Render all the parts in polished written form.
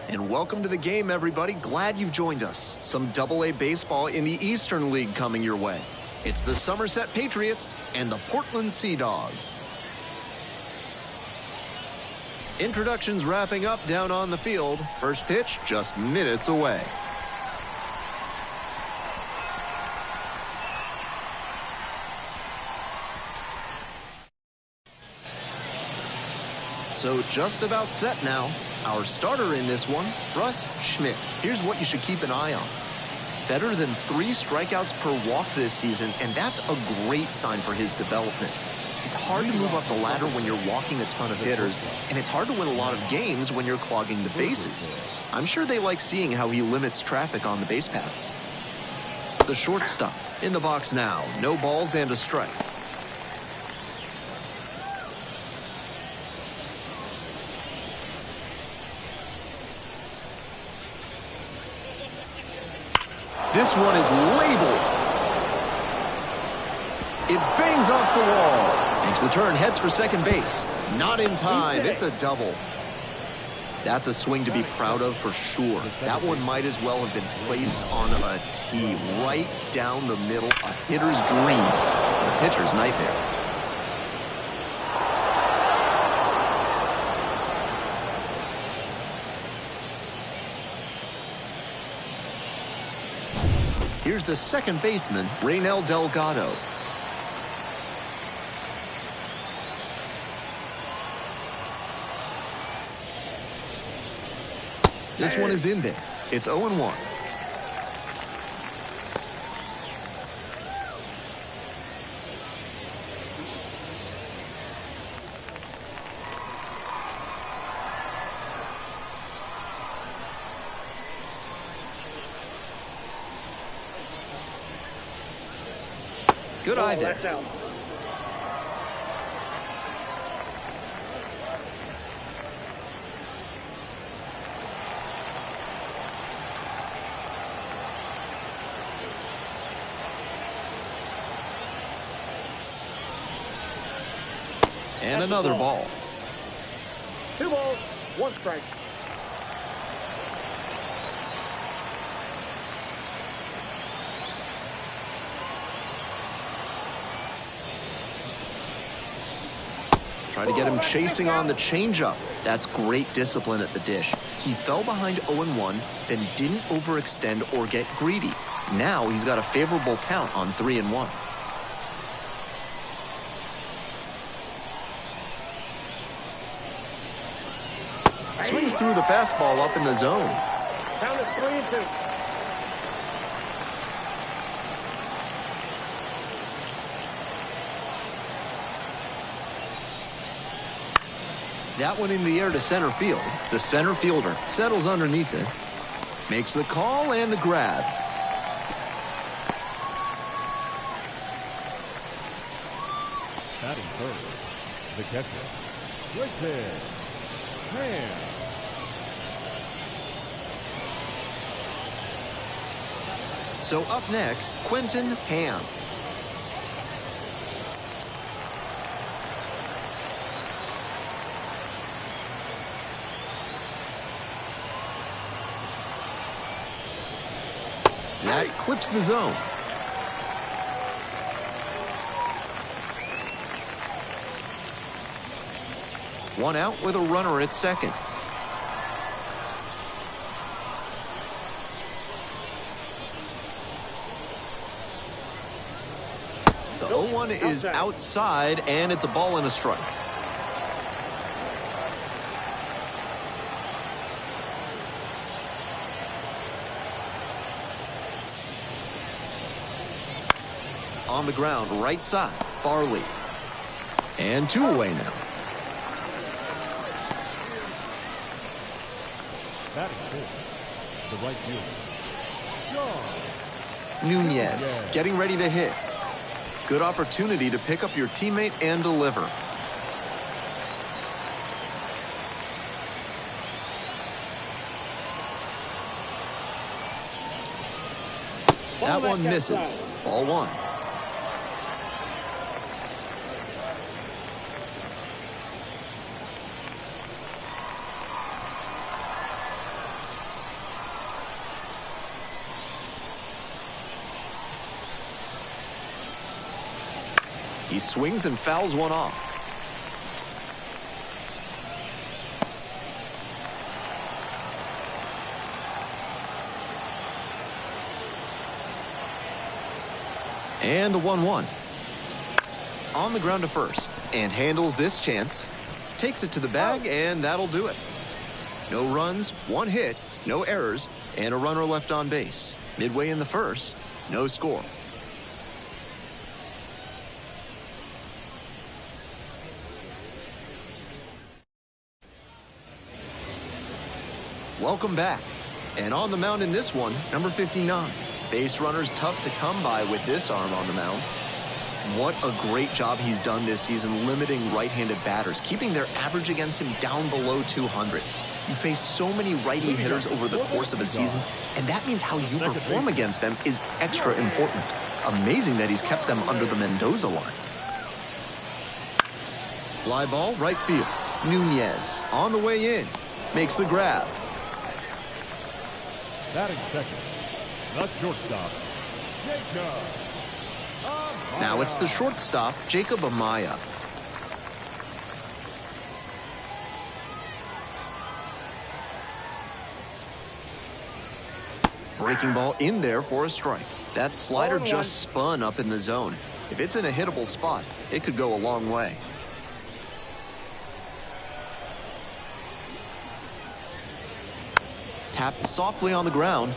And welcome to the game, everybody. Glad you've joined us. Some Double-A baseball in the Eastern League coming your way. It's the Somerset Patriots and the Portland Sea Dogs. Introductions wrapping up down on the field. First pitch just minutes away. So just about set now. Our starter in this one, Russ Schmidt. Here's what you should keep an eye on. Better than 3 strikeouts per walk this season, and that's a great sign for his development. It's hard to move up the ladder when you're walking a ton of hitters, and it's hard to win a lot of games when you're clogging the bases. I'm sure they like seeing how he limits traffic on the base paths. The shortstop in the box now. No balls and a strike. This one is labeled. It bangs off the wall. Makes the turn, heads for second base. Not in time. It's a double. That's a swing to be proud of for sure. That one might as well have been placed on a tee right down the middle. A hitter's dream. A pitcher's nightmare. Here's the second baseman, Raynel Delgado. This one is in there. It's 0-1. Good eye there. And another ball. 2 balls, 1 strike. Try to get him chasing on the changeup. That's great discipline at the dish. He fell behind 0-1, then didn't overextend or get greedy. Now he's got a favorable count on 3-1. Swings through the fastball up in the zone. Count is 3-2. That one in the air to center field. The center fielder settles underneath it. Makes the call and the grab. Batting first, the catcher, Quentin Ham. So up next, Quentin Ham. that clips the zone. One out with a runner at second. The 0-1 is outside, and it's a ball and a strike. On the ground, right side, Barley. And 2 away now. Batting fourth, the right fielder, Nunez getting ready to hit. Good opportunity to pick up your teammate and deliver. That one misses. Ball 1. He swings and fouls one off. And the 1-1. On the ground to first, and handles this chance. Takes it to the bag, and that'll do it. No runs, 1 hit, no errors, and a runner left on base. Midway in the first, no score. Welcome back. And on the mound in this one, number 59. Base runner's tough to come by with this arm on the mound. What a great job he's done this season limiting right-handed batters, keeping their average against him down below 200. You face so many righty hitters over the course of a season, and that means how you perform against them is extra important. Amazing that he's kept them under the Mendoza line. Fly ball, right field. Nunez on the way in. Makes the grab. batting second, the shortstop, Jacob. Now it's the shortstop, Jacob Amaya. Breaking ball in there for a strike. That slider just spun up in the zone. If it's in a hittable spot, it could go a long way. Tapped softly on the ground.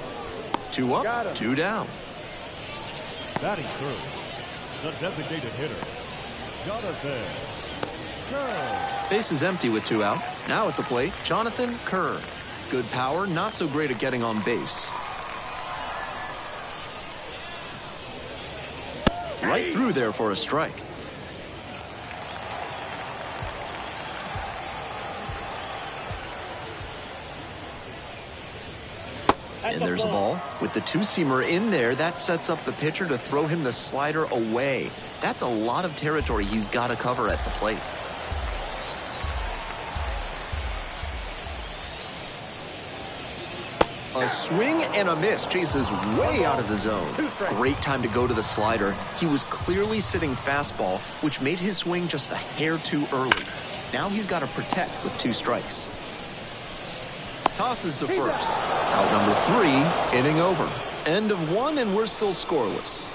2 up, 2 down. Batting third, the designated hitter, Jonathan Kerr. Base is empty with 2 out. Now at the plate, Jonathan Kerr. Good power, not so great at getting on base. Right through there for a strike. And there's a ball. With the 2-seamer in there, that sets up the pitcher to throw him the slider away. That's a lot of territory he's got to cover at the plate. A swing and a miss. Chases way out of the zone. Great time to go to the slider. He was clearly sitting fastball, which made his swing just a hair too early. Now he's got to protect with 2 strikes. Tosses to first. Out number 3, inning over. End of 1, and we're still scoreless.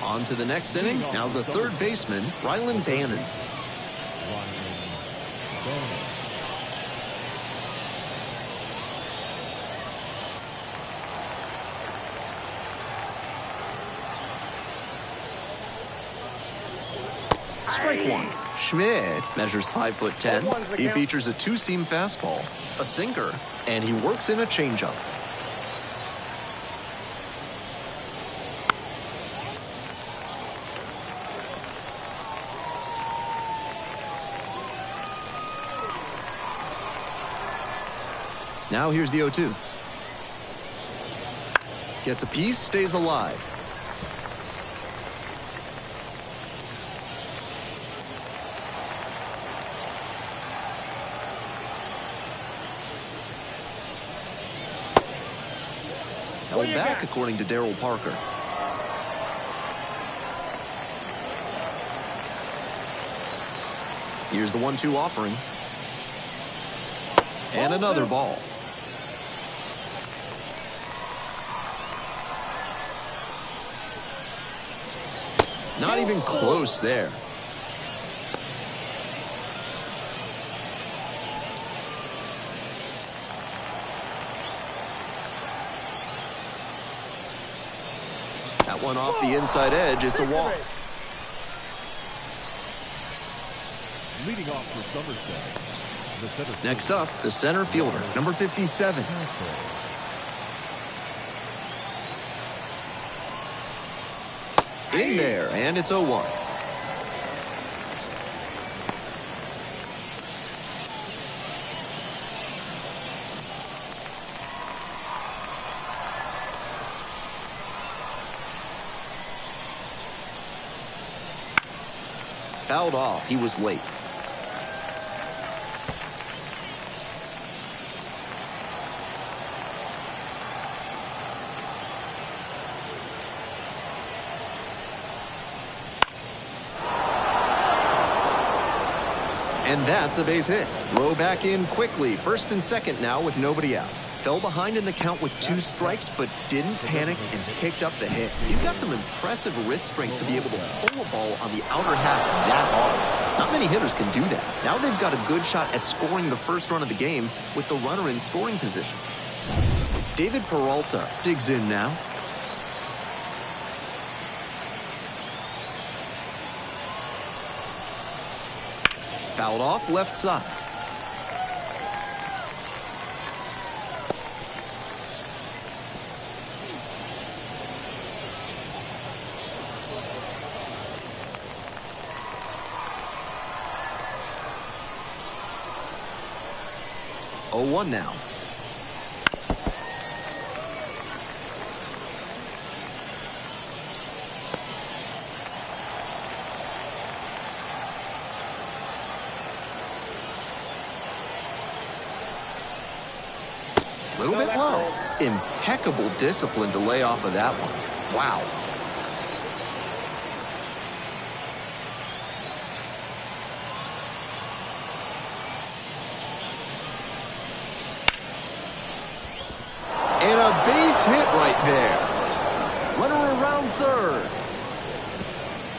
On to the next inning. Now the third baseman, Rylan Bannon. Strike 1. Schmidt measures 5'10". He features a 2-seam fastball, a sinker, and he works in a changeup. Now here's the 0-2. Gets a piece, stays alive. Held back, according to Darryl Parker. Here's the 1-2 offering. And another ball. Not even close there. That one off the inside edge. It's a walk. Leading off for Somerset, the center fielder. Next up, the center fielder, number 57. In there, and it's 0-1. Fouled off. He was late. And that's a base hit. Throw back in quickly. First and second now with nobody out. Fell behind in the count with 2 strikes, but didn't panic and picked up the hit. He's got some impressive wrist strength to be able to pull a ball on the outer half that hard. Not many hitters can do that. Now they've got a good shot at scoring the first run of the game with the runner in scoring position. David Peralta digs in now. Fouled off left side. Oh, 1 now. A little bit low. Impeccable discipline to lay off of that one. Wow. And a base hit right there. Runner around third.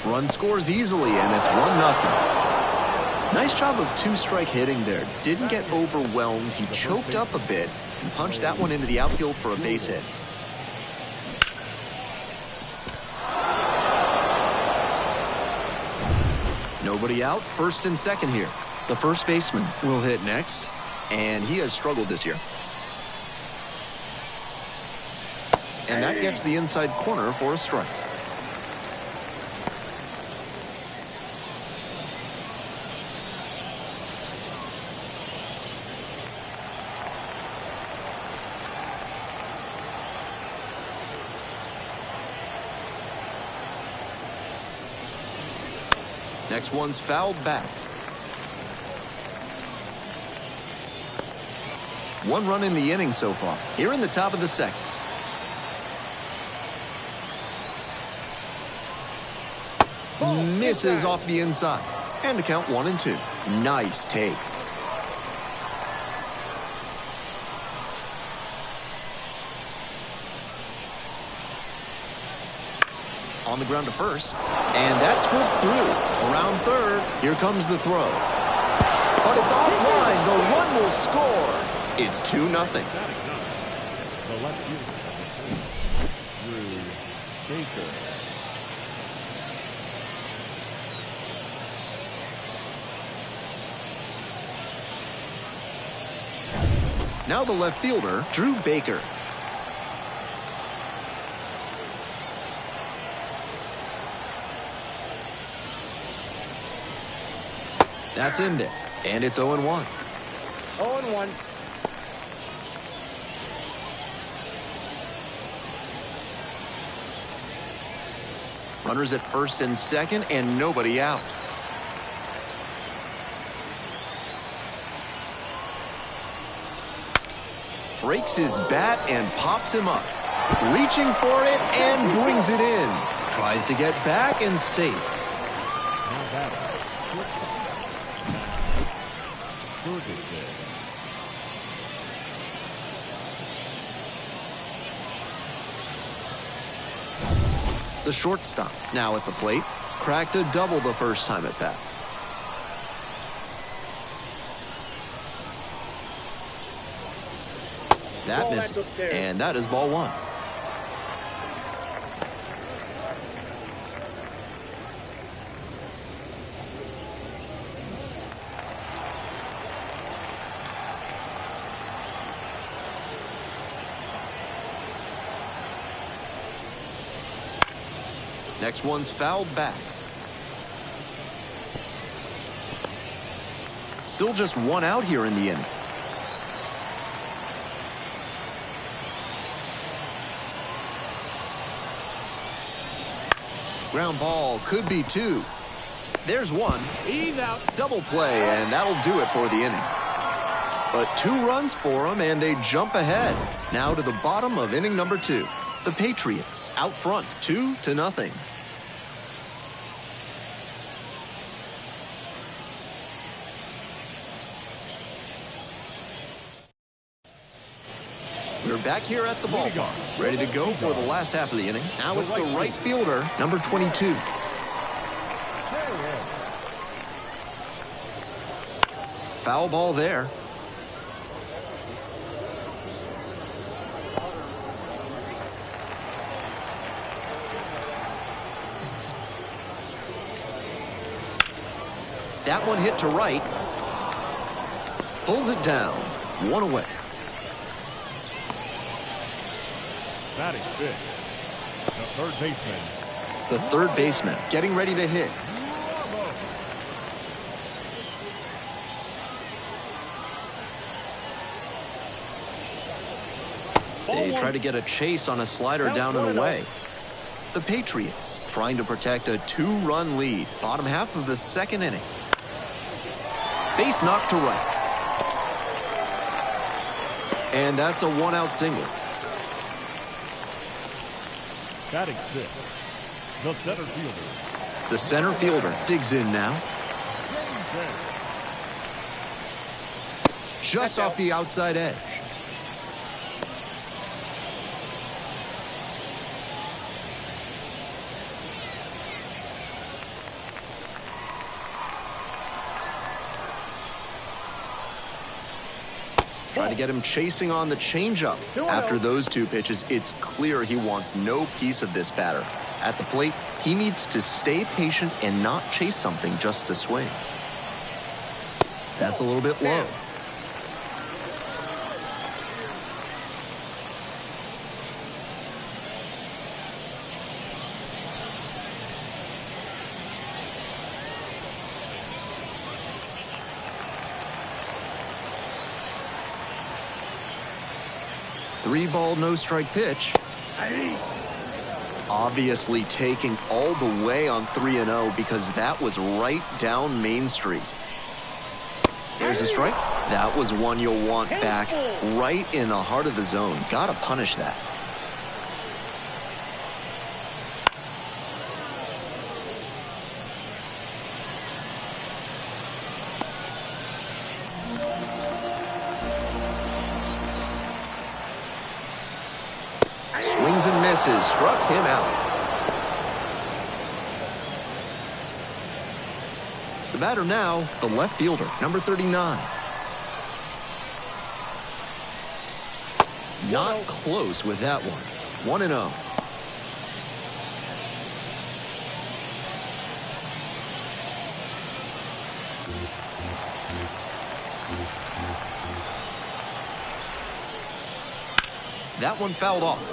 Run scores easily, and it's 1-0. Nice job of 2-strike hitting there. Didn't get overwhelmed. He choked up a bit and punched that one into the outfield for a base hit. Nobody out, first and second here. The first baseman will hit next, and he has struggled this year. And that gets the inside corner for a strike. Next one's fouled back. 1 run in the inning so far. Here in the top of the second. Misses off the inside. And the count 1-2. Nice take. On the ground to first, and that squirts through. Around third, here comes the throw. But it's offline. The run will score. It's 2-0. The left fielder, Drew Baker. Now the left fielder, Drew Baker. That's in there, and it's 0-1. 0-1. Runners at first and second, and nobody out. Breaks his bat and pops him up. Reaching for it and brings it in. Tries to get back and safe. Now batting. Ferguson. The shortstop, now at the plate, cracked a double the first time at bat. That misses, and that is ball one. Next one's fouled back. Still just one out here in the inning. Ground ball could be two. There's one. He's out. Double play, and that'll do it for the inning. But 2 runs for them, and they jump ahead. Now to the bottom of inning number 2. The Patriots out front, 2-0. We're back here at the ballpark, ready to go for the last half of the inning. Now it's the right fielder, number 22. Foul ball there. That one hit to right. Pulls it down. 1 away. Batting fifth. The third baseman. The third baseman getting ready to hit. They try to get a chase on a slider down and away. The Patriots trying to protect a 2-run lead. Bottom half of the second inning. Base knocked to right. And that's a 1-out single. Batting fifth. The center fielder. The center fielder digs in now. Just off the outside edge. Try to get him chasing on the changeup. After those 2 pitches, it's clear he wants no piece of this batter. At the plate, he needs to stay patient and not chase something just to swing. That's a little bit low. Three-ball, no-strike pitch. Obviously taking all the way on 3-0 because that was right down Main Street. There's a strike. That was one you'll want back right in the heart of the zone. Gotta punish that. Swings and misses, struck him out. The batter now, the left fielder, number 39. Not close with that one. 1-0. That one fouled off.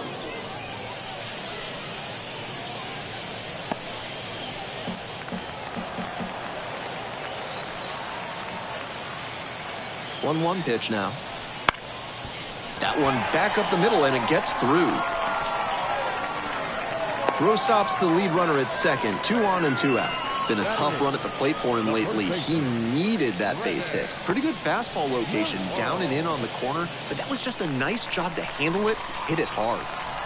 One pitch now. That one back up the middle, and it gets through. Rowe stops the lead runner at second. 2 on and 2 out. It's been a tough run at the plate for him lately. He needed that base hit. Pretty good fastball location, down and in on the corner, but that was just a nice job to handle it, hit it hard.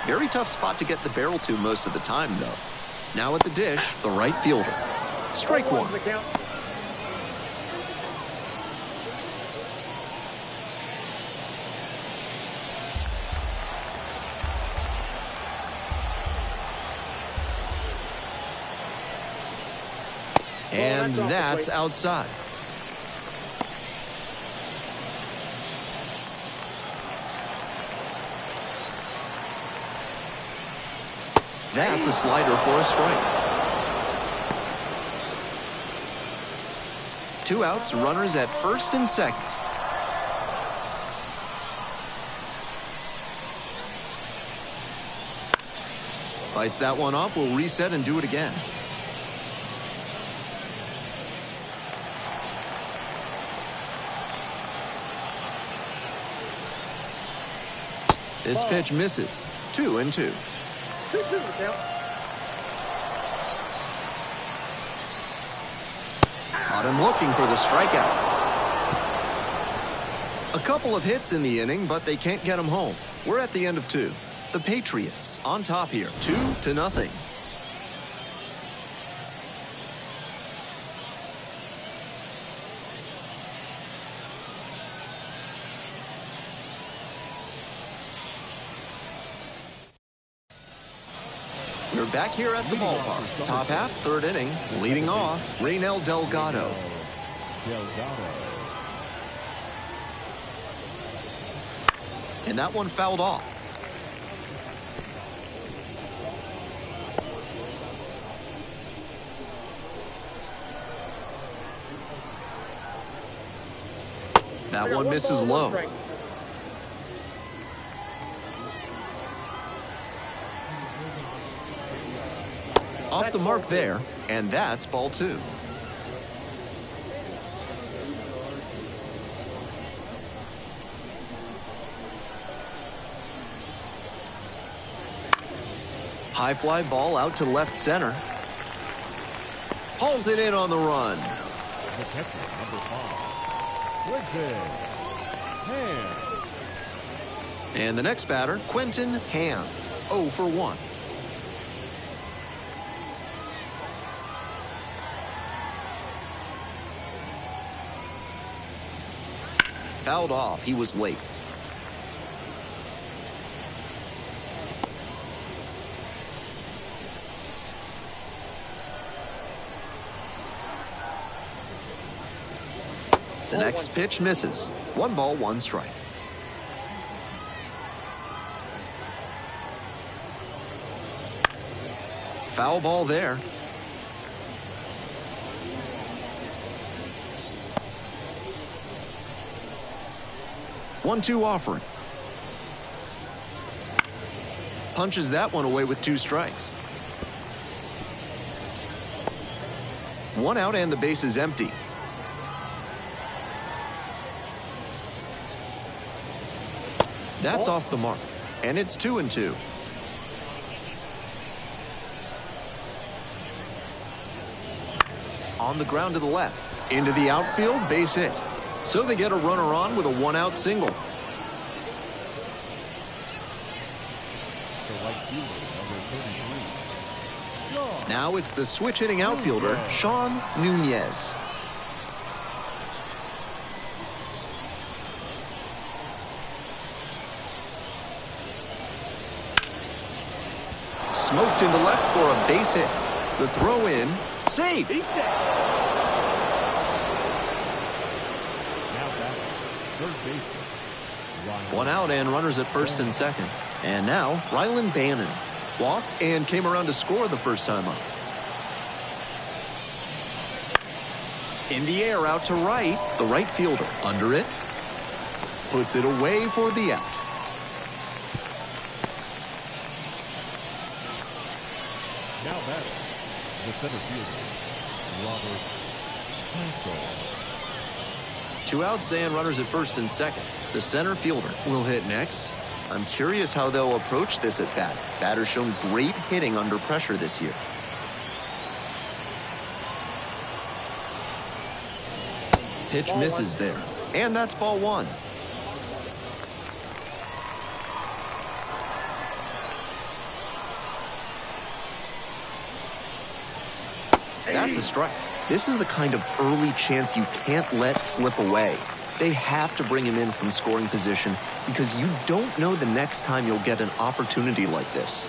Very tough spot to get the barrel to most of the time, though. Now at the dish, the right fielder. Strike one. And that's outside. That's a slider for a strike. 2 outs, runners at first and second. Fights that one off, we'll reset and do it again. This pitch misses. 2-2. Caught him looking for the strikeout. A couple of hits in the inning, but they can't get him home. We're at the end of 2. The Patriots on top here, 2-0. We're back here at the ballpark. Top half, third inning. Leading off, Raynel Delgado. And that one fouled off. That one misses low. Off the mark there, and that's ball 2. High fly ball out to left center. Hauls it in on the run. The catcher, number 5. Quentin Ham. And the next batter, Quentin Ham. 0 for 1. Fouled off. He was late. The next pitch misses. 1 ball, 1 strike. Foul ball there. One-two offering. Punches that one away with 2 strikes. 1 out and the base is empty. That's off the mark, and it's 2-2. On the ground to the left, into the outfield, base hit. So they get a runner on with a 1-out single. Now it's the switch-hitting outfielder, Sean Nunez. Smoked into left for a base hit. The throw in, safe. One out and runners at first and second. And now, Rylan Bannon. Walked and came around to score the first time up. In the air out to right, the right fielder under it. Puts it away for the out. Now batting, the center fielder, Robert Hassel. 2 outs and runners at first and second. The center fielder will hit next. I'm curious how they'll approach this at bat. Batter's shown great hitting under pressure this year. Pitch misses there. And that's ball 1. That's a strike. This is the kind of early chance you can't let slip away. They have to bring him in from scoring position because you don't know the next time you'll get an opportunity like this.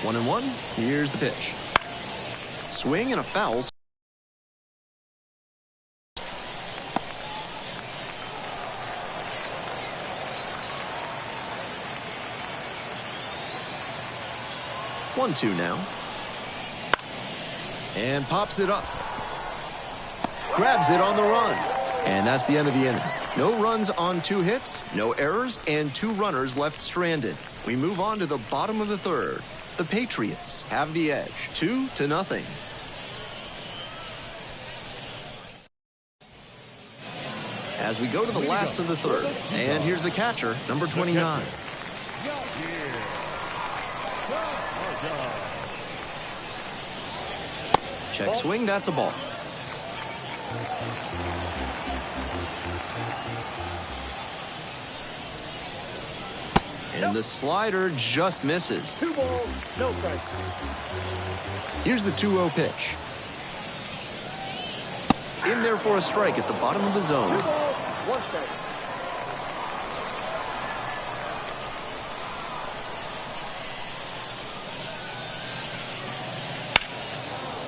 1-1, here's the pitch. Swing and a foul. One, two now. And pops it up. Grabs it on the run. And that's the end of the inning. No runs on 2 hits, no errors, and 2 runners left stranded. We move on to the bottom of the third. The Patriots have the edge, 2-0. As we go to the last of the third. And here's the catcher, number 29. Check swing, that's a ball. And the slider just misses. 2 balls, no strike. Here's the 2-0 pitch. In there for a strike at the bottom of the zone. 2 balls, 1 strike.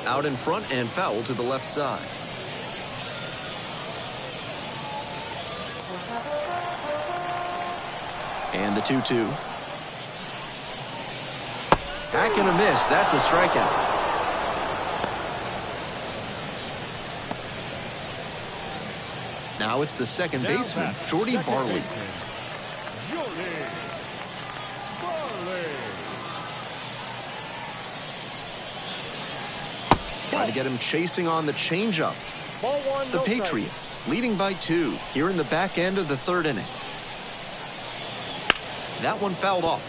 Out in front and foul to the left side. And the 2-2. Hack and a miss. That's a strikeout. Now it's the second baseman, Jordy Barley. Trying to get him chasing on the changeup. Ball 1, The no strike. Patriots leading by 2 here in the back end of the third inning. That one fouled off.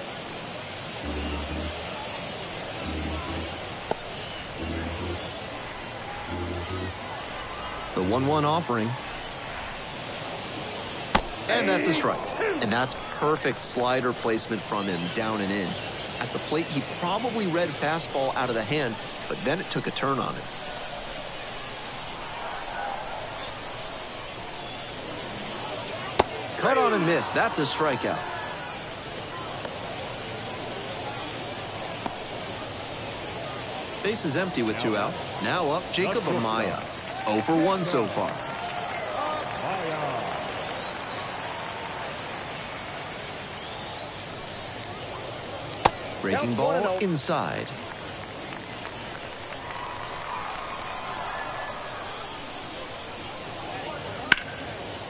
The 1-1 offering. And that's a strike. And that's perfect slider placement from him, down and in. At the plate, he probably read fastball out of the hand, but then it took a turn on him. Cut on and miss. That's a strikeout. Base is empty with 2 out. Now up, Jacob Amaya. 0 for 1 so far. Breaking ball inside.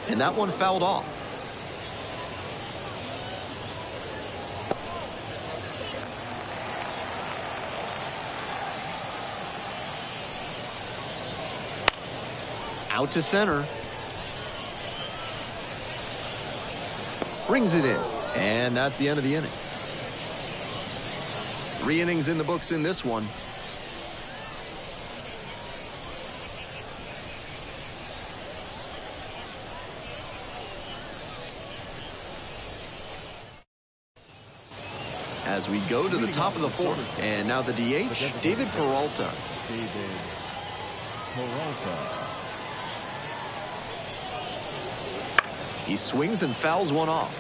And that one fouled off. Out to center. Brings it in. And that's the end of the inning. 3 innings in the books in this one. As we go to the top of the 4th. And now the DH, David Peralta. He swings and fouls one off.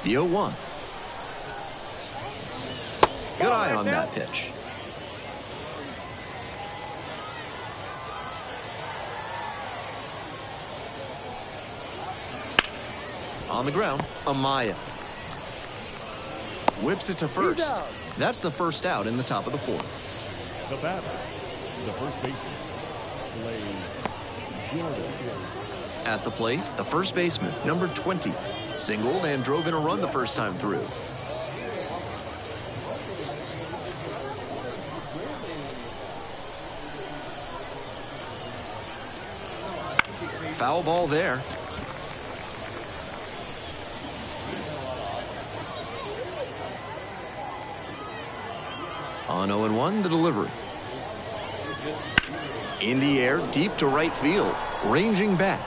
The 0-1. Good eye on that pitch. On the ground, Amaya. Whips it to first. That's the first out in the top of the 4th. The batter, the first baseman, plays Jordan. At the plate, the first baseman, number 20, singled and drove in a run the first time through. Foul ball there. On 0-1, the delivery. In the air, deep to right field, ranging back.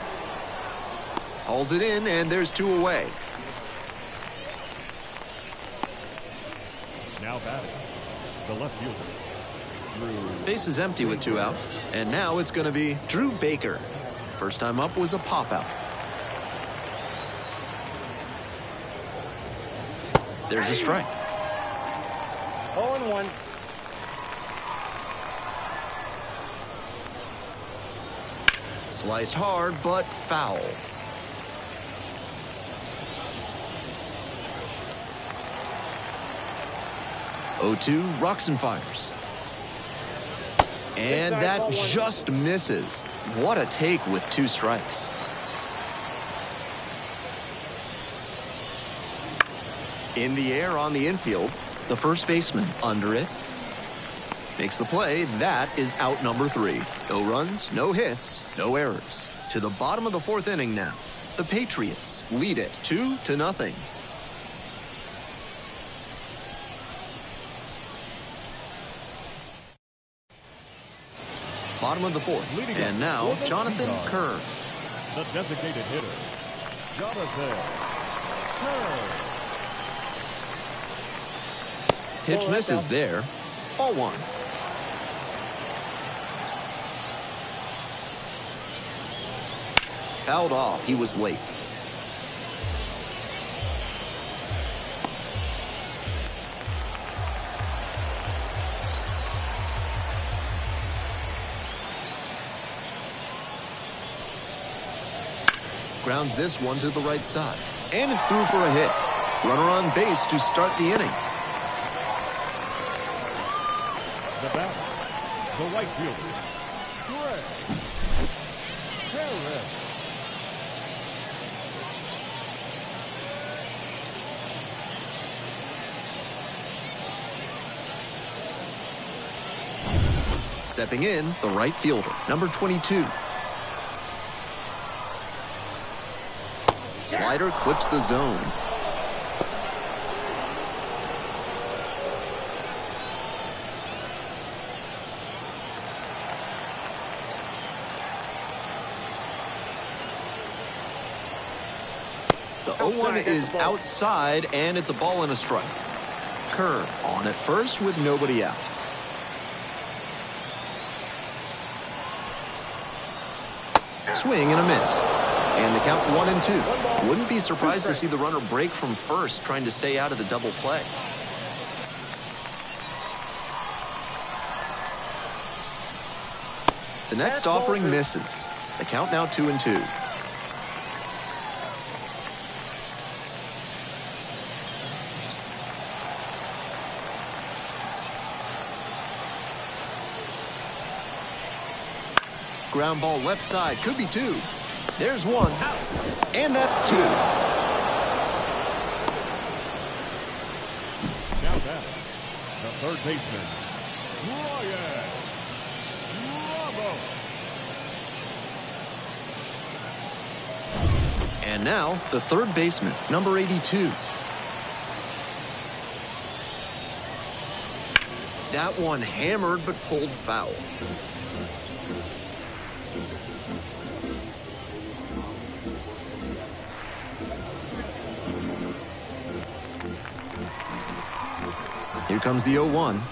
Hauls it in, and there's 2 away. Now batting, the left fielder, Drew. Base is empty with 2 out, and now it's going to be Drew Baker. First time up was a pop-out. There's a strike. 0-1. Sliced hard, but foul. 0-2, rocks and fires. And that just misses. What a take with 2 strikes. In the air on the infield, the first baseman under it. Makes the play. That is out number 3. No runs, no hits, no errors. To the bottom of the 4th inning now. The Patriots lead it 2-0. Bottom of the 4th. And now, Jonathan Kerr. The designated hitter, Jonathan Kerr. Pitch misses there. Ball 1. Fouled off. He was late. Grounds this one to the right side. And it's through for a hit. Runner on base to start the inning. The batter, the right fielder, Greg Harris. Stepping in, the right fielder, number 22. Slider clips the zone. The 0-1 is outside, and it's a ball and a strike. Kerr on at first with nobody out. Swing and a miss. And the count 1-2. Wouldn't be surprised to see the runner break from first, trying to stay out of the double play. The next offering misses. The count now 2-2. Ground ball left side, could be 2. There's 1, and that's 2. Now that, the third baseman, Ryan Ramos. And now, the third baseman, number 82. That one hammered but pulled foul. Here comes the 0-1.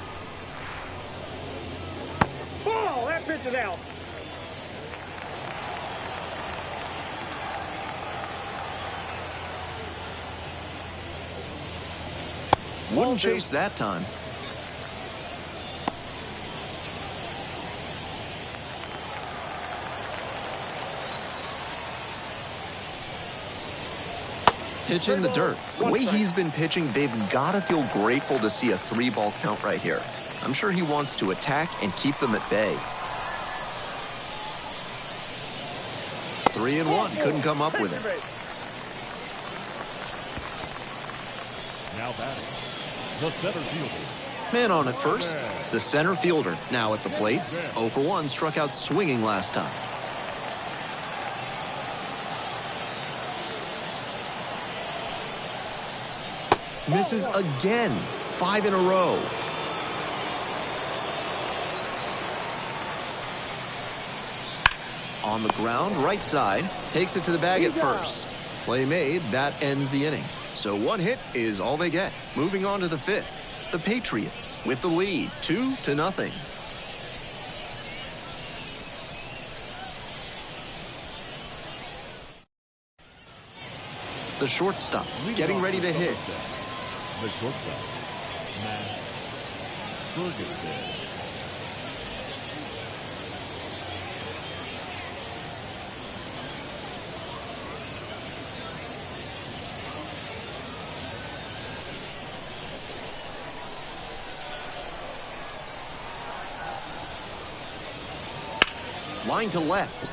Ball! That pitch is out. Wouldn't chase that time. Pitch in the dirt. The way he's been pitching, they've got to feel grateful to see a 3-ball count right here. I'm sure he wants to attack and keep them at bay. 3-1. Couldn't come up with it. Now batting, the center fielder. Man on at first. The center fielder now at the plate. 0 for 1, struck out swinging last time. Misses again. 5 in a row. On the ground, right side, takes it to the bag at first. Play made, that ends the inning. So one hit is all they get. Moving on to the fifth. The Patriots with the lead, 2-0. The shortstop getting ready to hit. The shortstop, Matt Ferguson. Line to left,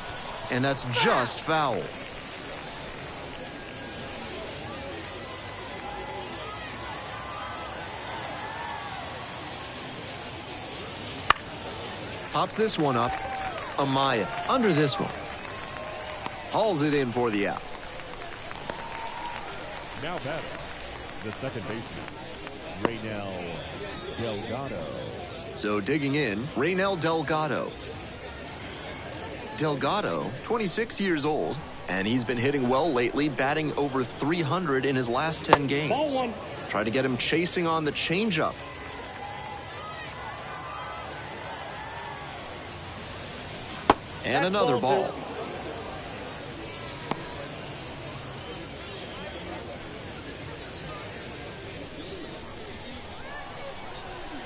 and that's just foul. Pops this one up. Amaya under this one. Hauls it in for the out. Now batting, the second baseman, Raynel Delgado. So digging in, Raynel Delgado. Delgado, 26 years old, and he's been hitting well lately, batting over 300 in his last 10 games. Ball one. Try to get him chasing on the changeup. And another ball.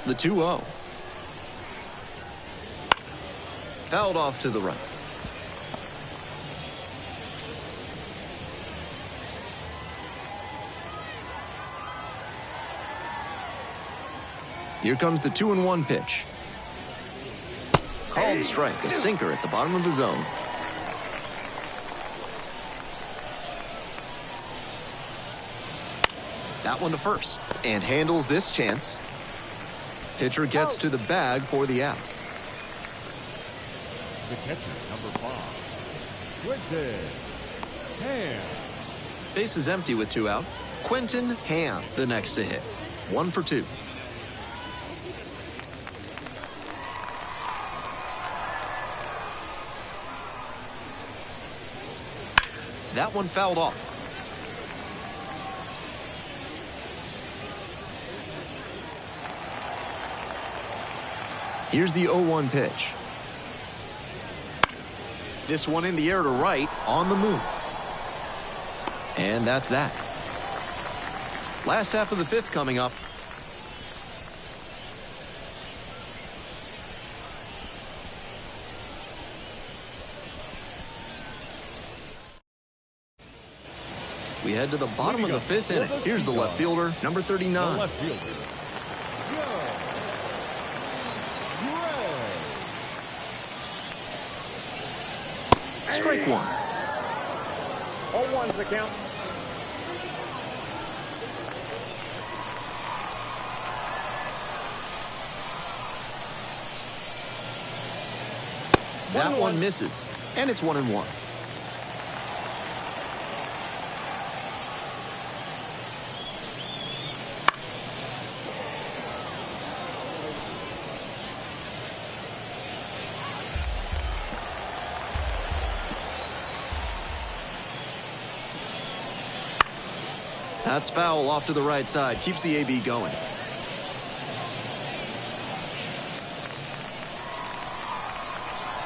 The 2-0. Fouled off to the right. Here comes the 2-1 pitch. Called strike, a sinker at the bottom of the zone. That one to first, and handles this chance. Pitcher gets to the bag for the out. The catcher, number 5, Quentin Ham. Base is empty with 2 out. Quentin Ham, the next to hit. 1 for 2. That one fouled off. Here's the 0-1 pitch. This one in the air to right, on the move. And that's that. Last half of the fifth coming up. We head to the bottom of the fifth inning. Here's the left fielder, number 39. The left fielder, Strike one. 0-1's the count. That one misses, and it's 1-1. That's foul off to the right side. Keeps the AB going.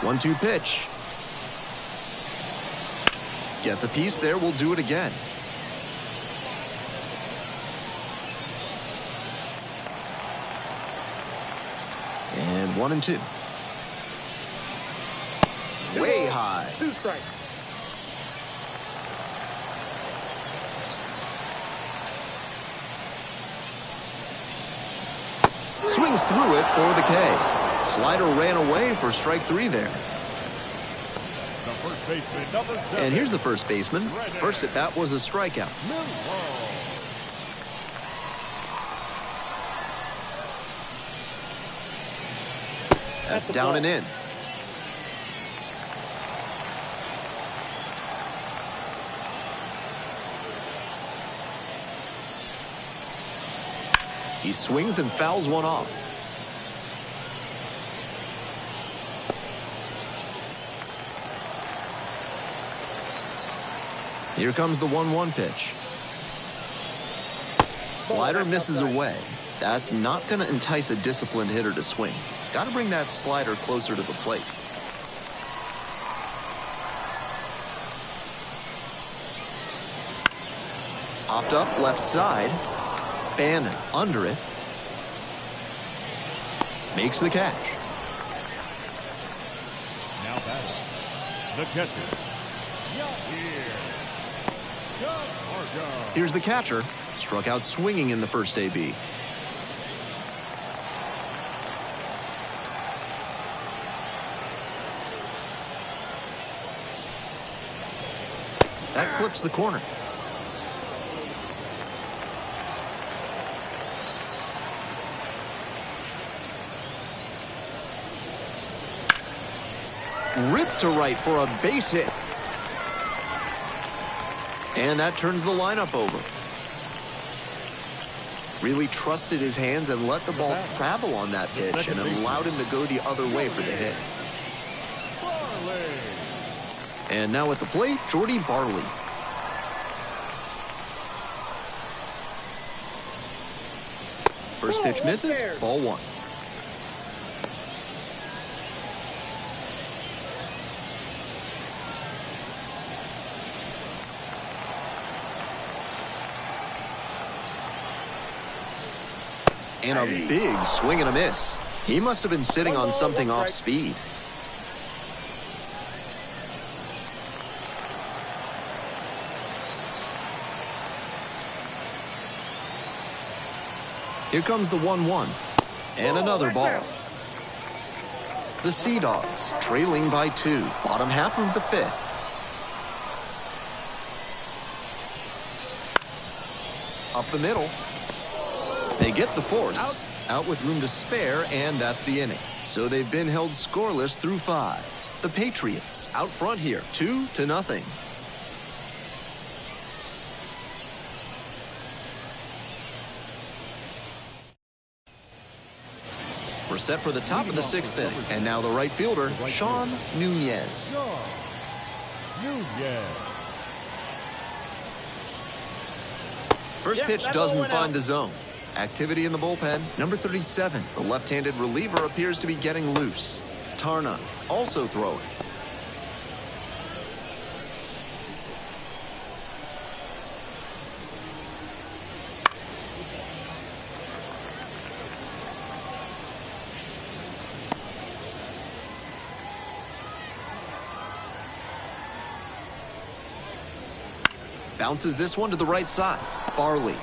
One-two pitch. Gets a piece there. We'll do it again. And 1-2. Way high. 2 strikes. Swings through it for the K. Slider ran away for strike 3 there. the first baseman, number 7. And here's the first baseman. First at bat was a strikeout. That's down and in. He swings and fouls one off. Here comes the 1-1 pitch. Slider misses away. That's not going to entice a disciplined hitter to swing. Got to bring that slider closer to the plate. Popped up left side. Bannon under it. Makes the catch. Now batting, the catcher. Here's the catcher. Struck out swinging in the first AB. That clips the corner. Ripped to right for a base hit. And that turns the lineup over. Really trusted his hands and let the ball travel on that pitch and allowed him to go the other way for the hit. And now at the plate, Jordy Barley. First pitch misses, ball 1. And a big swing and a miss. He must have been sitting on something off speed. Here comes the 1-1. And another ball. The Sea Dogs trailing by 2. Bottom half of the 5th. Up the middle. They get the force. Out with room to spare, and that's the inning. So they've been held scoreless through 5. The Patriots out front here, 2-0. We're set for the top of the 6th inning. And now the right fielder, Sean Nunez. First pitch doesn't find the zone. Activity in the bullpen. Number 37, the left-handed reliever, appears to be getting loose. Tarna also throwing. Bounces this one to the right side. Barley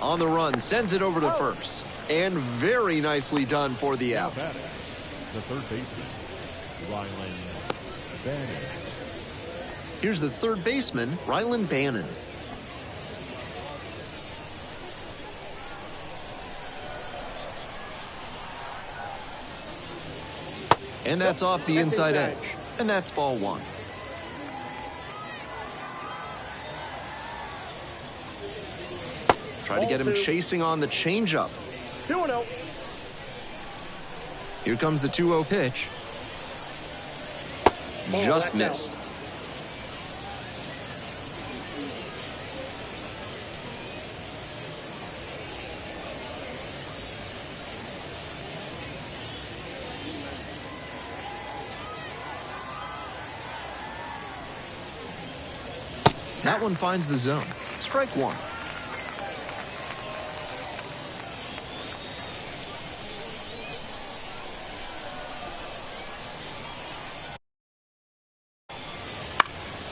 on the run, sends it over to first. And very nicely done for the out. The third baseman, Rylan Bannon. Here's the third baseman, Rylan Bannon. And that's off the inside edge. And that's ball 1. Try to get him chasing on the changeup. 2-0. Here comes the 2-0 pitch. Just missed. That one finds the zone. Strike 1.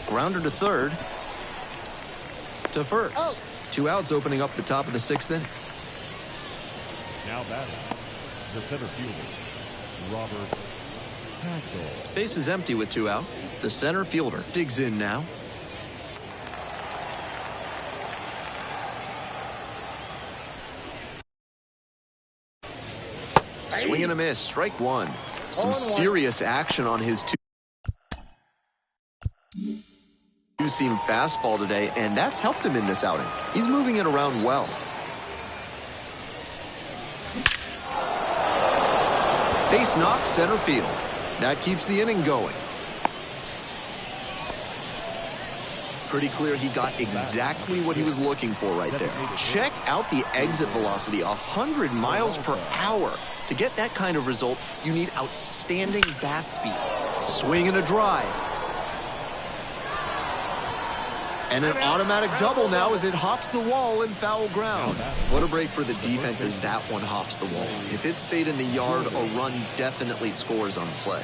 Grounder to third. To first. 2 outs opening up the top of the 6th inning. Now batting, the center fielder, Robert Castle. Base is empty with 2 out. The center fielder digs in now. Swing and a miss. Strike 1. Some serious action on his two-seam fastball today, and that's helped him in this outing. He's moving it around well. Base knock, center field. That keeps the inning going. pretty clear he got exactly what he was looking for right there. Check out the exit velocity, 100 miles per hour. To get that kind of result, you need outstanding bat speed. Swing and a drive. And an automatic double now as it hops the wall in foul ground. What a break for the defense as that one hops the wall. If it stayed in the yard, a run definitely scores on the play.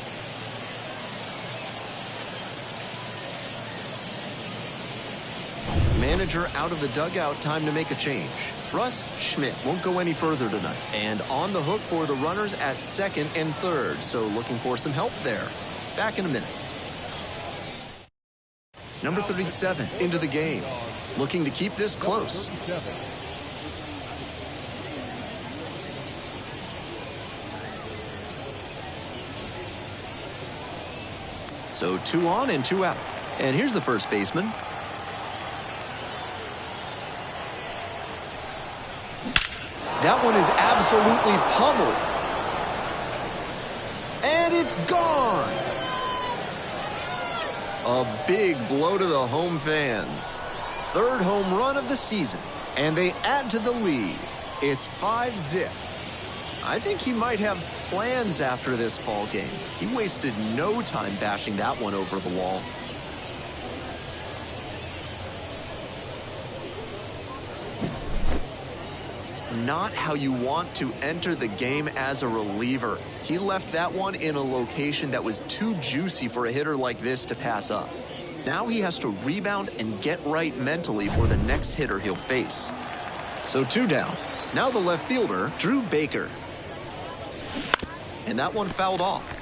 Manager out of the dugout, time to make a change. Russ Schmidt won't go any further tonight. And on the hook for the runners at second and third, so looking for some help there. Back in a minute. Number 37 into the game, looking to keep this close. So 2 on and 2 out. And here's the first baseman. That one is absolutely pummeled. And it's gone. A big blow to the home fans. Third home run of the season. And they add to the lead. It's 5-zip. I think he might have plans after this ball game. He wasted no time bashing that one over the wall. Not how you want to enter the game as a reliever. He left that one in a location that was too juicy for a hitter like this to pass up. Now he has to rebound and get right mentally for the next hitter he'll face. So 2 down. Now the left fielder, Drew Baker. And that one fouled off.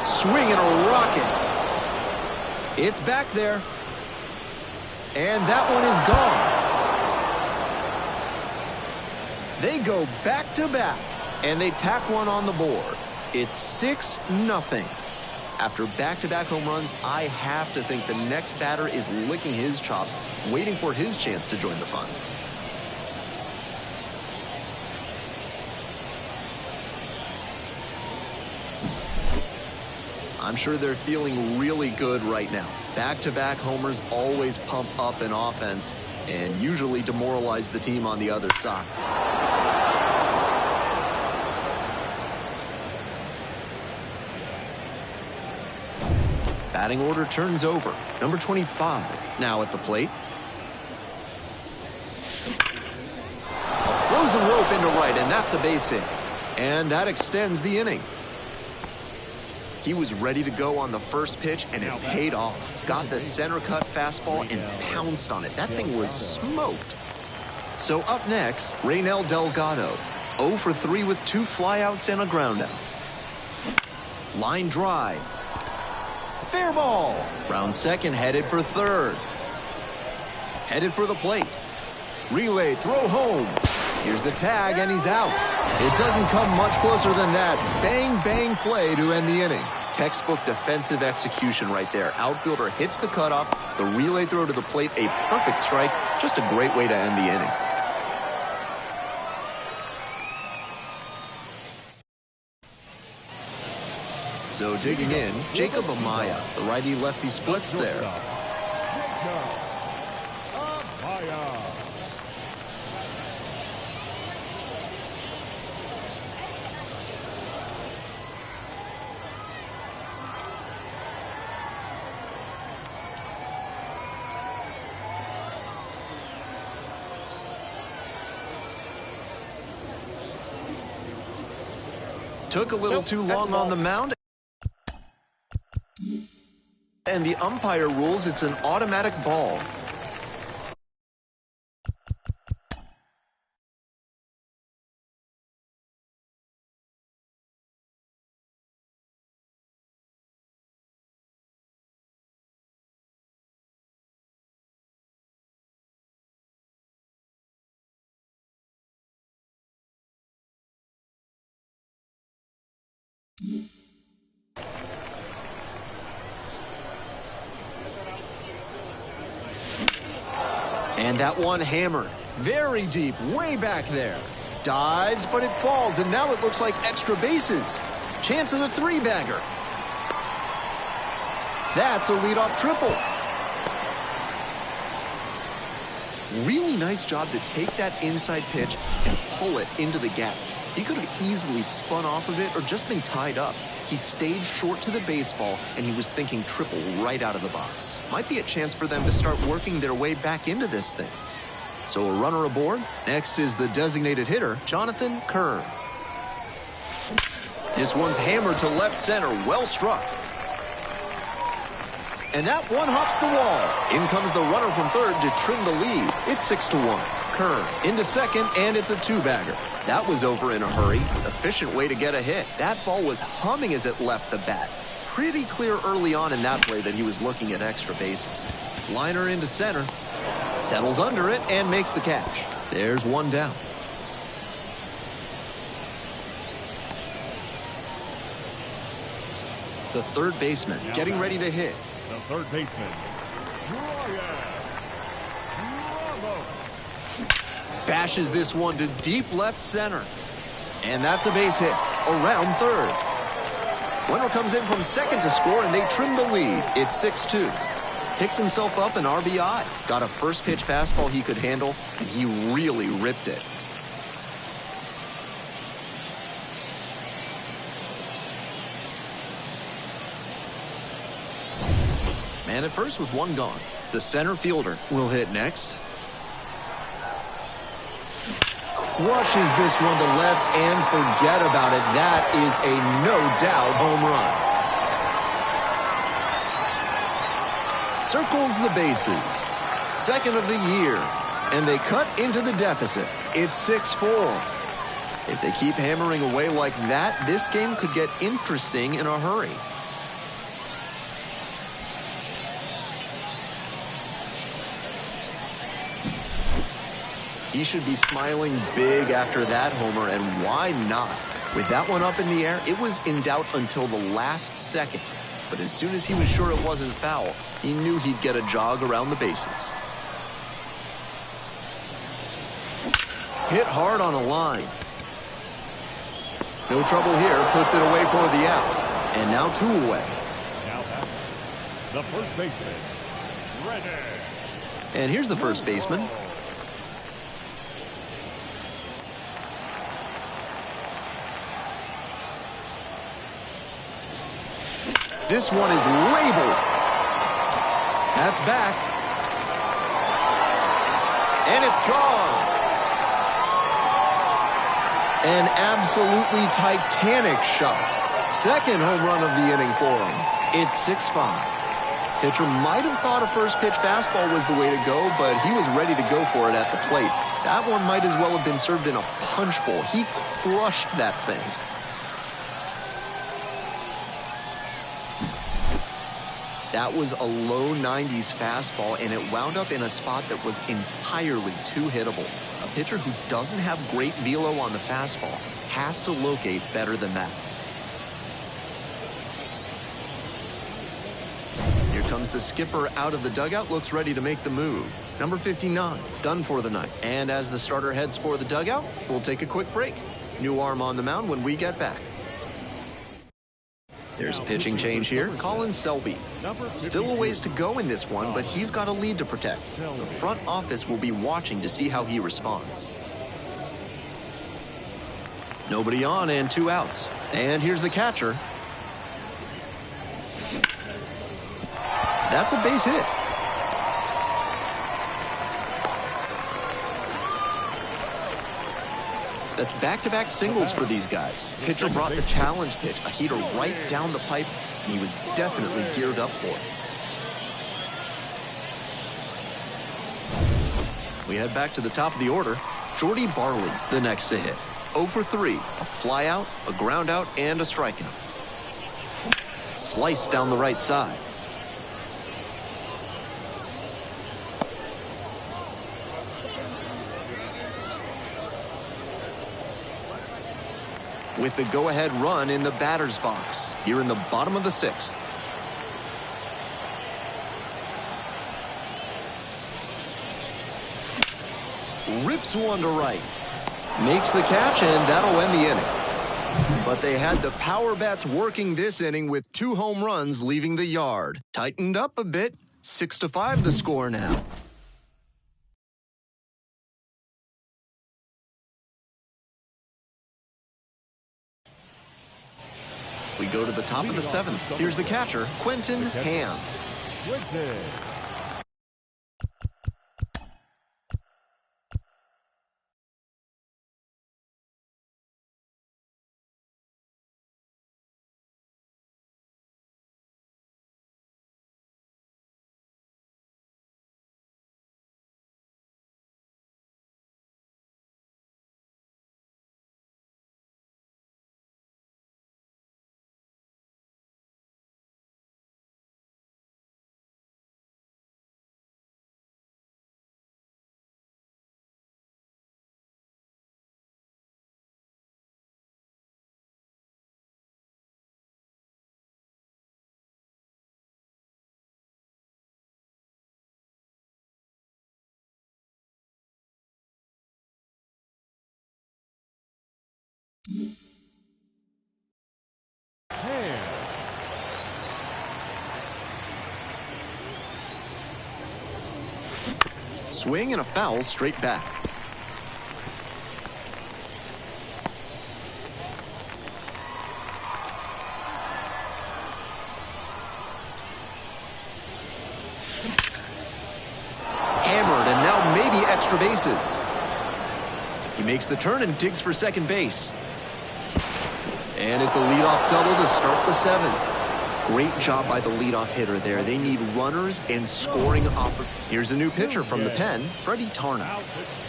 Swing and a rocket. It's back there. And that one is gone. They go back to back. And they tack one on the board. It's 6-0. After back-to-back home runs, I have to think the next batter is licking his chops, waiting for his chance to join the fun. I'm sure they're feeling really good right now. Back-to-back homers always pump up an offense and usually demoralize the team on the other side. Batting order turns over. Number 25 now at the plate. A frozen rope into right, and that's a base hit. And that extends the inning. He was ready to go on the first pitch, and it paid off. Got the center cut fastball and pounced on it. That thing was smoked. So up next, Raynel Delgado. 0 for 3 with 2 flyouts and a groundout. Line drive. Fair ball. Round second, headed for third. Headed for the plate. Relay, throw home. Here's the tag, and he's out. It doesn't come much closer than that. Bang, bang play to end the inning. Textbook defensive execution right there. Outfielder hits the cutoff. The relay throw to the plate, a perfect strike. Just a great way to end the inning. So digging in, Jacob Amaya. The righty-lefty splits there. Took a little too long on the mound. And the umpire rules it's an automatic ball. And that one hammered. Very deep, way back there. Dives, but it falls, and now it looks like extra bases. Chance at a three-bagger. That's a leadoff triple. Really nice job to take that inside pitch and pull it into the gap. He could have easily spun off of it or just been tied up. He stayed short to the baseball, and he was thinking triple right out of the box. Might be a chance for them to start working their way back into this thing. So a runner aboard. Next is the designated hitter, Jonathan Kern. This one's hammered to left center, well struck. And that one hops the wall. In comes the runner from third to trim the lead. It's 6-1. Kern into second, and it's a two-bagger. That was over in a hurry. Efficient way to get a hit. That ball was humming as it left the bat. Pretty clear early on in that play that he was looking at extra bases. Liner into center. Settles under it and makes the catch. There's one down. The third baseman getting ready to hit. The third baseman, Bashes this one to deep left center. And that's a base hit around third. Runner comes in from second to score, and they trim the lead. It's 6-2. Picks himself up an RBI. Got a first pitch fastball he could handle, and he really ripped it. Man at first with one gone. The center fielder will hit next. Crushes this one to left and forget about it. That is a no-doubt home run. Circles the bases. Second of the year. And they cut into the deficit. It's 6-4. If they keep hammering away like that, this game could get interesting in a hurry. He should be smiling big after that homer, and why not? With that one up in the air, it was in doubt until the last second. But as soon as he was sure it wasn't foul, he knew he'd get a jog around the bases. Hit hard on a line. No trouble here, puts it away for the out. And now two away. Now the first baseman, ready. And here's the first baseman. This one is labeled. That's back. And it's gone. An absolutely titanic shot. Second home run of the inning for him. It's 6-5. Pitcher might have thought a first pitch fastball was the way to go, but he was ready to go for it at the plate. That one might as well have been served in a punch bowl. He crushed that thing. That was a low 90s fastball, and it wound up in a spot that was entirely too hittable. A pitcher who doesn't have great velo on the fastball has to locate better than that. Here comes the skipper out of the dugout, looks ready to make the move. Number 59, done for the night. And as the starter heads for the dugout, we'll take a quick break. New arm on the mound when we get back. There's a pitching change here. Colin Selby. Still a ways to go in this one, but he's got a lead to protect. The front office will be watching to see how he responds. Nobody on and two outs. And here's the catcher. That's a base hit. That's back-to-back singles for these guys. Pitcher brought the challenge pitch, a heater right down the pipe, and he was definitely geared up for it. We head back to the top of the order. Jordy Barley, the next to hit. 0 for 3, a flyout, a groundout, and a strikeout. Sliced down the right side. With the go-ahead run in the batter's box here in the bottom of the 6th. rips one to right. Makes the catch, and that'll end the inning. But they had the power bats working this inning with 2 home runs leaving the yard. Tightened up a bit. 6-5 the score now. We go to the top of the 7th. Here's the catcher, Quentin Ham. Swing and a foul straight back. Hammered, and now maybe extra bases. He makes the turn and digs for second base. And it's a leadoff double to start the 7th. Great job by the leadoff hitter there. They need runners and scoring opportunities. Here's a new pitcher from the pen, Freddie Tarnock.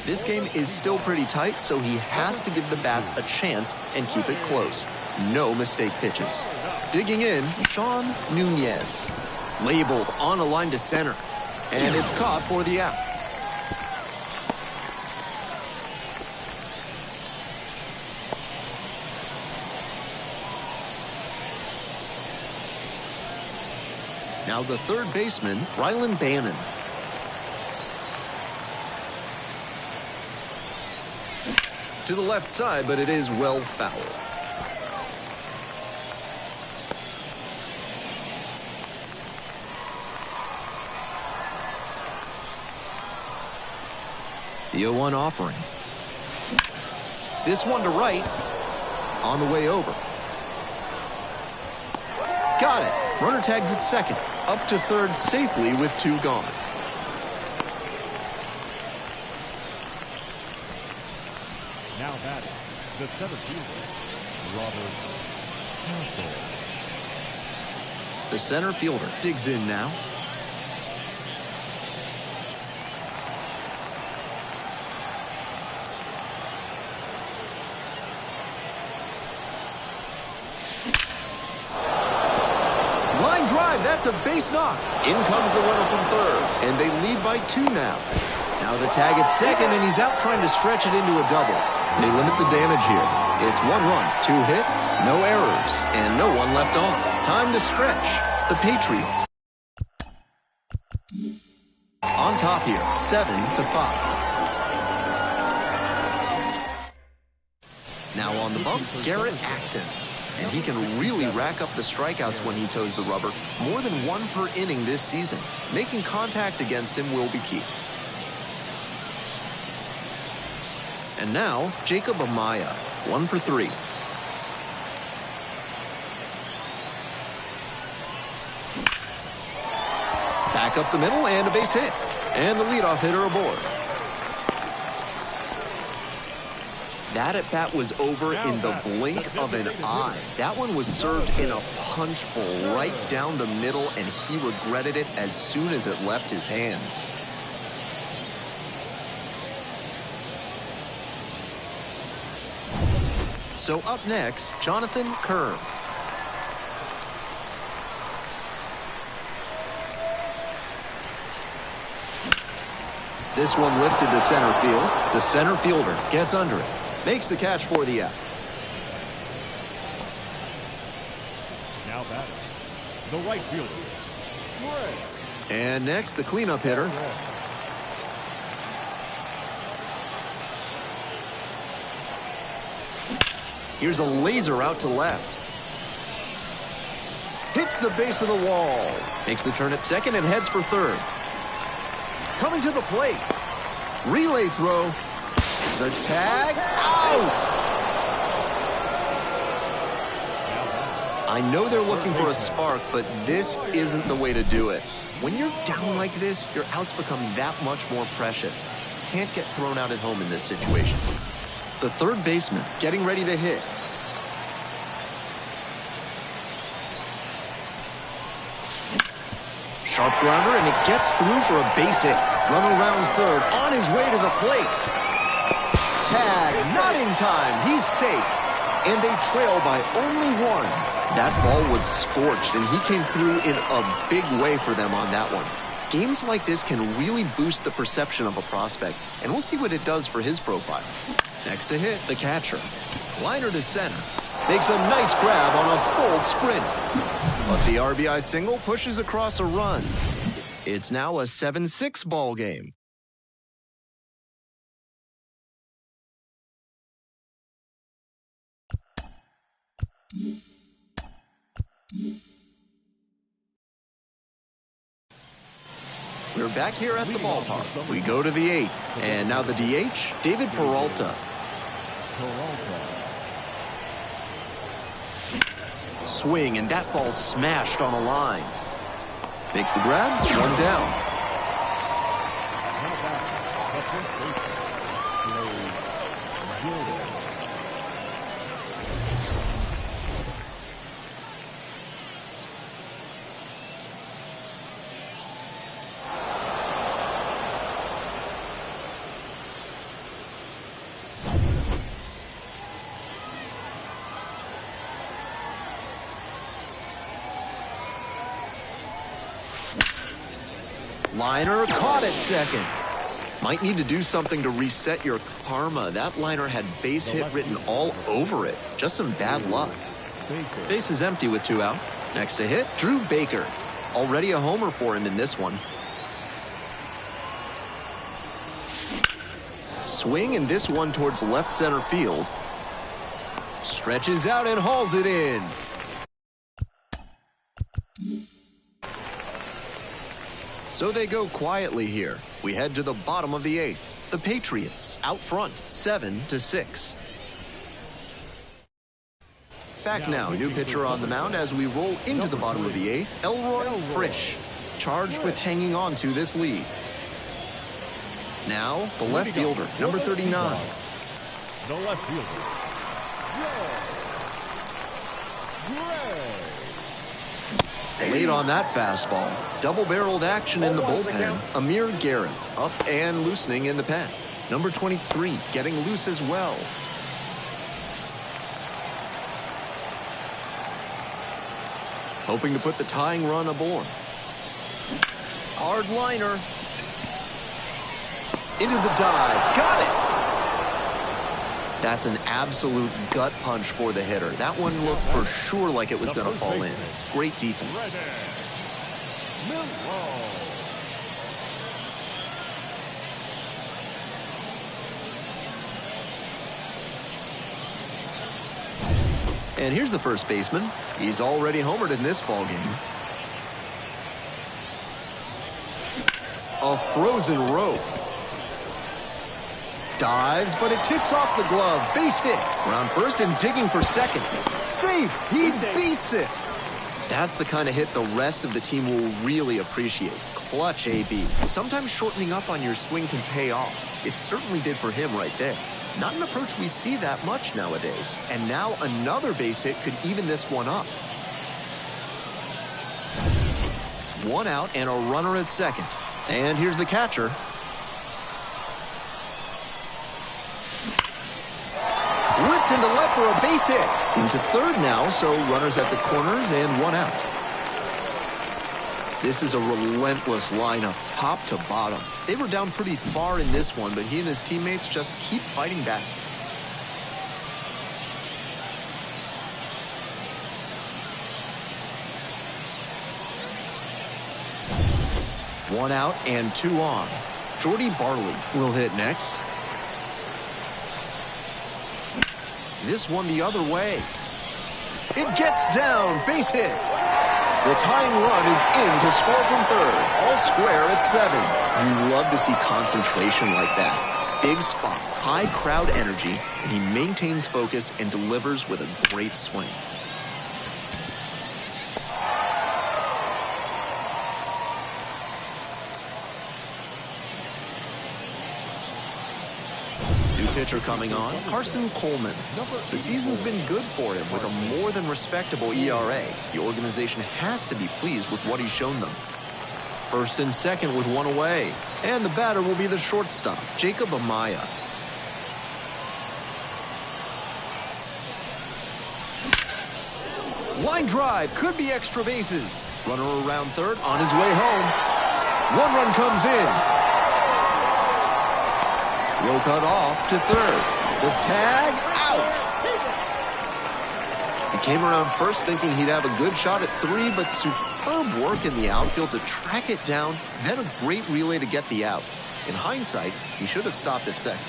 This game is still pretty tight, so he has to give the bats a chance and keep it close. No mistake pitches. Digging in, Sean Nunez. Labeled on a line to center. And it's caught for the out. Now the third baseman, Rylan Bannon. To the left side, but it is well fouled. The 0-1 offering. This one to right. On the way over. Got it. Runner tags at second. Up to third safely with 2 gone. Now batting, the center fielder, Robert Hassel. The center fielder digs in now. Line drive, that's a base knock. In comes the runner from third, and they lead by 2 now. Now the tag at second, and he's out trying to stretch it into a double. They limit the damage here. It's 1 run, 2 hits, no errors, and no one left on. Time to stretch. The Patriots on top here, 7-5. Now on the bump, Garrett Acton. And he can really rack up the strikeouts when he toes the rubber. More than 1 per inning this season. Making contact against him will be key. And now, Jacob Amaya, 1 for 3. Back up the middle and a base hit. And the leadoff hitter aboard. That at bat was over in the blink of an eye. That one was served in a punch bowl right down the middle, and he regretted it as soon as it left his hand. So up next, Jonathan Kerr. This one lifted to center field. The center fielder gets under it. Makes the catch for the out. Now batting, the right fielder, And next, the cleanup hitter. Here's a laser out to left. Hits the base of the wall. Makes the turn at second and heads for third. Coming to the plate. Relay throw. The tag. Out! I know they're looking for a spark, but this isn't the way to do it. When you're down like this, your outs become that much more precious. Can't get thrown out at home in this situation. The third baseman getting ready to hit. Sharp grounder, and it gets through for a base hit. Runner rounds third, on his way to the plate. Tag, not in time, he's safe. And they trail by only one. That ball was scorched, and he came through in a big way for them on that one. Games like this can really boost the perception of a prospect, and we'll see what it does for his profile. Next to hit, the catcher. Liner to center. Makes a nice grab on a full sprint. But the RBI single pushes across a run. It's now a 7-6 ball game. We're back here at the ballpark. We go to the eighth, and now the DH, David Peralta. Swing, and that ball smashed on a line. Makes the grab, one down. Liner caught at second. Might need to do something to reset your karma. That liner had base hit written all over it. Just some bad luck. Base is empty with 2 out. Next to hit, Drew Baker. Already a homer for him in this one. Swing, and this one towards left center field. Stretches out and hauls it in. So they go quietly here. We head to the bottom of the eighth. The Patriots out front, 7-6. Back now, new pitcher on the mound as we roll into the bottom of the eighth. Elroy Frisch, charged with hanging on to this lead. Now, the left fielder, number 39. The left fielder, Late on that fastball. Double-barreled action in the bullpen. Amir Garrett up and loosening in the pen. Number 23 getting loose as well. Hoping to put the tying run aboard. Hard liner. Into the dive. Got it! That's an absolute gut punch for the hitter. That one looked for sure like it was going to fall in. Great defense. And here's the first baseman. He's already homered in this ballgame. A frozen rope. Dives, but it ticks off the glove. Base hit. Around first and digging for second. Safe. He beats it. That's the kind of hit the rest of the team will really appreciate. Clutch AB. Sometimes shortening up on your swing can pay off. It certainly did for him right there. Not an approach we see that much nowadays. And now another base hit could even this one up. 1 out and a runner at second. And here's the catcher. Whipped into left for a base hit. Into third now, so runners at the corners and 1 out. This is a relentless lineup, top to bottom. They were down pretty far in this one, but he and his teammates just keep fighting back. One out and 2 on. Jordy Barley will hit next. This one the other way. It gets down, base hit. The tying run is in to score from third. All square at 7. You love to see concentration like that. Big spot, high crowd energy, and he maintains focus and delivers with a great swing. Pitcher coming on, Carson Coleman. The season's been good for him with a more than respectable ERA. The organization has to be pleased with what he's shown them. First and second with one away. And the batter will be the shortstop, Jacob Amaya. Line drive, could be extra bases. Runner around third, on his way home. One run comes in. Throw cut off to third. The tag out. He came around first thinking he'd have a good shot at 3, but superb work in the outfield to track it down, then a great relay to get the out. In hindsight, he should have stopped at second.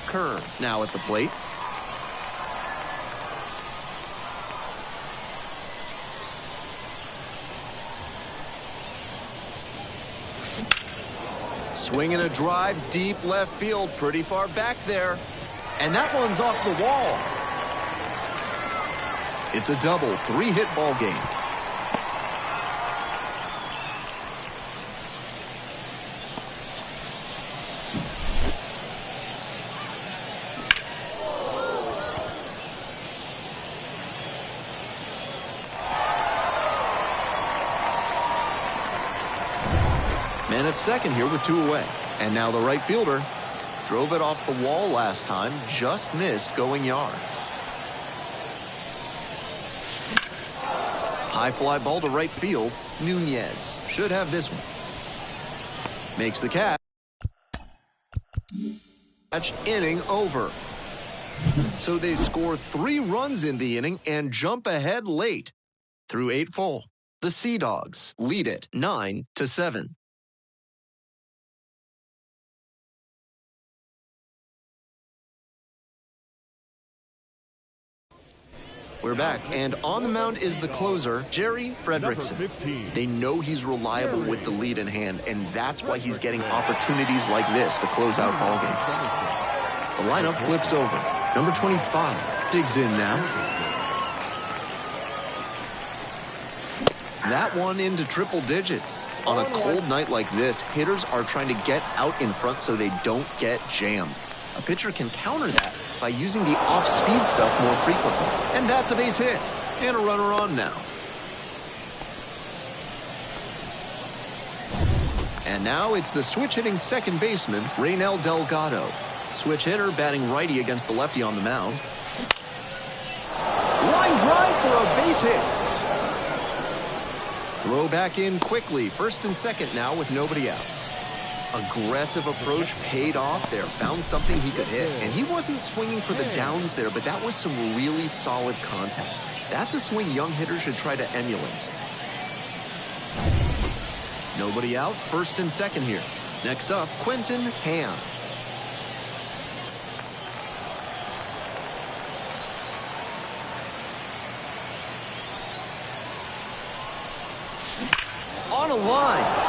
Kerr now at the plate. Swinging a drive deep left field, pretty far back there. And that one's off the wall. It's a double, 3-hit ball game. Man at second here with 2 away. And now the right fielder drove it off the wall last time, just missed going yard. High fly ball to right field. Nunez should have this one. Makes the catch. Inning over. So they score 3 runs in the inning and jump ahead late. Through 8 full, the Sea Dogs lead it 9-7. We're back, and on the mound is the closer, Jerry Frederickson. They know he's reliable with the lead in hand, and that's why he's getting opportunities like this to close out ball games. The lineup flips over. Number 25 digs in now. That one into triple digits. On a cold night like this, hitters are trying to get out in front so they don't get jammed. A pitcher can counter that by using the off-speed stuff more frequently. And that's a base hit. And a runner on now. And now it's the switch-hitting second baseman, Reynel Delgado. Switch hitter batting righty against the lefty on the mound. Line drive for a base hit. Throw back in quickly. First and second now with nobody out. Aggressive approach paid off there. Found something he could hit. And he wasn't swinging for the downs there, but that was some really solid contact. That's a swing young hitters should try to emulate. Nobody out. First and second here. Next up, Quentin Ham. On a line.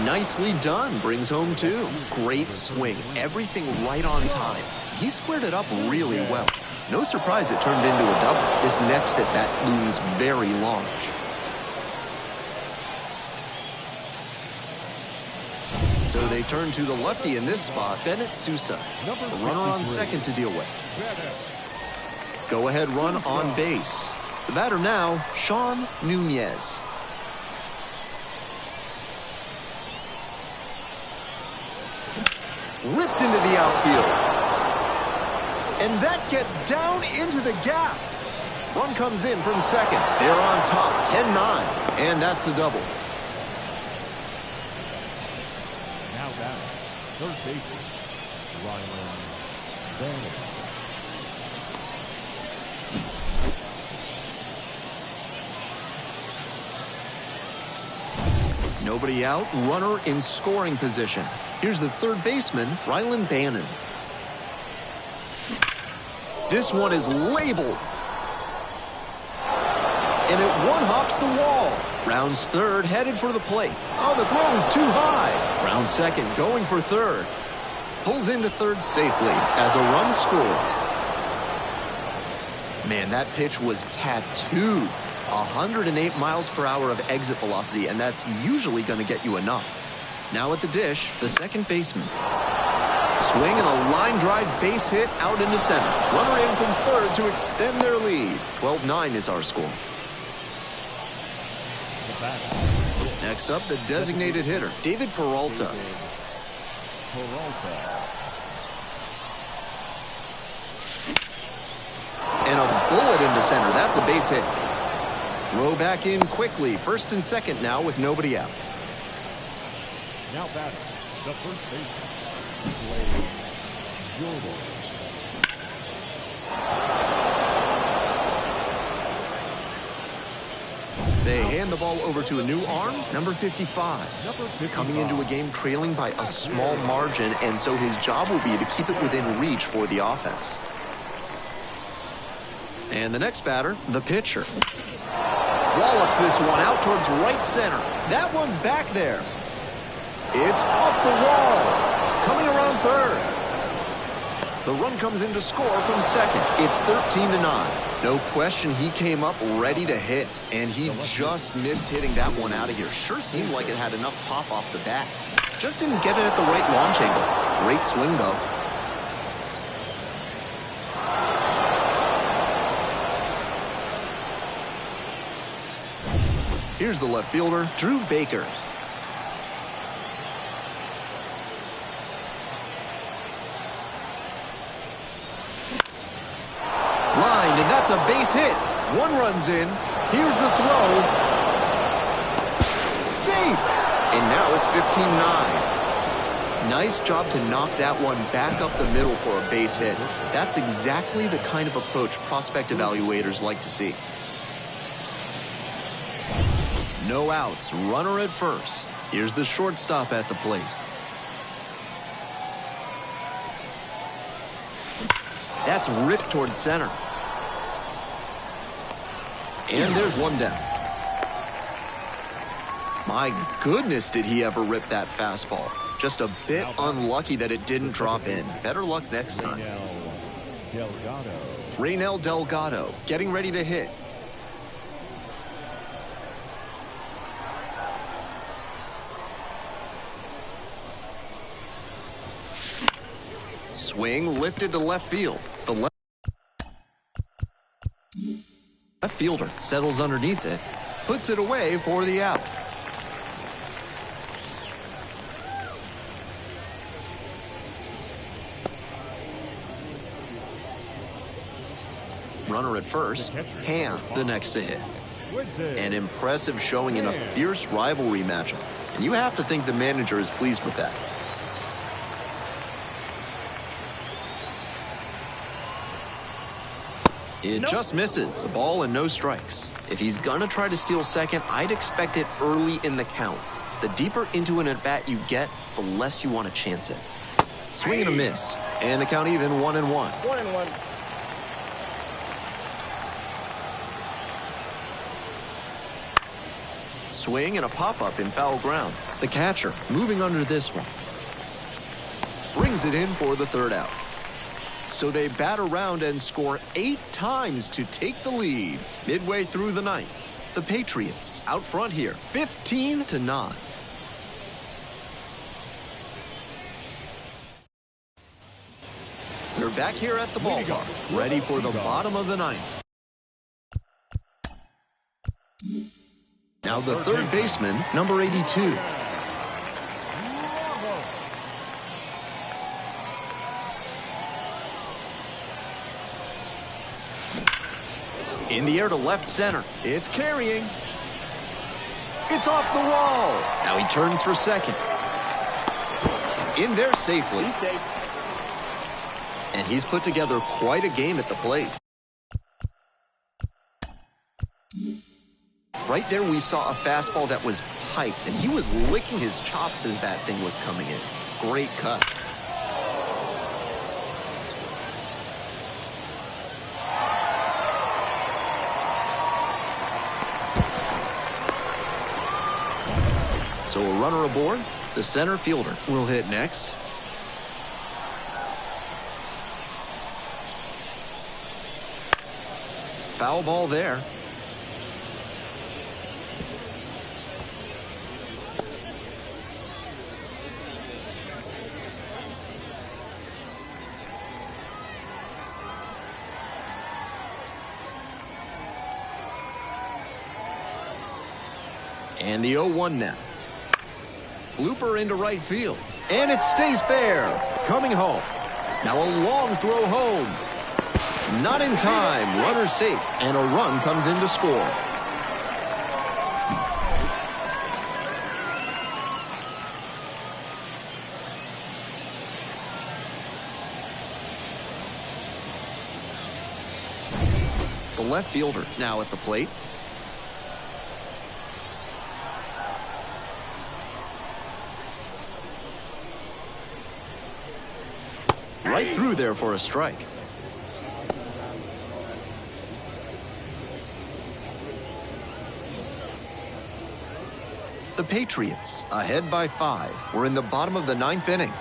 Nicely done. Brings home 2. Great swing. Everything right on time. He squared it up really well. No surprise it turned into a double. This next at bat looms very large. So they turn to the lefty in this spot, Bennett Sousa. A runner on second to deal with. Go-ahead run on base. The batter now, Sean Nunez. Ripped into the outfield. And that gets down into the gap. Run comes in from second. They're on top, 10-9. And that's a double. third baseman, Rylan Bannon. Nobody out, runner in scoring position. Here's the third baseman, Rylan Bannon. This one is labeled. And it one-hops the wall. Rounds third, headed for the plate. Oh, the throw is too high. Round second, going for third. Pulls into third safely as a run scores. Man, that pitch was tattooed. 108 miles per hour of exit velocity, and that's usually going to get you enough. Now at the dish, the second baseman. Swing and a line drive base hit out into center. Runner in from third to extend their lead. 12-9 is our score. Next up, the designated hitter, David Peralta. And a bullet into center. That's a base hit. Throw back in quickly. First and second now with nobody out. Now batting, the first baseman, Blake Jordan. They hand the ball over to a new arm, number 55. Coming into a game trailing by a small margin, and so his job will be to keep it within reach for the offense. And the next batter, the pitcher. Wallops this one out towards right center. That one's back there. It's off the wall. Coming around third. The run comes in to score from second. It's 13-9. No question he came up ready to hit, and he just missed hitting that one out of here. Sure seemed like it had enough pop off the bat. Just didn't get it at the right launch angle. Great swing, though. Here's the left fielder, Drew Baker. Lined, and that's a base hit. One runs in. Here's the throw. Safe! And now it's 15-9. Nice job to knock that one back up the middle for a base hit. That's exactly the kind of approach prospect evaluators like to see. No outs, runner at first. Here's the shortstop at the plate. That's ripped towards center. And there's one down. My goodness, did he ever rip that fastball. Just a bit unlucky that it didn't drop in. Better luck next time. Raynel Delgado getting ready to hit. Swing lifted to left field. The left fielder settles underneath it, puts it away for the out. Runner at first, Ham the next to hit. An impressive showing in a fierce rivalry matchup, and you have to think the manager is pleased with that. It just misses. A ball and no strikes. If he's gonna try to steal second, I'd expect it early in the count. The deeper into an at-bat you get, the less you want to chance it. Swing and a miss. And the count even 1-1. 1-1. Swing and a pop-up in foul ground. The catcher moving under this one. Brings it in for the third out. So they bat around and score 8 times to take the lead. Midway through the ninth, the Patriots out front here, 15-9. We're back here at the ballpark, ready for the bottom of the ninth. Now the third baseman, number 82. In the air to left center. It's carrying. It's off the wall. Now he turns for second. In there safely. He's safe. And he's put together quite a game at the plate. Right there we saw a fastball that was piped, and he was licking his chops as that thing was coming in. Great cut. So a runner aboard. The center fielder will hit next. Foul ball there. And the 0-1 now. Blooper into right field. And it stays fair. Coming home. Now a long throw home. Not in time. Runner safe. And a run comes in to score. The left fielder now at the plate. Right through there for a strike. The Patriots, ahead by 5. We're in the bottom of the 9th inning.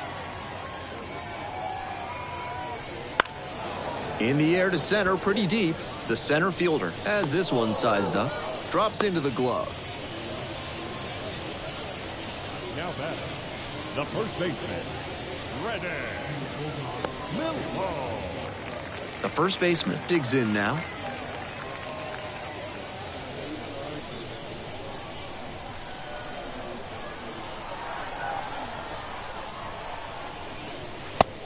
In the air to center, pretty deep. The center fielder has this one sized up. Drops into the glove. Now batting, the first baseman, ready. The first baseman digs in now.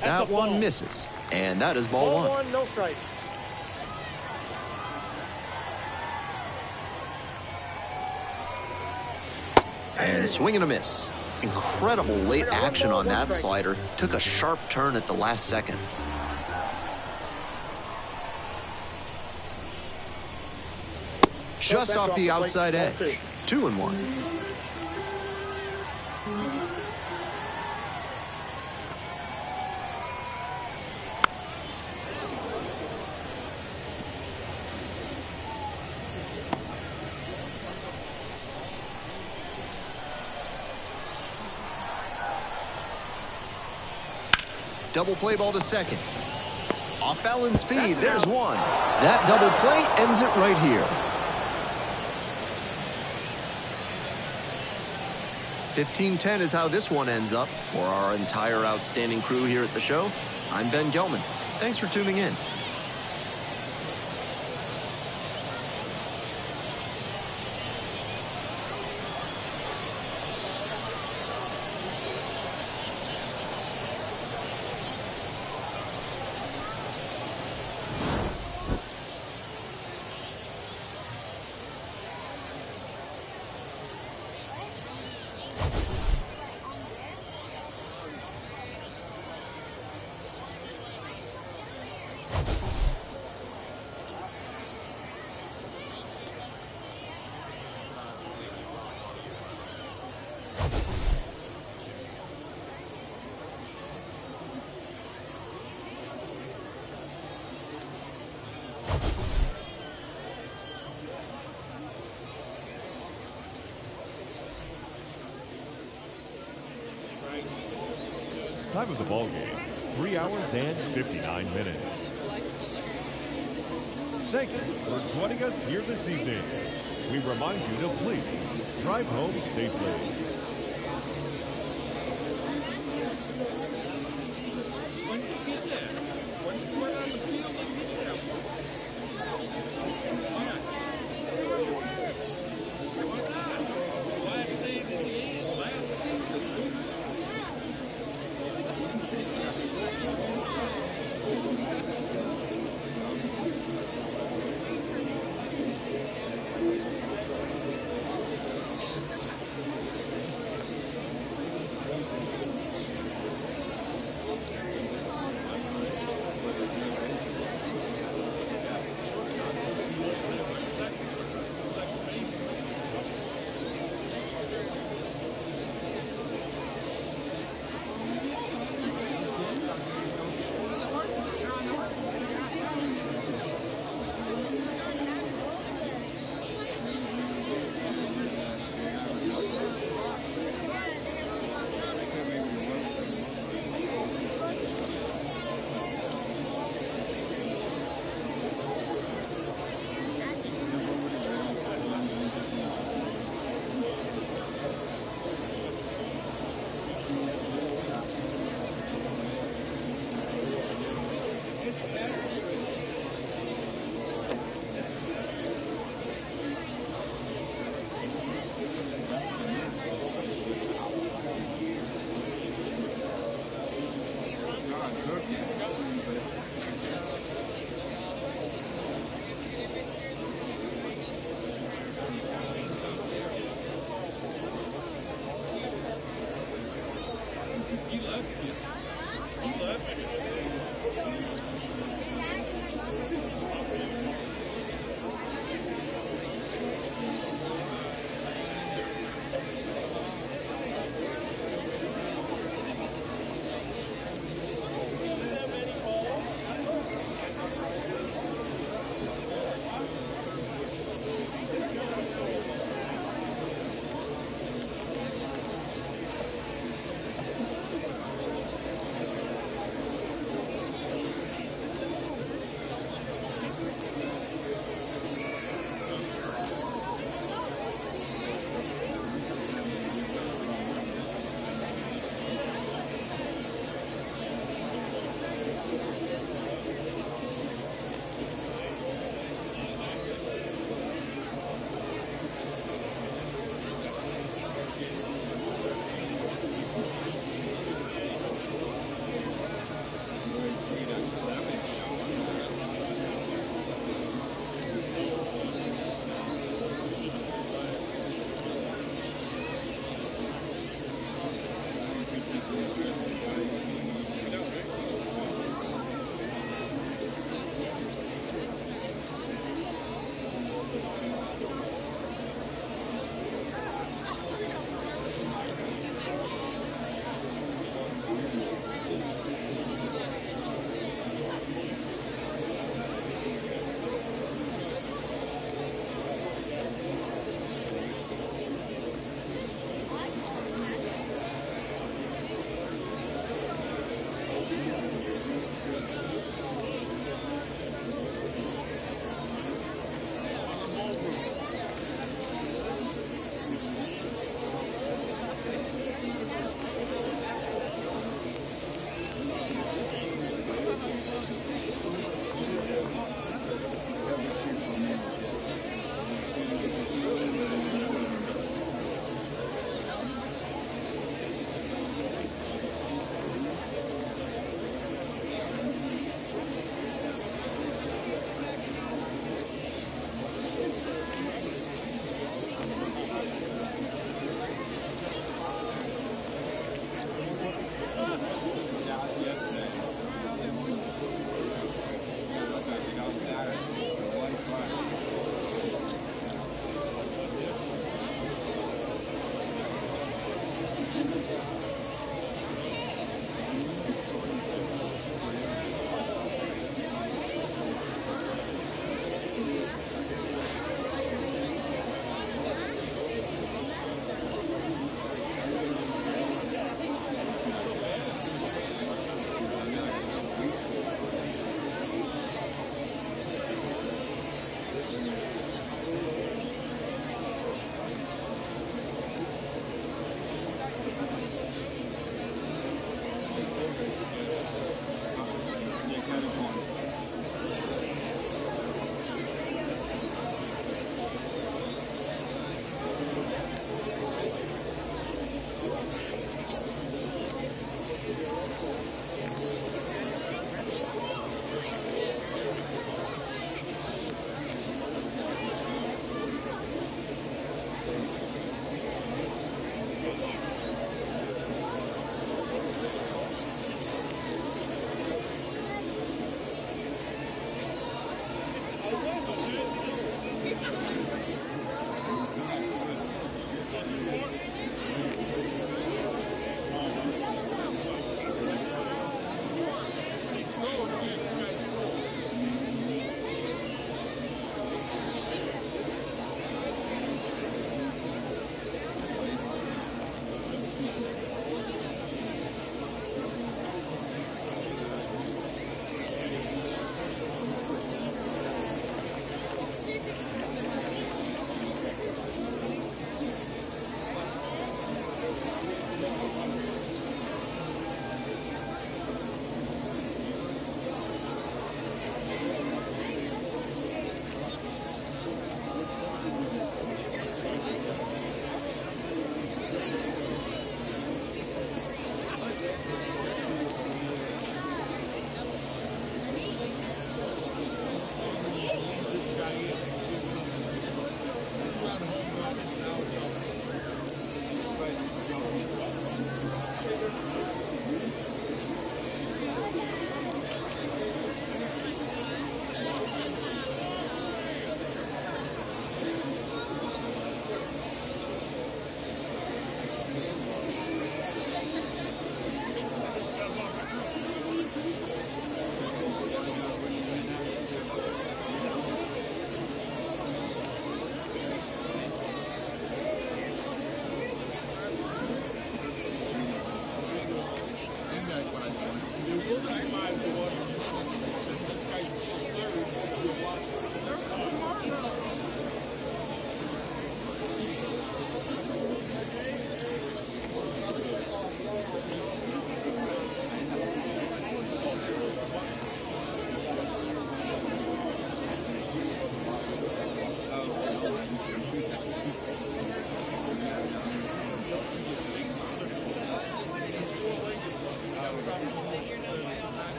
That one misses, and that is ball one. Ball one, no strike. And swing and a miss. Incredible late action on that slider. Took a sharp turn at the last second. Just off the outside edge. 2-1. Double play ball to second. Off balance speed, there's one. That double play ends it right here. 15-10 is how this one ends up. For our entire outstanding crew here at the show, I'm Ben Gelman. Thanks for tuning in. Time of the ball game, 3 hours and 59 minutes. Thank you for joining us here this evening. We remind you to please drive home safely.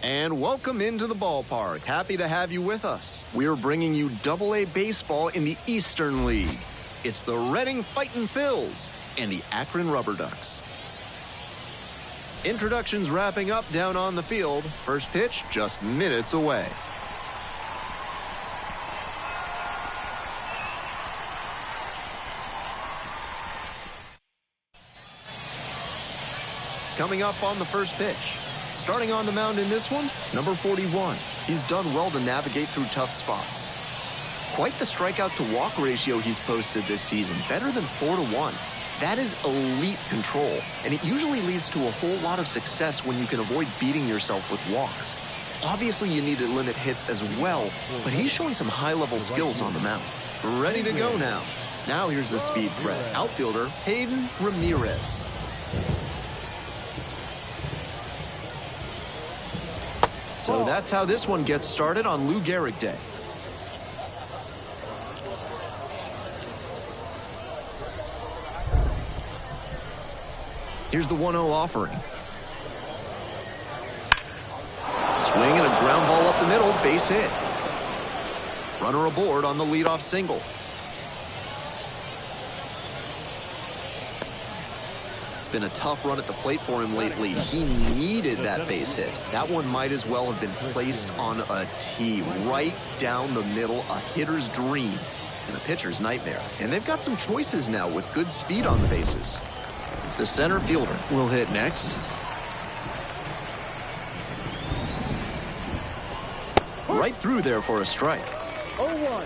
And welcome into the ballpark. Happy to have you with us. We're bringing you Double-A baseball in the Eastern League. It's the Reading Fightin' Phils and the Akron Rubber Ducks. Introductions wrapping up down on the field. First pitch just minutes away. Coming up on the first pitch. Starting on the mound in this one, number 41. He's done well to navigate through tough spots. Quite the strikeout-to-walk ratio he's posted this season, better than 4-1. That is elite control, and it usually leads to a whole lot of success when you can avoid beating yourself with walks. Obviously, you need to limit hits as well, but he's showing some high-level skills on the mound. Ready to go now. Now here's the speed threat. Outfielder, Hayden Ramirez. So that's how this one gets started on Lou Gehrig Day. Here's the 1-0 offering. Swing and a ground ball up the middle, base hit. Runner aboard on the leadoff single. It's been a tough run at the plate for him lately. He needed that base hit. That one might as well have been placed on a tee right down the middle, a hitter's dream and a pitcher's nightmare. And they've got some choices now with good speed on the bases. The center fielder will hit next. Right through there for a strike. 0-1.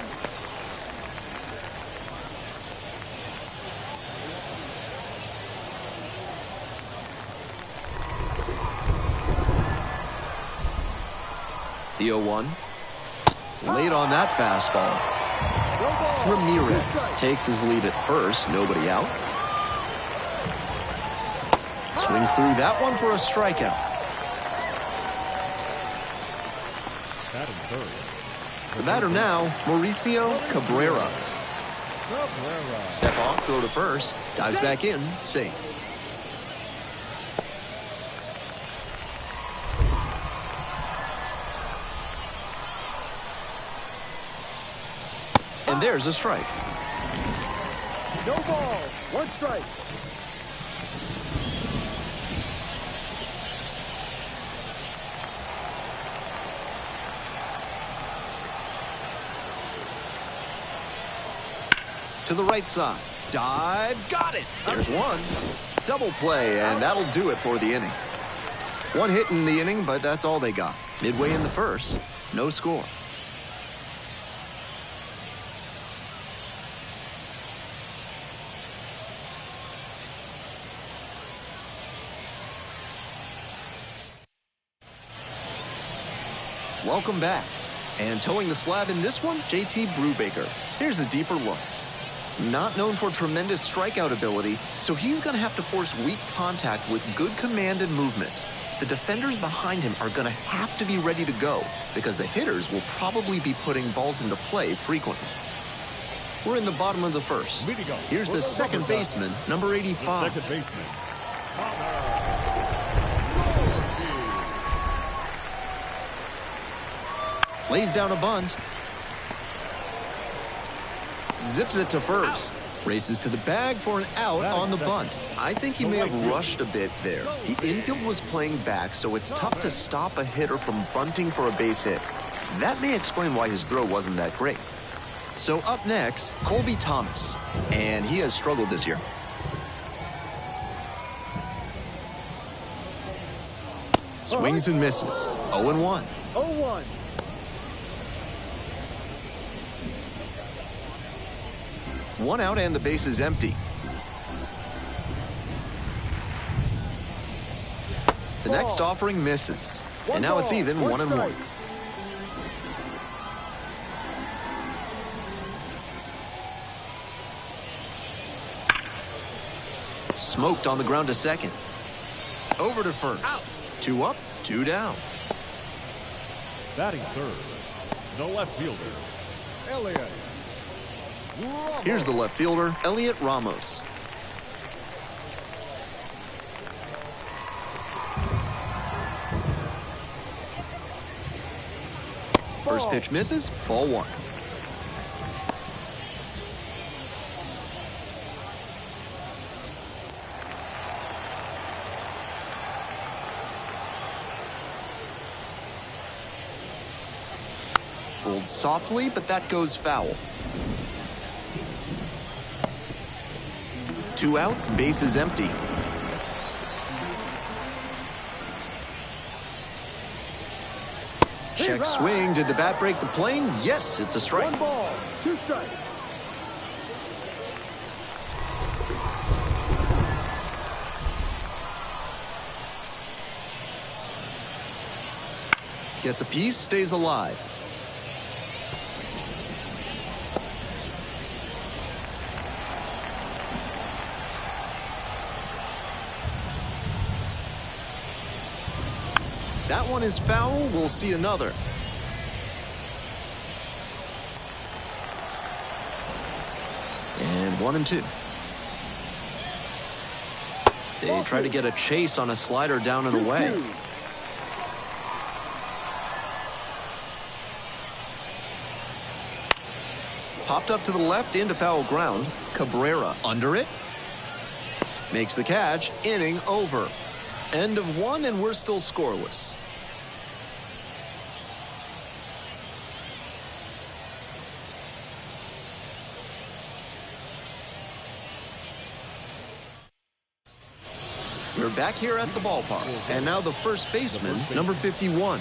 The 0-1. Late on that fastball. Ramirez takes his lead at first, nobody out. Swings through that one for a strikeout. The batter now, Mauricio Cabrera. Step off, throw to first, dives back in, safe. And there's a strike. No ball. One strike. To the right side. Dive. Got it. There's one. Double play, and that'll do it for the inning. One hit in the inning, but that's all they got. Midway in the first, no score. Welcome back. And towing the slab in this one, JT Brubaker. Here's a deeper look. Not known for tremendous strikeout ability, so he's going to have to force weak contact with good command and movement. The defenders behind him are going to have to be ready to go because the hitters will probably be putting balls into play frequently. We're in the bottom of the first. Here's the second baseman, number 85. Second baseman. Lays down a bunt. Zips it to first. Races to the bag for an out on the bunt. I think he may have rushed a bit there. The infield was playing back, so it's tough to stop a hitter from bunting for a base hit. That may explain why his throw wasn't that great. So up next, Colby Thomas. And he has struggled this year. Swings and misses. 0-1. 0-1. One out and the base is empty. The next offering misses. And now it's even 1-1. Smoked on the ground to second. Over to first. Out. 2 up, 2 down. Batting third, the left fielder, Elliot. Here's the left fielder, Elliot Ramos. First pitch misses, ball 1. Rolled softly, but that goes foul. 2 outs, base is empty. Check swing. Did the bat break the plane? Yes, it's a strike. 1 ball, 2 strikes. Gets a piece, stays alive. That one is foul. We'll see another. And 1-2. They try to get a chase on a slider down and away. Popped up to the left into foul ground. Cabrera under it. Makes the catch. Inning over. End of 1, and we're still scoreless. We're back here at the ballpark. And now the first baseman, number 51.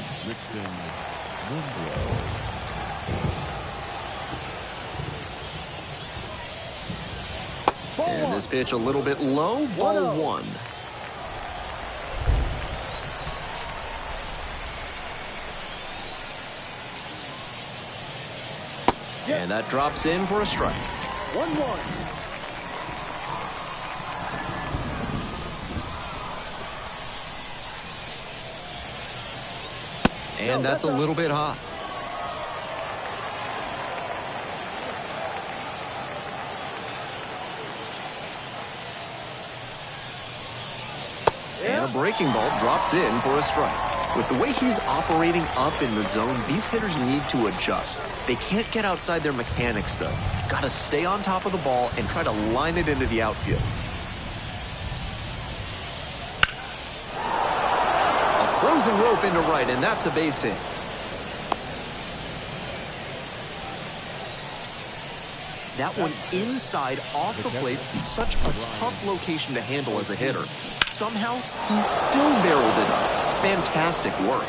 And this pitch a little bit low, ball 1. And that drops in for a strike. 1-1. And that's a little bit hot. And a breaking ball drops in for a strike. With the way he's operating up in the zone, these hitters need to adjust. They can't get outside their mechanics, though. Got to stay on top of the ball and try to line it into the outfield. A frozen rope into right, and that's a base hit. That one inside off the plate, such a tough location to handle as a hitter. Somehow, he still barreled it up. Fantastic work.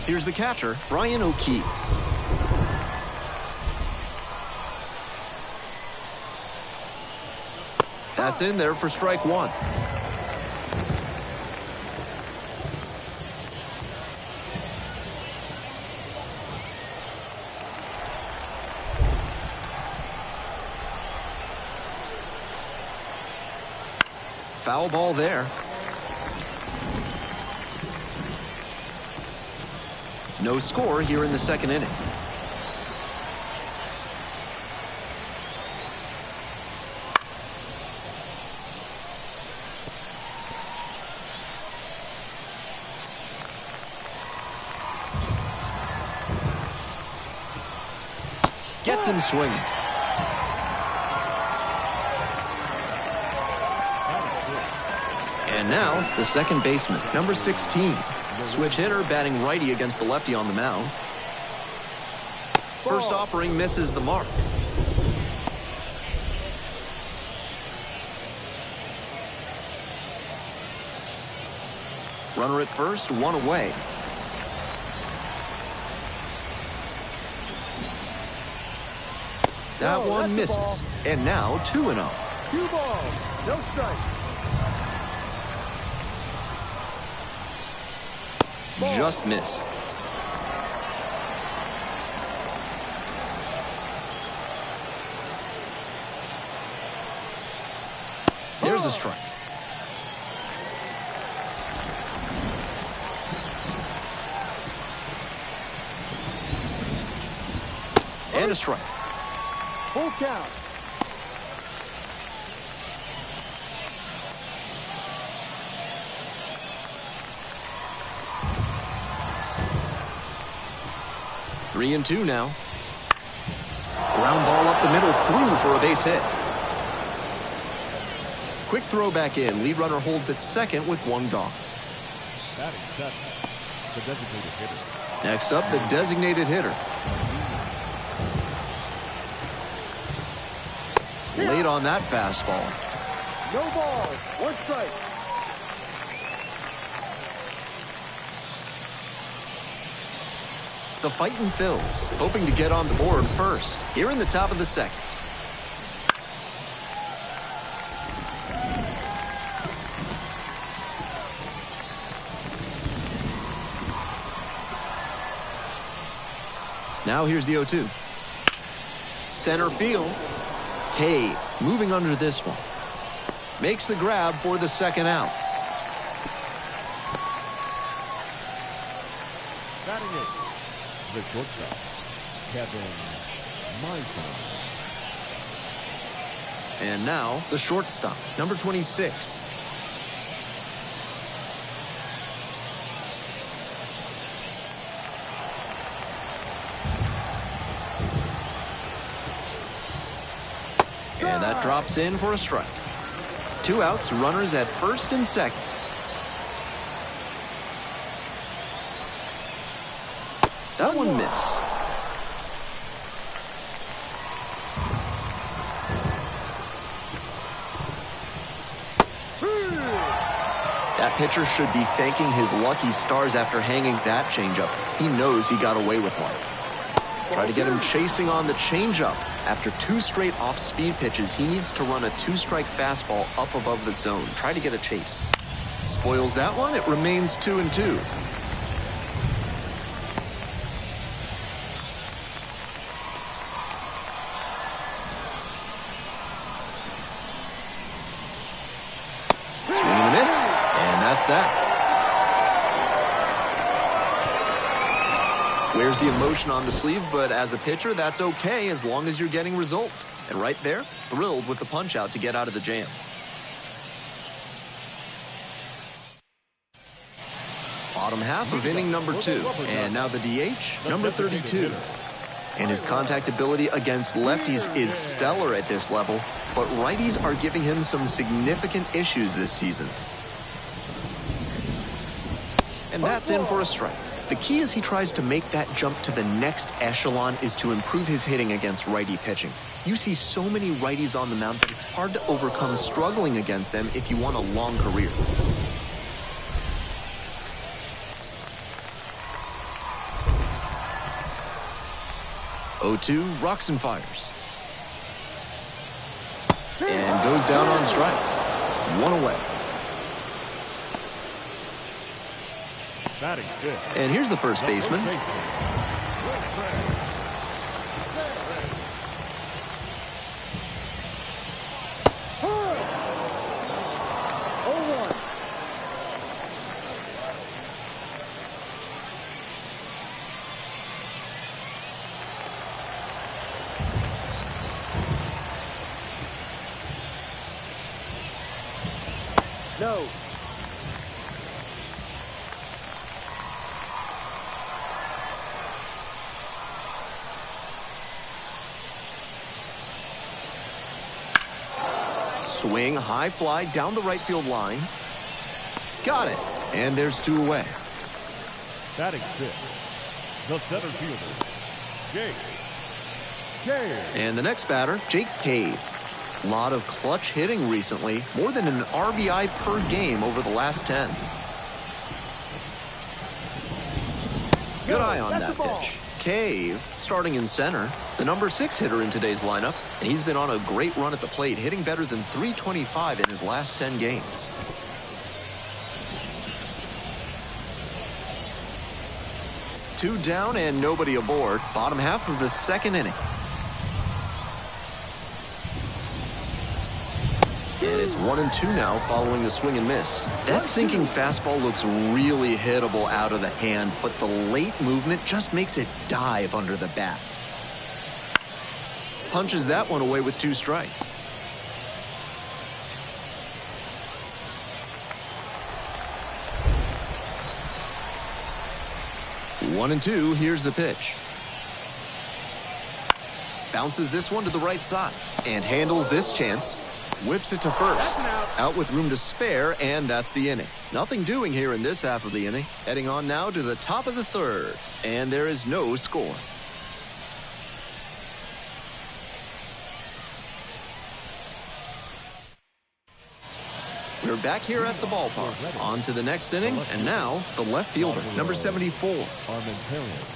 Here's the catcher, Brian O'Keefe. That's in there for strike 1. foul ball there. No score here in the second inning. Gets him swinging. And now, the second baseman, number 16. Switch hitter batting righty against the lefty on the mound. First offering misses the mark. Runner at first, one away. That one misses. And now 2-0. 2 balls, no strike. Just missed. There's a strike. And a strike. Full count. Three and two now. Ground ball up the middle, through for a base hit. Quick throw back in. Lead runner holds at second with one gone. Batting seventh, the designated hitter. Next up, the designated hitter. Late on that fastball. No balls, 1 strike. The fighting Phils, hoping to get on the board first, here in the top of the second. Now here's the 0-2. Center field. Hay moving under this one. Makes the grab for the second out. Batting eighth, the shortstop, Kevin Michael. And now the shortstop, number 26. And that drops in for a strike. 2 outs, runners at first and second. That one missed. That pitcher should be thanking his lucky stars after hanging that changeup. He knows he got away with one. Try to get him chasing on the changeup. After 2 straight off-speed pitches, he needs to run a 2-strike fastball up above the zone. Try to get a chase. Spoils that one. It remains 2-2. Swing and a miss, and that's that. Wears the emotion on the sleeve, but as a pitcher, that's okay as long as you're getting results. And right there, thrilled with the punch-out to get out of the jam. Bottom half of inning number 2. And now the DH, number 32. And his contact ability against lefties is stellar at this level, but righties are giving him some significant issues this season. And that's in for a strike. The key as he tries to make that jump to the next echelon is to improve his hitting against righty pitching. You see so many righties on the mound that it's hard to overcome struggling against them if you want a long career. O2 rocks and fires. And goes down on strikes. 1 away. Batting fifth. And here's the first baseman. No. Swing, high fly down the right field line. Got it. And there's 2 away. Batting fifth, the center fielder, Jake Cave. And the next batter, Jake Cave. A lot of clutch hitting recently, more than an RBI per game over the last 10. Good eye on that pitch. Cave starting in center, the number 6 hitter in today's lineup, and he's been on a great run at the plate, hitting better than .325 in his last 10 games. Two down and nobody aboard. Bottom half of the second inning. And it's 1-2 now following the swing and miss. That sinking fastball looks really hittable out of the hand, but the late movement just makes it dive under the bat. Punches that one away with 2 strikes. One and two, here's the pitch. Bounces this one to the right side and handles this chance. Whips it to first. Out with room to spare, and that's the inning. Nothing doing here in this half of the inning. Heading on now to the top of the third, and there is no score. We're back here at the ballpark. On to the next inning, and now the left fielder, number 74. Armentarian.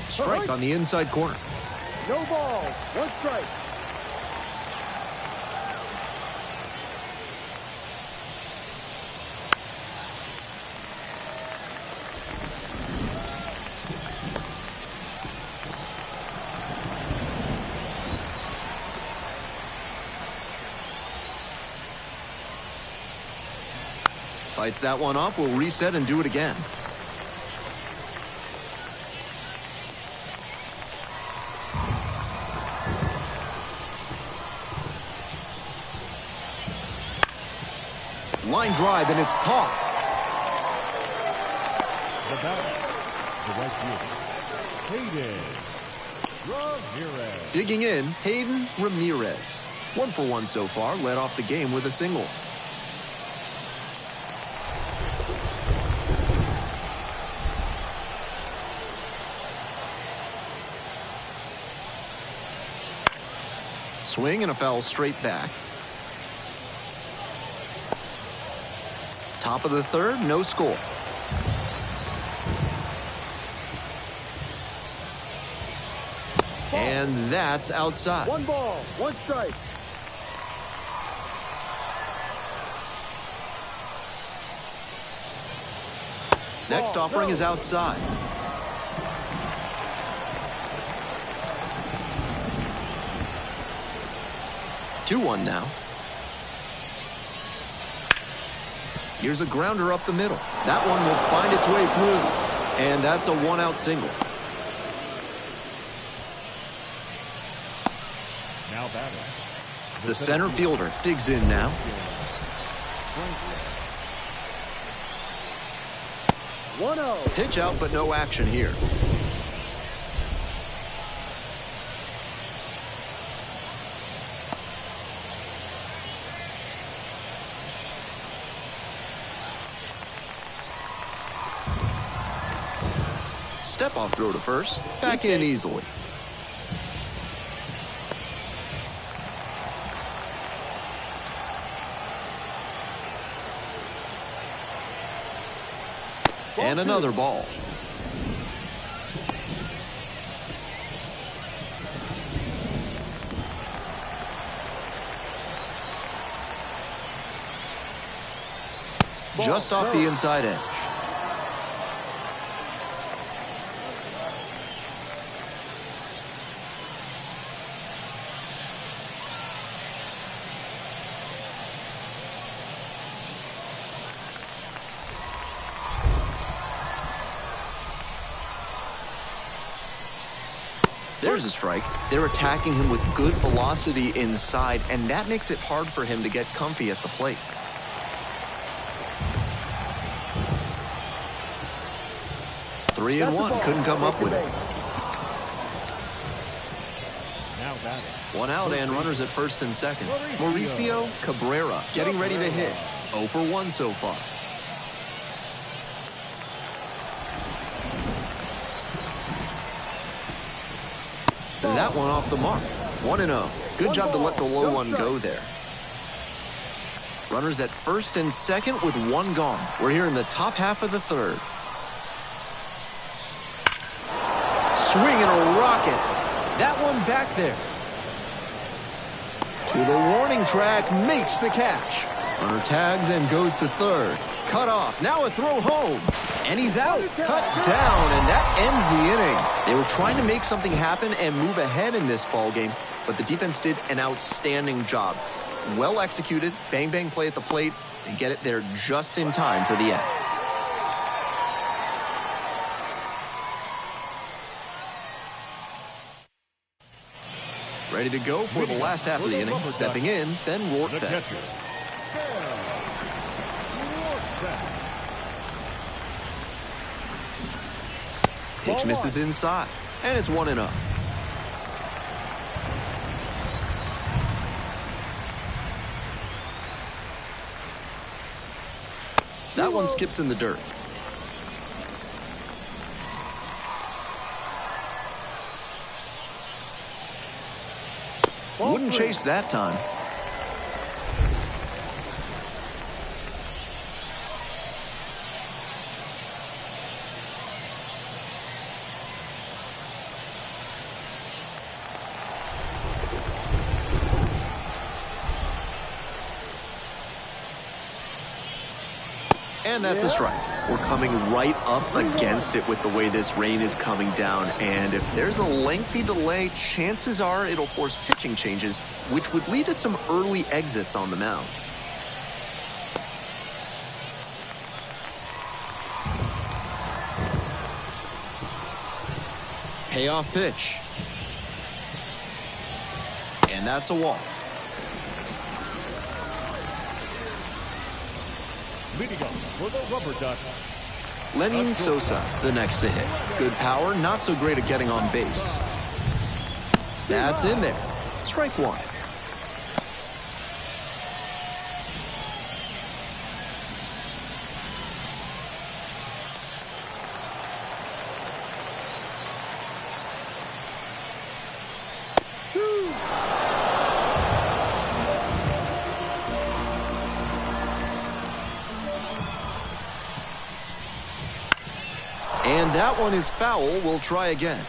Strike on the inside corner. No balls. 1 strike. Fights that one off. We'll reset and do it again. Line drive, and it's caught. The batter, the right fielder, Hayden Ramirez. Digging in, Hayden Ramirez. 1 for 1 so far, led off the game with a single. Swing and a foul straight back. Top of the third, no score. And that's outside. 1 ball, 1 strike. Next offering is outside. Two one now. Here's a grounder up the middle. That one will find its way through. And that's a 1-out single. Now batting. The center fielder digs in now. 1-0. Pitch out, but no action here. Step-off throw to first. Back in easily. And another ball. Just off the inside edge. There's a strike. They're attacking him with good velocity inside, and that makes it hard for him to get comfy at the plate. Three and one. Couldn't come up with it. Now batting. One out and runners at first and second. Mauricio Cabrera getting ready to hit. 0 for 1 so far. That one off the mark. 1-0. Good job to let the low one go there. Runners at first and second with one gone. We're here in the top half of the third. Swing and a rocket. That one back there. To the warning track, makes the catch. Runner tags and goes to third. Cut off. Now a throw home. And he's out. Cut down, and that ends the inning. They were trying to make something happen and move ahead in this ball game, but the defense did an outstanding job. Well executed, bang bang play at the plate, and get it there just in time for the end. Ready to go for the last half of the inning. Stepping in, Ben The Rortbeck. catcher. Pitch misses inside, and it's 1-0. That one skips in the dirt. Wouldn't chase that time. And that's a strike. We're coming right up against it with the way this rain is coming down. And if there's a lengthy delay, chances are it'll force pitching changes, which would lead to some early exits on the mound. Payoff pitch. And that's a walk. Leading up for the Rubber Ducks. Lenin Sosa, the next to hit. Good power, not so great at getting on base. That's in there. Strike one. And that one is foul. We'll try again.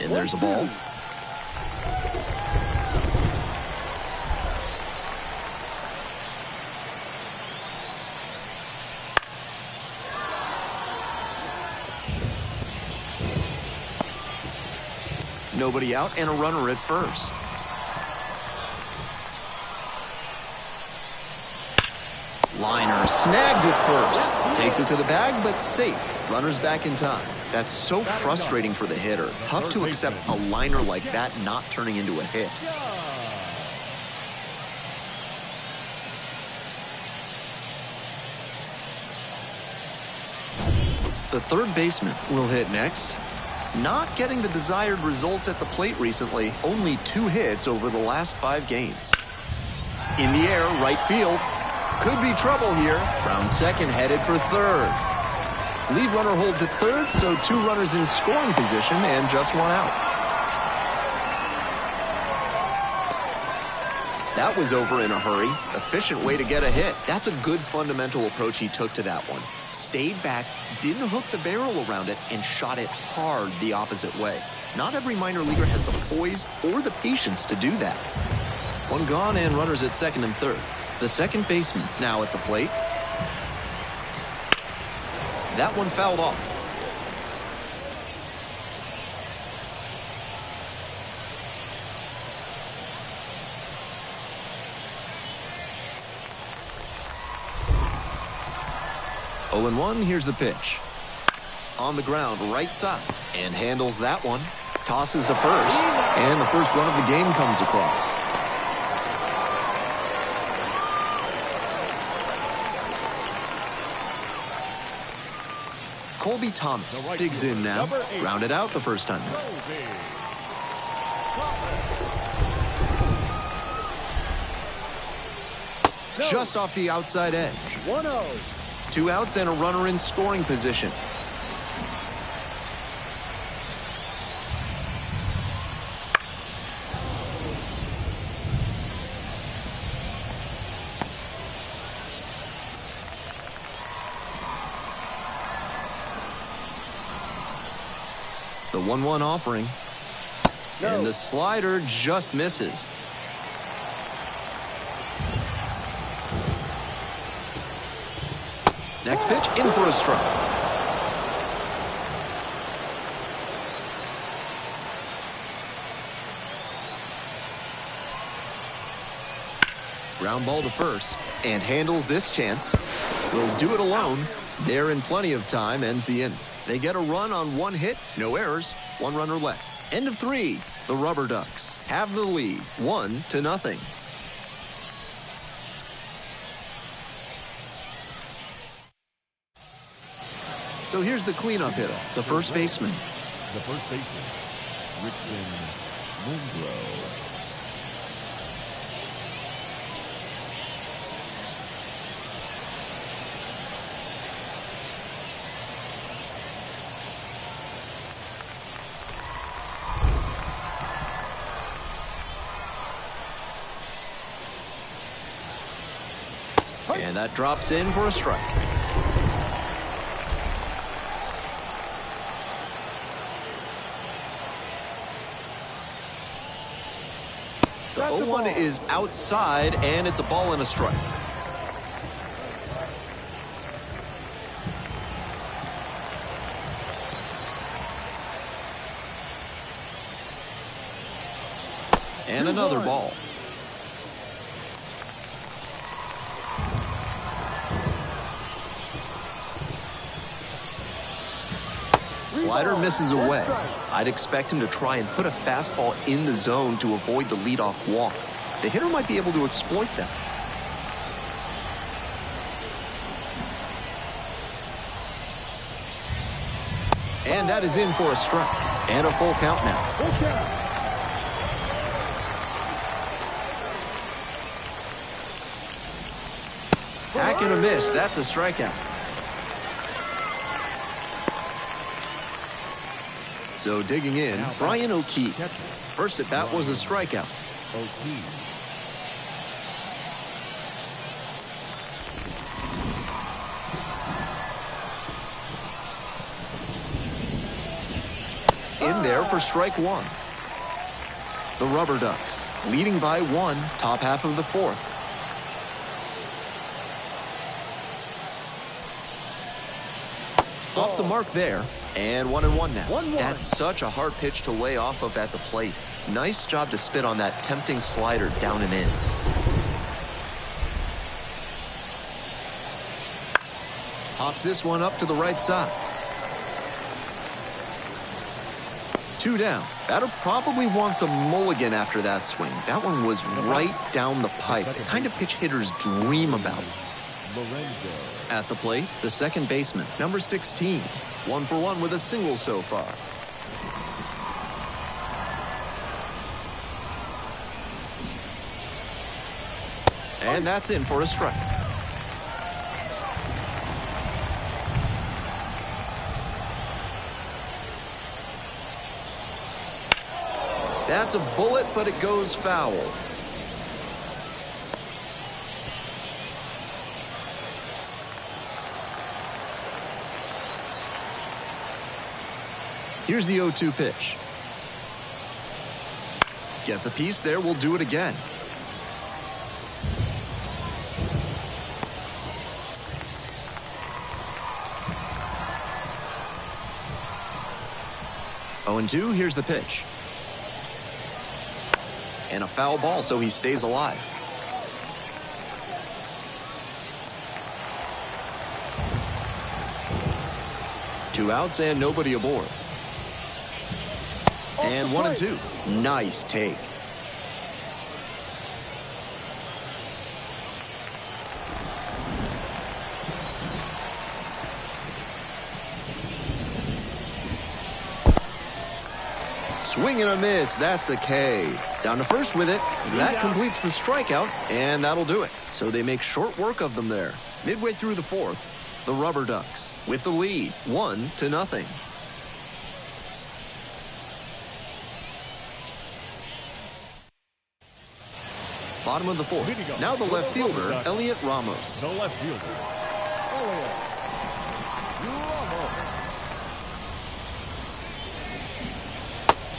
And there's a ball. Nobody out and a runner at first. Liner snagged it first. Takes it to the bag, but safe. Runner's back in time. That's so frustrating for the hitter. Tough to accept a liner like that not turning into a hit. The third baseman will hit next. Not getting the desired results at the plate recently. Only 2 hits over the last 5 games. In the air, right field. Could be trouble here. Round second, headed for third. Lead runner holds at third, so 2 runners in scoring position and just 1 out. That was over in a hurry. Efficient way to get a hit. That's a good fundamental approach he took to that one. Stayed back, didn't hook the barrel around it, and shot it hard the opposite way. Not every minor leaguer has the poise or the patience to do that. 1 gone and runners at second and third. The second baseman now at the plate. That one fouled off. 0-1, here's the pitch. On the ground, right side, and handles that one. Tosses to first, and the first run of the game comes across. Colby Thomas digs in now. Rounded out the first time. Just off the outside edge. 1-0. 2 outs and a runner in scoring position. The 1-1 offering. No. And the slider just misses. Next pitch, in for a strike. Ground ball to first, and handles this chance. Will do it alone. There in plenty of time, ends the inning. They get a run on 1 hit, no errors, 1 runner left. End of 3. The Rubber Ducks have the lead, 1-0. So here's the cleanup hitter, the first baseman. The first baseman, Rickson Munro. And that drops in for a strike. The 0-1 is outside, and it's a ball and a strike. And another ball. Slider misses away. I'd expect him to try and put a fastball in the zone to avoid the leadoff walk. The hitter might be able to exploit that. And that is in for a strike. And a full count now. Hack and a miss. That's a strikeout. So digging in, Brian O'Keefe. First at bat was a strikeout. In there for strike 1. The Rubber Ducks leading by 1, top half of the 4th. Off the mark there, and 1-1 now. 1-1. That's such a hard pitch to lay off of at the plate. Nice job to spit on that tempting slider down and in. Pops this one up to the right side. 2 down. Batter probably wants a mulligan after that swing. That one was right down the pipe. The kind of pitch hitters dream about. At the plate, the second baseman, number 16. 1 for 1 with a single so far. And that's in for a strike. That's a bullet, but it goes foul. Here's the 0-2 pitch. Gets a piece there, we'll do it again. Oh, and 2, here's the pitch. And a foul ball, so he stays alive. 2 outs and nobody aboard. And 1 and 2. Nice take. Swing and a miss. That's a K. Down to first with it. That completes the strikeout, and that'll do it. So they make short work of them there. Midway through the 4th, the Rubber Ducks with the lead, 1-0. Bottom of the 4th. Now the left fielder, Elliot Ramos. The left fielder, Elliot Ramos.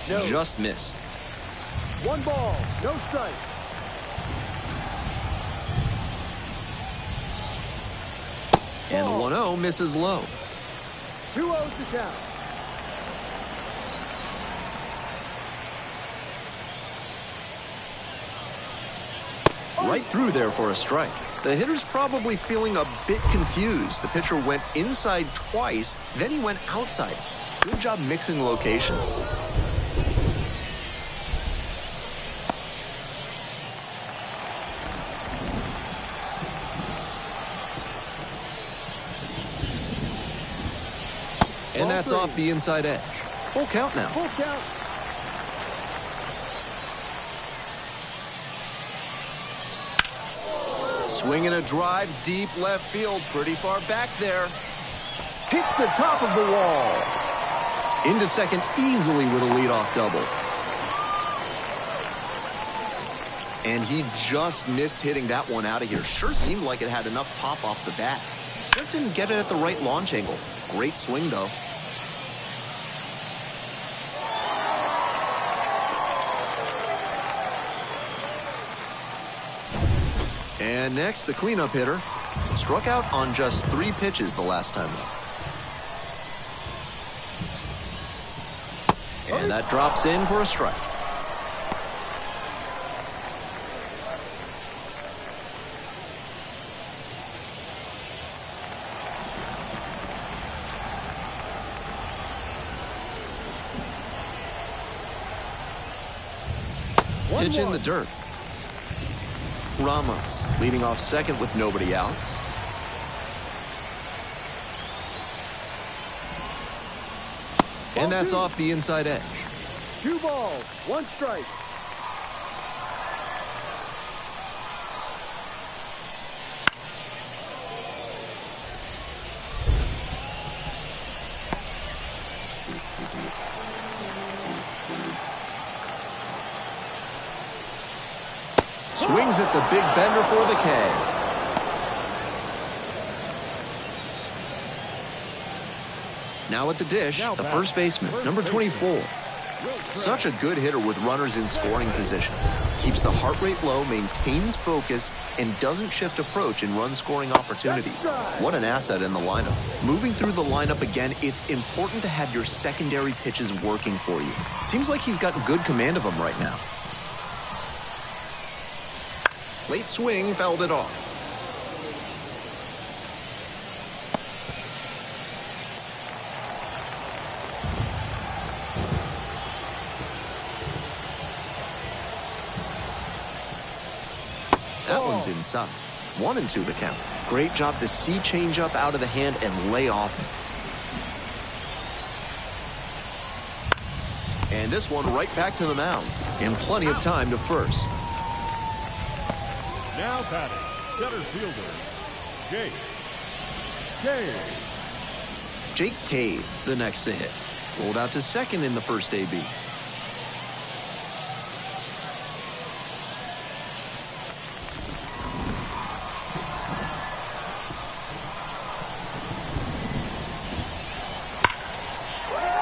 No. Just missed. 1 ball, no strike. And the 1-0 misses low. 2-0 to count. Right through there for a strike. The hitter's probably feeling a bit confused. The pitcher went inside twice, then he went outside. Good job mixing locations. And that's off the inside edge. Full count now. Full count. Swinging a drive deep left field, pretty far back there. Hits the top of the wall. Into second easily with a leadoff double. And he just missed hitting that one out of here. Sure seemed like it had enough pop off the bat. Just didn't get it at the right launch angle. Great swing, though. And next, the cleanup hitter. Struck out on just 3 pitches the last time up. And that drops in for a strike. Pitch in the dirt. Ramos leading off second with nobody out. And that's off the inside edge. 2 balls, 1 strike. Swings at the big bender for the K. Now at the dish, the first baseman, number 24. Such a good hitter with runners in scoring position. Keeps the heart rate low, maintains focus, and doesn't shift approach in run-scoring opportunities. What an asset in the lineup. Moving through the lineup again, it's important to have your secondary pitches working for you. Seems like he's got good command of them right now. Late swing, fouled it off. That one's inside. 1 and 2 the count. Great job to see changeup out of the hand and lay off it. And this one right back to the mound. And plenty of time to first. Now batting, center fielder, Jake Cave, the next to hit. Rolled out to second in the first AB.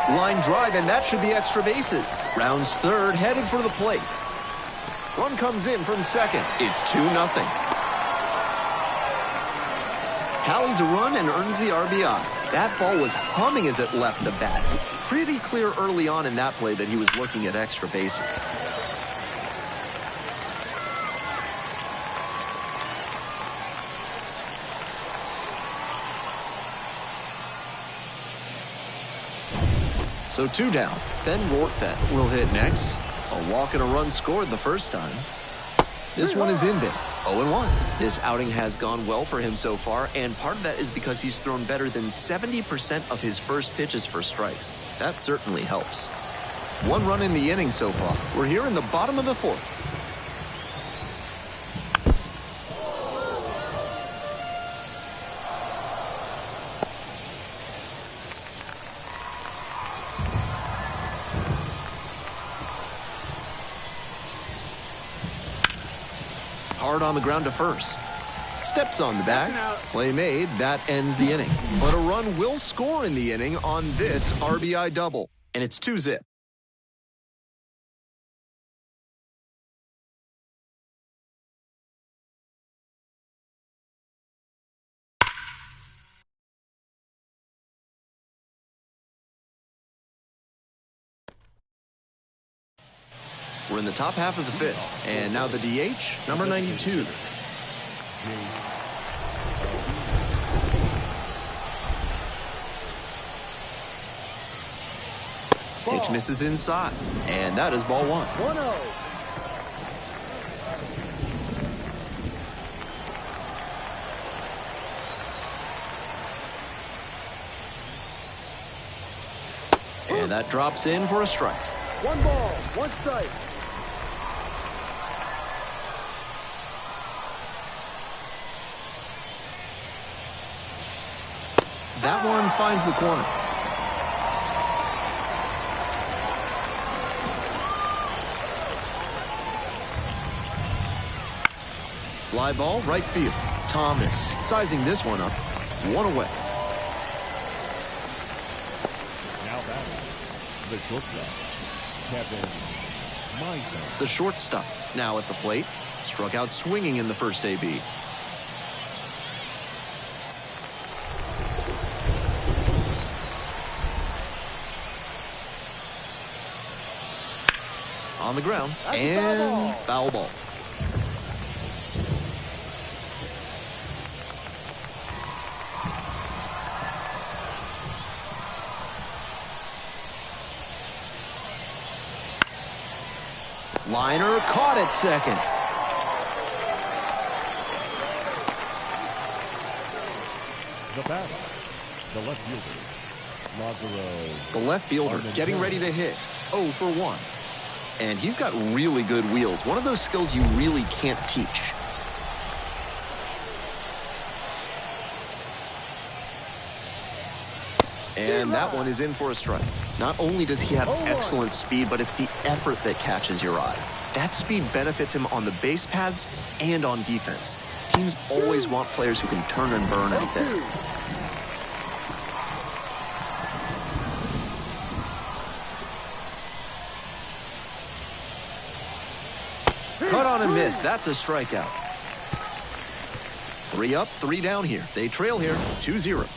Line drive, and that should be extra bases. Rounds third, headed for the plate. Run comes in from second. It's 2-0. Tallies a run and earns the RBI. That ball was humming as it left the bat. Pretty clear early on in that play that he was looking at extra bases. So 2 down. Ben Rortvedt will hit next. A walk and a run scored the first time. This one is in there. 0-1. This outing has gone well for him so far, and part of that is because he's thrown better than 70% of his first pitches for strikes. That certainly helps. 1 run in the inning so far. We're here in the bottom of the 4th. Hard on the ground to first. Steps on the bag. Play made. That ends the inning. But a run will score in the inning on this RBI double. And it's 2-zip. We're in the top half of the 5th. And now the DH, number 92. Pitch misses inside. And that is ball 1. 1-0. And that drops in for a strike. 1 ball, 1 strike. That one finds the corner. Fly ball, right field. Thomas sizing this one up. 1 away. Now batting, the shortstop, Kevin Meisner. The shortstop now at the plate. Struck out swinging in the first AB. On the ground, and foul ball. Liner caught at second. The batter, the left fielder, Lazaro. The left fielder getting ready to hit. 0 for 1. And he's got really good wheels. One of those skills you really can't teach. And that one is in for a strike. Not only does he have excellent speed, but it's the effort that catches your eye. That speed benefits him on the base paths and on defense. Teams always want players who can turn and burn out there. Cut on and miss. That's a strikeout. 3 up, 3 down here. They trail here, 2-0.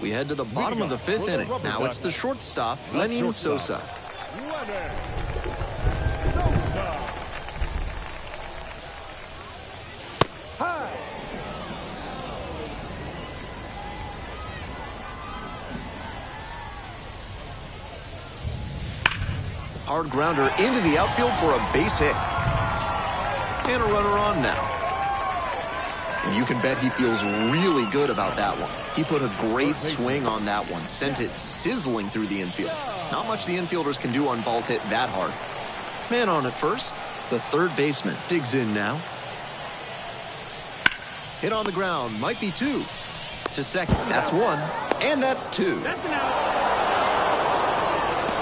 We head to the bottom of the 5th inning. Now it's the shortstop, Lenin Sosa. Hard grounder into the outfield for a base hit. And a runner on now. And you can bet he feels really good about that one. He put a great swing on that one, sent it sizzling through the infield. Not much the infielders can do on balls hit that hard. Man on at first. The third baseman digs in now. Hit on the ground, might be 2. To second, that's 1. And that's 2.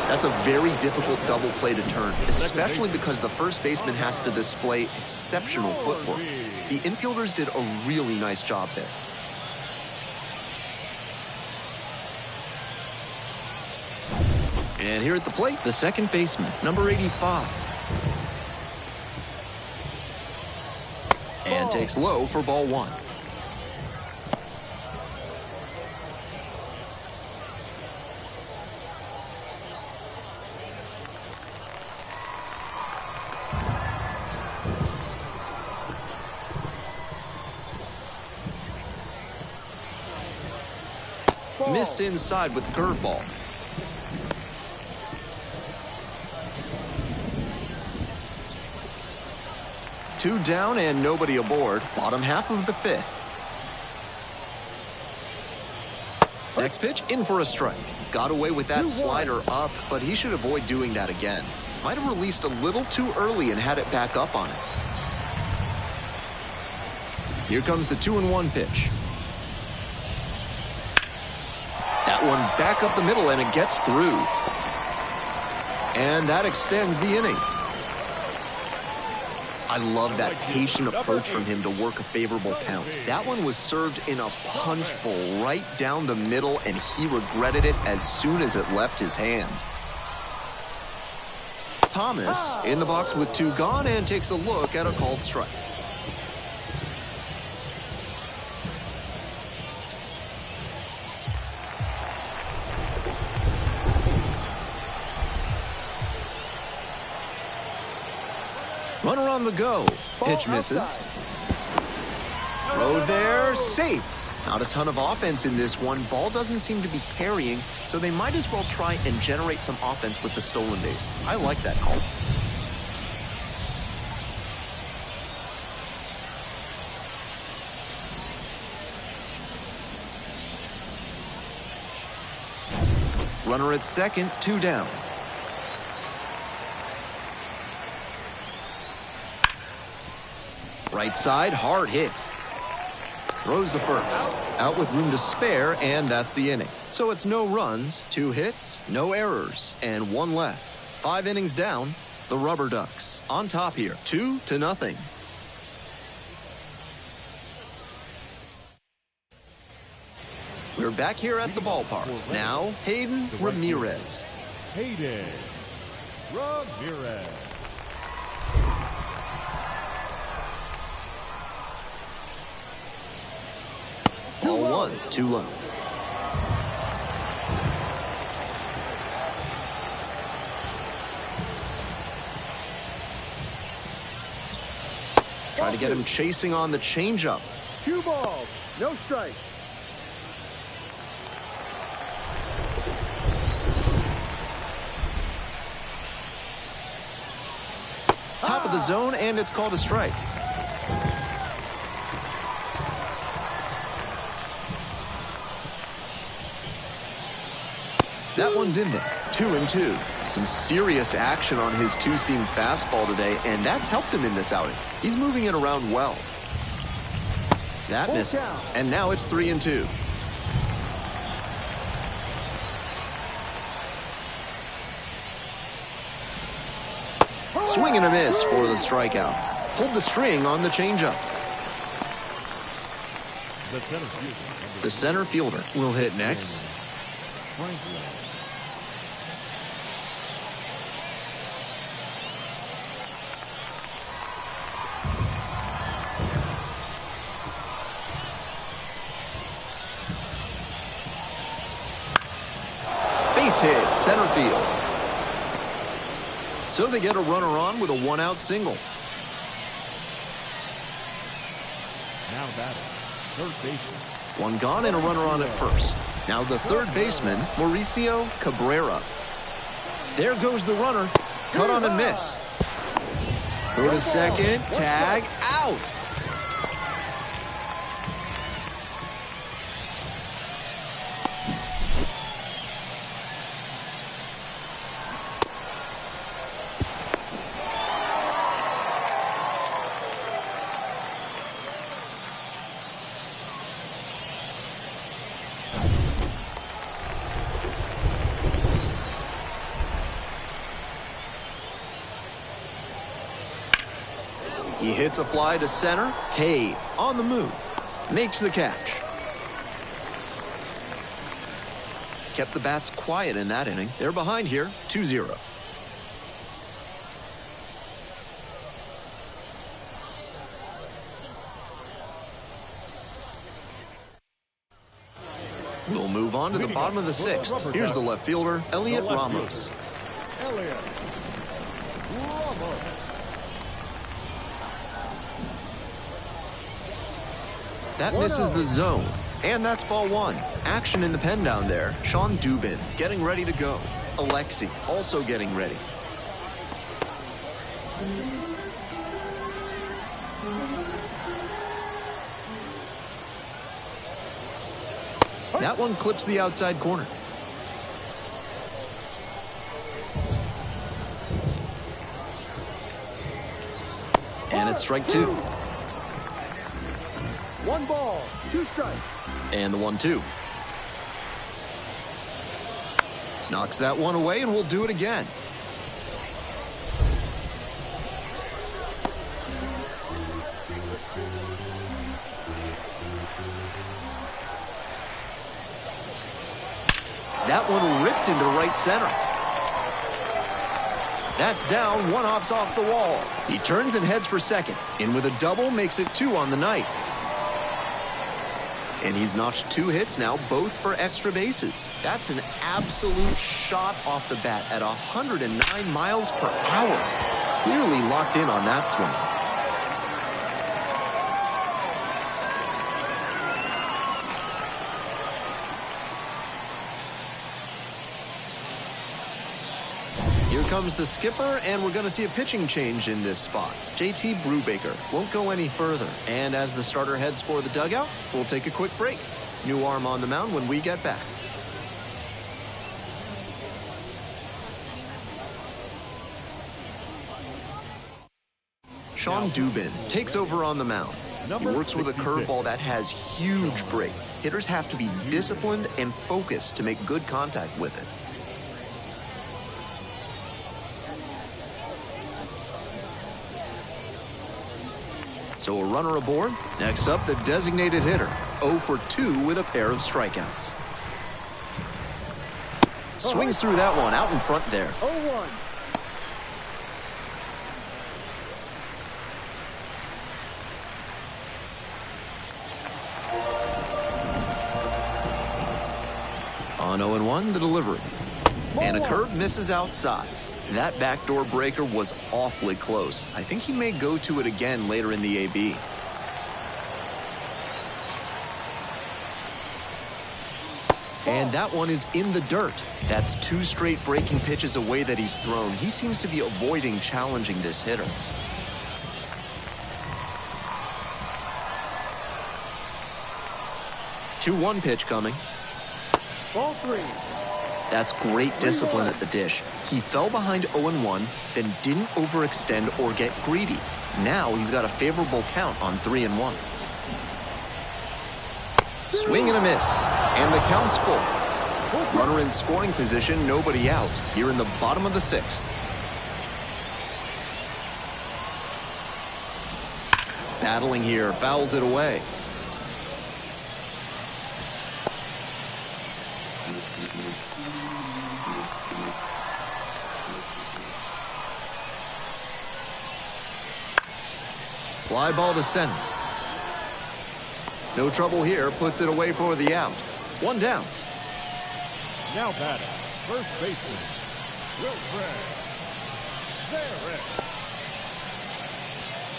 That's a very difficult double play to turn, especially because the first baseman has to display exceptional footwork. The infielders did a really nice job there. And here at the plate, the second baseman, number 85. And takes low for ball 1. missed inside with the curveball. Two down and nobody aboard. Bottom half of the fifth. Next pitch, in for a strike. Got away with that slider up, but he should avoid doing that again. Might have released a little too early and had it back up on it. Here comes the 2-1 pitch. That one back up the middle and it gets through. And that extends the inning. I love that patient approach from him to work a favorable count. That one was served in a punch bowl right down the middle, and he regretted it as soon as it left his hand. Thomas in the box with two gone and takes a look at a called strike. Runner on the go. Pitch misses. Throw there, safe. Not a ton of offense in this one. Ball doesn't seem to be carrying, so they might as well try and generate some offense with the stolen base. I like that call. Runner at second, two down. Right side, hard hit. Throws the first. Out with room to spare, and that's the inning. So it's no runs, 2 hits, no errors, and 1 left. 5 innings down, the Rubber Ducks on top here, 2-0. We're back here at the ballpark. Now, Hayden Ramirez. Hayden Ramirez. Ball 1, too low. Try to get him chasing on the changeup. 2 balls, no strike. Top of the zone, and it's called a strike. That one's in there, 2-2. Some serious action on his two-seam fastball today, and that's helped him in this outing. He's moving it around well. That misses, and now it's 3-2. Swing and a miss for the strikeout. Pulled the string on the changeup. The center fielder will hit next. Base hit, center field. So they get a runner on with a 1-out single. Now batting, third baseman. 1 gone and a runner on at first. Now the third baseman, Mauricio Cabrera. There goes the runner. Cut on and miss. Go to second, tag, out. He hits a fly to center. Cade on the move. Makes the catch. Kept the bats quiet in that inning. They're behind here, 2-0. We'll move on to the bottom of the 6th. Here's the left fielder, Elliot Ramos. Elliot Ramos. That misses the zone. And that's ball one. Action in the pen down there. Sean Dubin getting ready to go. Alexi also getting ready. That one clips the outside corner. And it's strike two. 1 ball, 2 strikes. And the 1-2. Knocks that one away, and we'll do it again. That one ripped into right center. That's down, one hops off the wall. He turns and heads for second. In with a double, makes it 2 on the night. And he's notched 2 hits now, both for extra bases. That's an absolute shot off the bat at 109 miles per hour. Clearly locked in on that swing. Here comes the skipper, and we're going to see a pitching change in this spot. JT Brubaker won't go any further. And as the starter heads for the dugout, we'll take a quick break. New arm on the mound when we get back. Sean Dubin takes over on the mound. He works with a curveball that has huge break. Hitters have to be disciplined and focused to make good contact with it. So a runner aboard. Next up, the designated hitter. 0 for 2 with a pair of strikeouts. Swings through that one out in front there. 0-1. On 0-1, the delivery. And a curve misses outside. That backdoor breaker was awfully close. I think he may go to it again later in the AB. And that one is in the dirt. That's 2 straight breaking pitches away that he's thrown. He seems to be avoiding challenging this hitter. Two 1 pitch coming. Ball 3. That's great discipline at the dish. He fell behind 0-1, then didn't overextend or get greedy. Now he's got a favorable count on 3-1. Swing and a miss, and the count's full. Runner in scoring position, nobody out, here in the bottom of the 6th. Battling here, fouls it away. Fly ball to center. No trouble here, puts it away for the out. 1 down. Now batting, first baseman, Wilfred.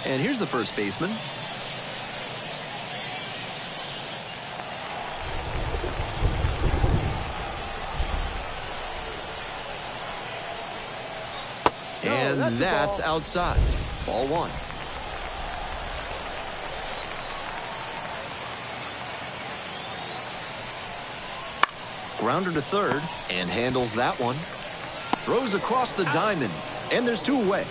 And here's the first baseman. And that's outside. Ball 1. Grounder to third, and handles that one. Throws across the diamond, and there's 2 away.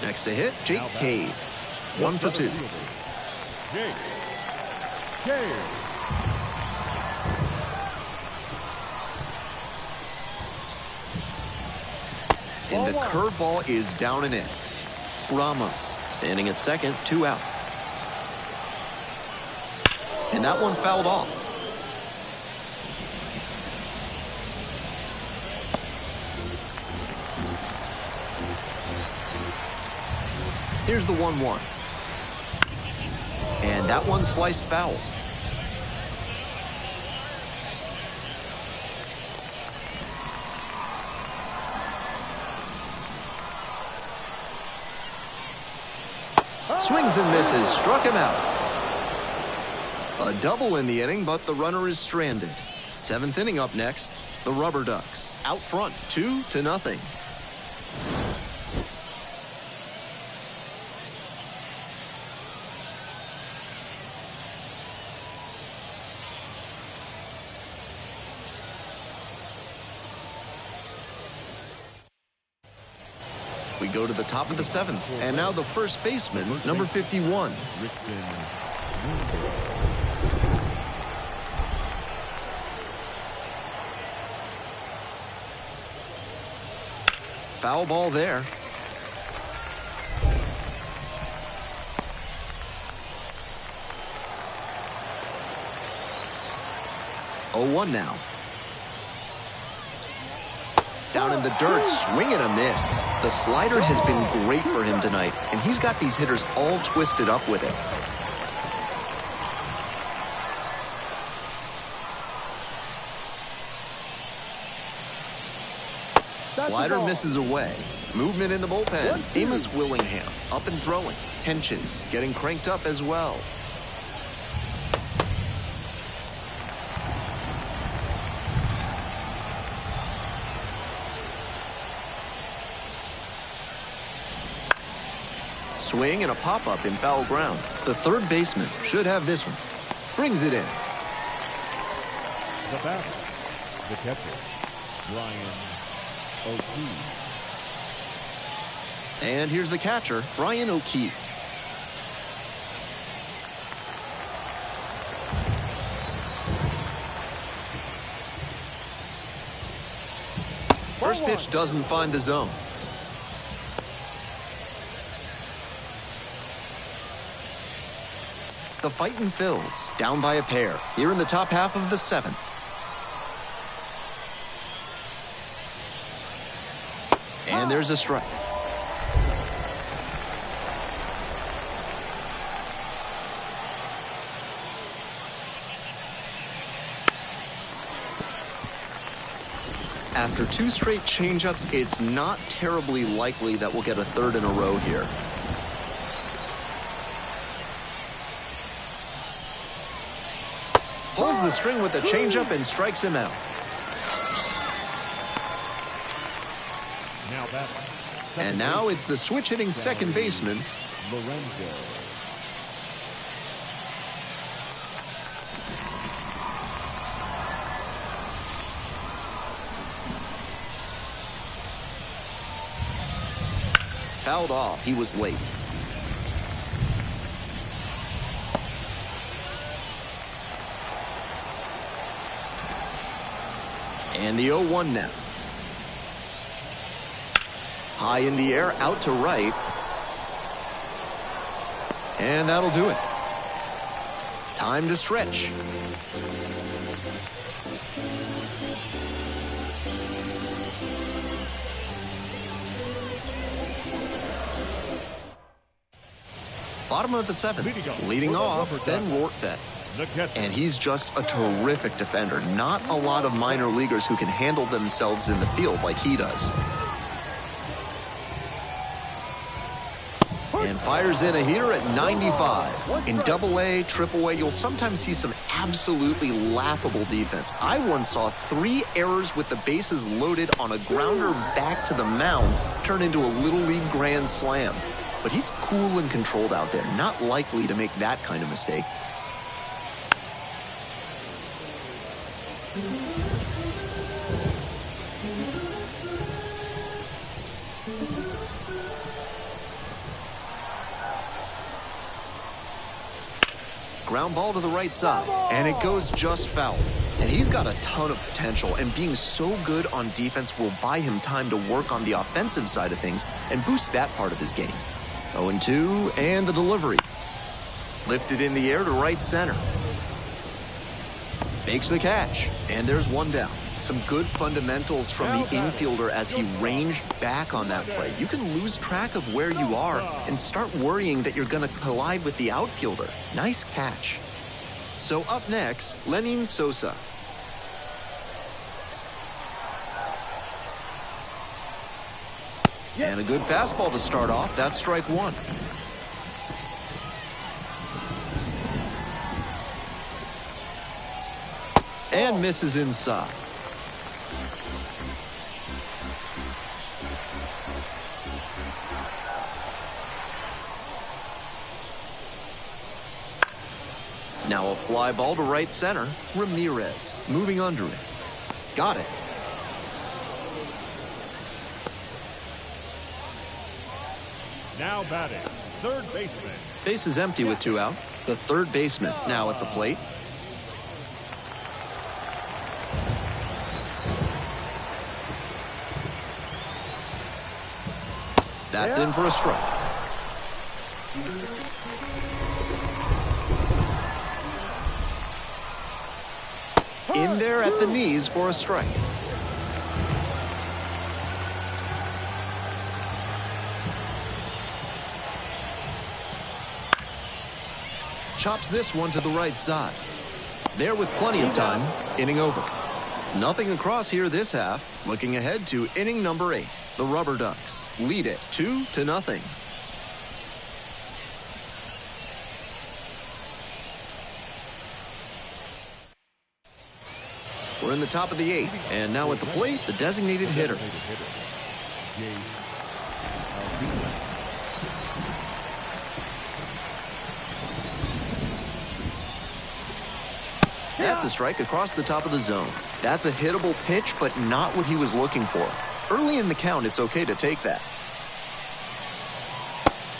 Next to hit, Jake Cave. 1 for 2. Jake Cave. And the curveball is down and in. Ramos standing at second, 2 out. And that one fouled off. Here's the 1-1. And that one sliced foul. Swings and misses, struck him out. A double in the inning, but the runner is stranded. 7th inning up next. The Rubber Ducks out front, 2-0. We go to the top of the 7th, and now the first baseman, number 51. Foul ball there. Oh, 1 now. Down in the dirt, swing and a miss. The slider has been great for him tonight, and he's got these hitters all twisted up with it. Slider misses away. Movement in the bullpen. Amos Willingham up and throwing. Henches getting cranked up as well. Swing and a pop-up in foul ground. The third baseman should have this one. Brings it in. The batter, the catcher, Brian O'Keefe. And here's the catcher, Brian O'Keefe. First pitch doesn't find the zone. The fightin' Phils down by a pair here in the top half of the 7th. And there's a strike. After 2 straight changeups, it's not terribly likely that we'll get a third in a row here. Pulls the string with a changeup and strikes him out. And now it's the switch-hitting second baseman, Lorenzo. Fouled off. He was late. And the 0-1 now. High in the air, out to right. And that'll do it. Time to stretch. Bottom of the 7th, leading off, Ben Rortvedt. And he's just a terrific defender. Not a lot of minor leaguers who can handle themselves in the field like he does. And fires in a heater at 95. In Double-A, Triple-A, you'll sometimes see some absolutely laughable defense. I once saw 3 errors with the bases loaded on a grounder back to the mound turn into a Little League grand slam. But he's cool and controlled out there, not likely to make that kind of mistake. Ground ball to the right side, and it goes just foul. And he's got a ton of potential, and being so good on defense will buy him time to work on the offensive side of things and boost that part of his game. 0-2, and the delivery. Lifted in the air to right center. Makes the catch, and there's one down. Some good fundamentals from the infielder as he ranged back on that play. You can lose track of where you are and start worrying that you're going to collide with the outfielder. Nice catch. So up next, Lenin Sosa. And a good fastball to start off. That's strike 1. and misses inside. Now a fly ball to right center. Ramirez moving under it. Got it. Now batting, third baseman. Base is empty with 2 out. The third baseman now at the plate. That's in for a strike. In there at the knees for a strike. Chops this one to the right side. There with plenty of time, inning over. Nothing across here this half. Looking ahead to inning number 8. The Rubber Ducks lead it 2-0. We're in the top of the 8th, and now at the plate, the designated hitter. That's a strike across the top of the zone. That's a hittable pitch, but not what he was looking for. Early in the count, it's okay to take that.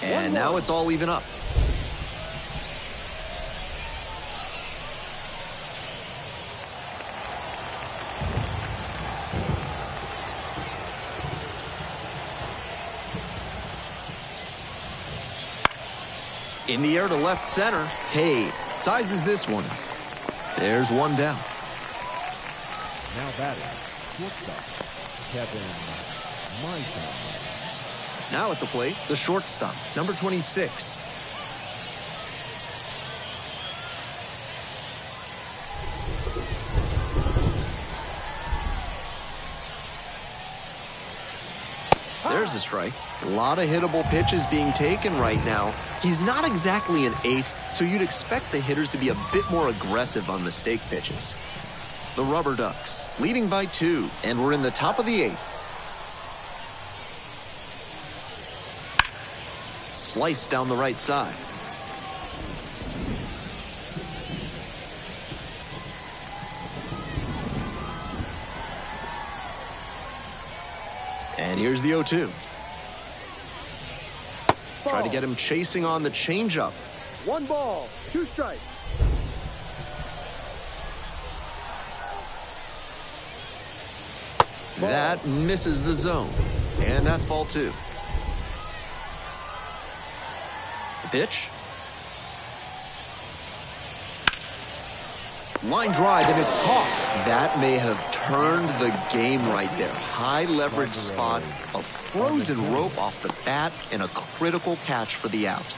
And now it's all even up. In the air to left center. Cade sizes this one. There's one down. Now batting, shortstop, Kevin Martin. Now at the plate, the shortstop, number 26. There's a strike. A lot of hittable pitches being taken right now. He's not exactly an ace, so you'd expect the hitters to be a bit more aggressive on mistake pitches. The Rubber Ducks leading by 2, and we're in the top of the 8th. Slice down the right side. And here's the 0-2. Try to get him chasing on the changeup. 1 ball, 2 strikes. That misses the zone. And that's ball 2. The pitch. Line drive, and it's caught. That may have turned the game right there. High leverage spot, a frozen rope off the bat, and a critical catch for the out.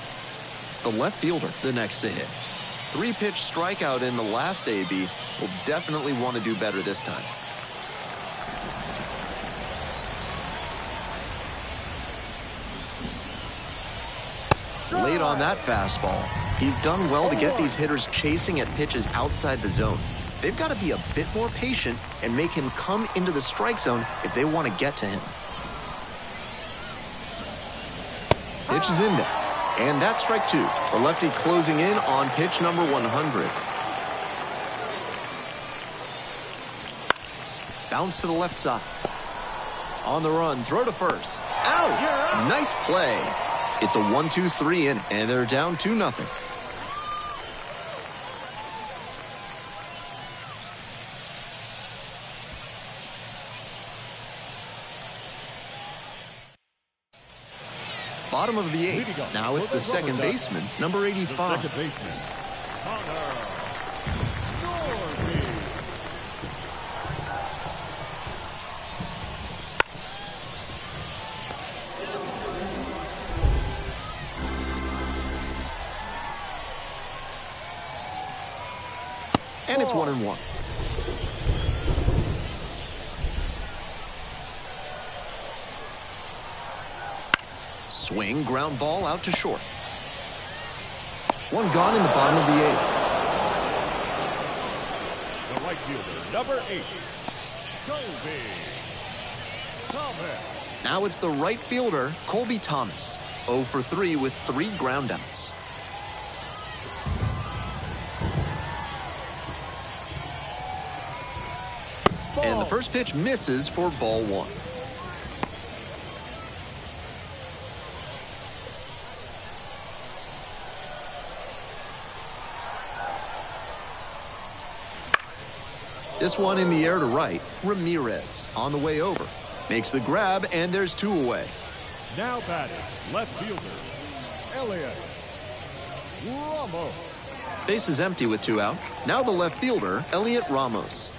The left fielder, the next to hit. 3-pitch strikeout in the last AB. Will definitely want to do better this time. Late on that fastball. He's done well to get these hitters chasing at pitches outside the zone. They've got to be a bit more patient and make him come into the strike zone if they want to get to him. Pitch is in there. And that's strike 2. The lefty closing in on pitch number 100. Bounce to the left side. On the run, throw to first. Out! Nice play. It's a 1-2-3 inning, and they're down 2-0. Bottom of the 8th. Now it's the second baseman, number 85. The second baseman, Connor. And it's 1-1. Swing, ground ball out to short. One gone in the bottom of the 8th. right fielder, number 8, Colby Thomas. Now it's the right fielder, Colby Thomas. 0 for 3 with 3 groundouts. And the first pitch misses for ball 1. This one in the air to right. Ramirez on the way over. Makes the grab, and there's 2 away. Now batting, left fielder, Elliot Ramos. Base is empty with 2 out. Now the left fielder, Elliot Ramos.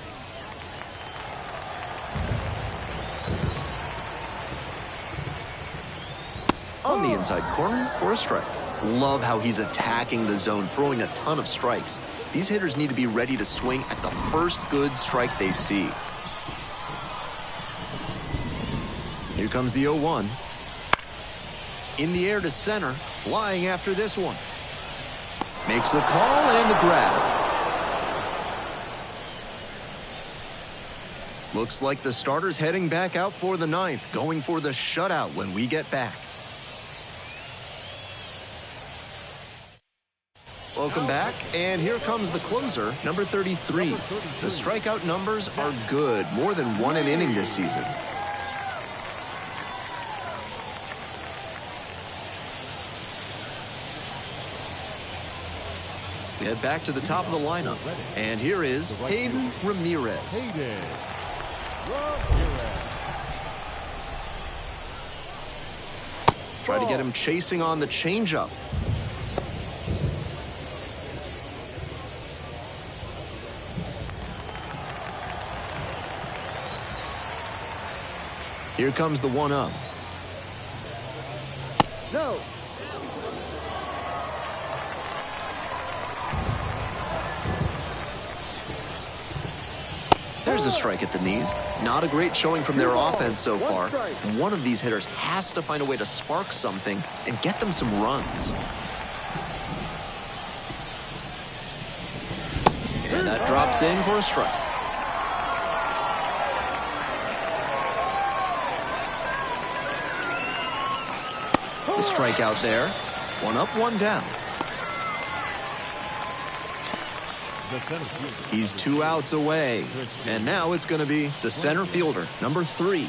On the inside corner for a strike. Love how he's attacking the zone, throwing a ton of strikes. These hitters need to be ready to swing at the first good strike they see. Here comes the 0-1. In the air to center, flying after this one. Makes the call and the grab. Looks like the starter's heading back out for the 9th, going for the shutout when we get back. Welcome back, and here comes the closer, number 33. The strikeout numbers are good, more than 1 an inning this season. We head back to the top of the lineup, and here is Hayden Ramirez. Try to get him chasing on the changeup. Here comes the 1-0. No. There's a strike at the knees. Not a great showing from their offense so far. One of these hitters has to find a way to spark something and get them some runs. And that drops in for a strike. The strikeout there. 1 up, 1 down. He's 2 outs away. And now it's going to be the center fielder, number 3.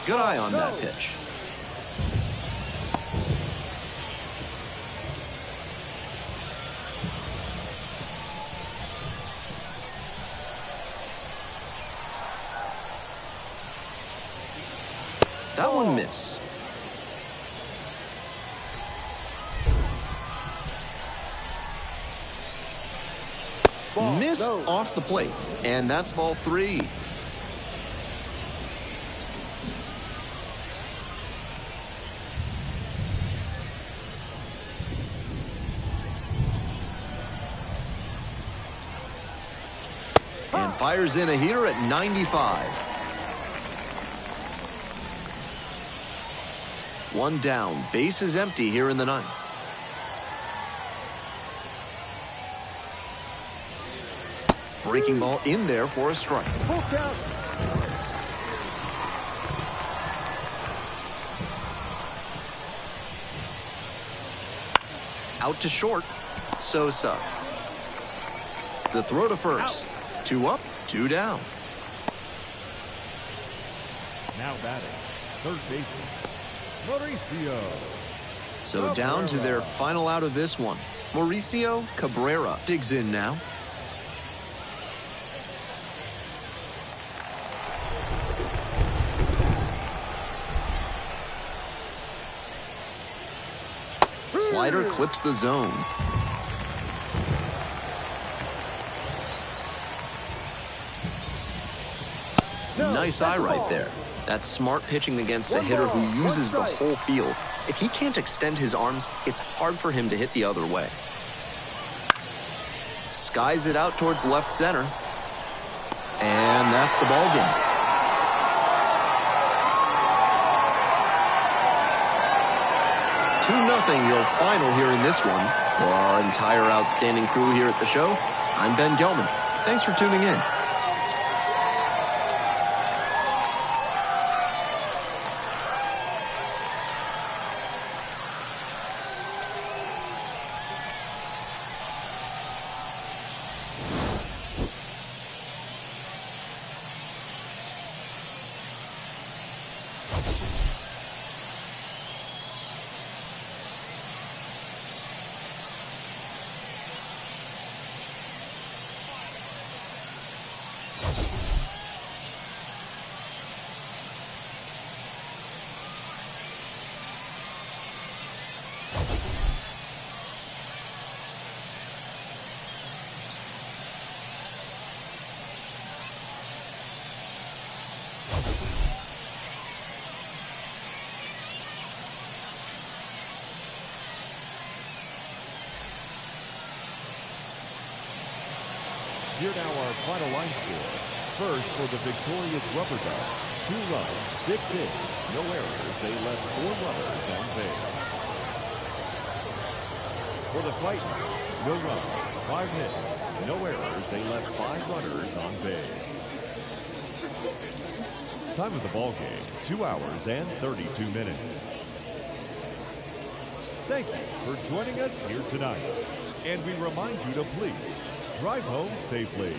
Good eye on that pitch. That one missed. Missed off the plate, and that's ball 3. And fires in a heater at 95. 1 down. Base is empty here in the 9th. Breaking ball in there for a strike. Full count. Out to short. Sosa. The throw to first. 2 up, 2 down. Now batting, third baseman, Mauricio. So down to their final out of this one. Mauricio Cabrera digs in now. Slider clips the zone. Nice eye right there. That's smart pitching against a hitter who uses the whole field. If he can't extend his arms, it's hard for him to hit the other way. Skies it out towards left center. And that's the ball game. 2-0 your final here in this one. For our entire outstanding crew here at the show, I'm Ben Gelman. Thanks for tuning in. Here now our final line score. First for the victorious Rubber Duck. 2 runs, 6 hits, no errors. They left 4 runners on base. For the Titans, no runs, 5 hits, no errors. They left 5 runners on base. Time of the ball game, 2 hours and 32 minutes. Thank you for joining us here tonight. And we remind you to please drive home safely.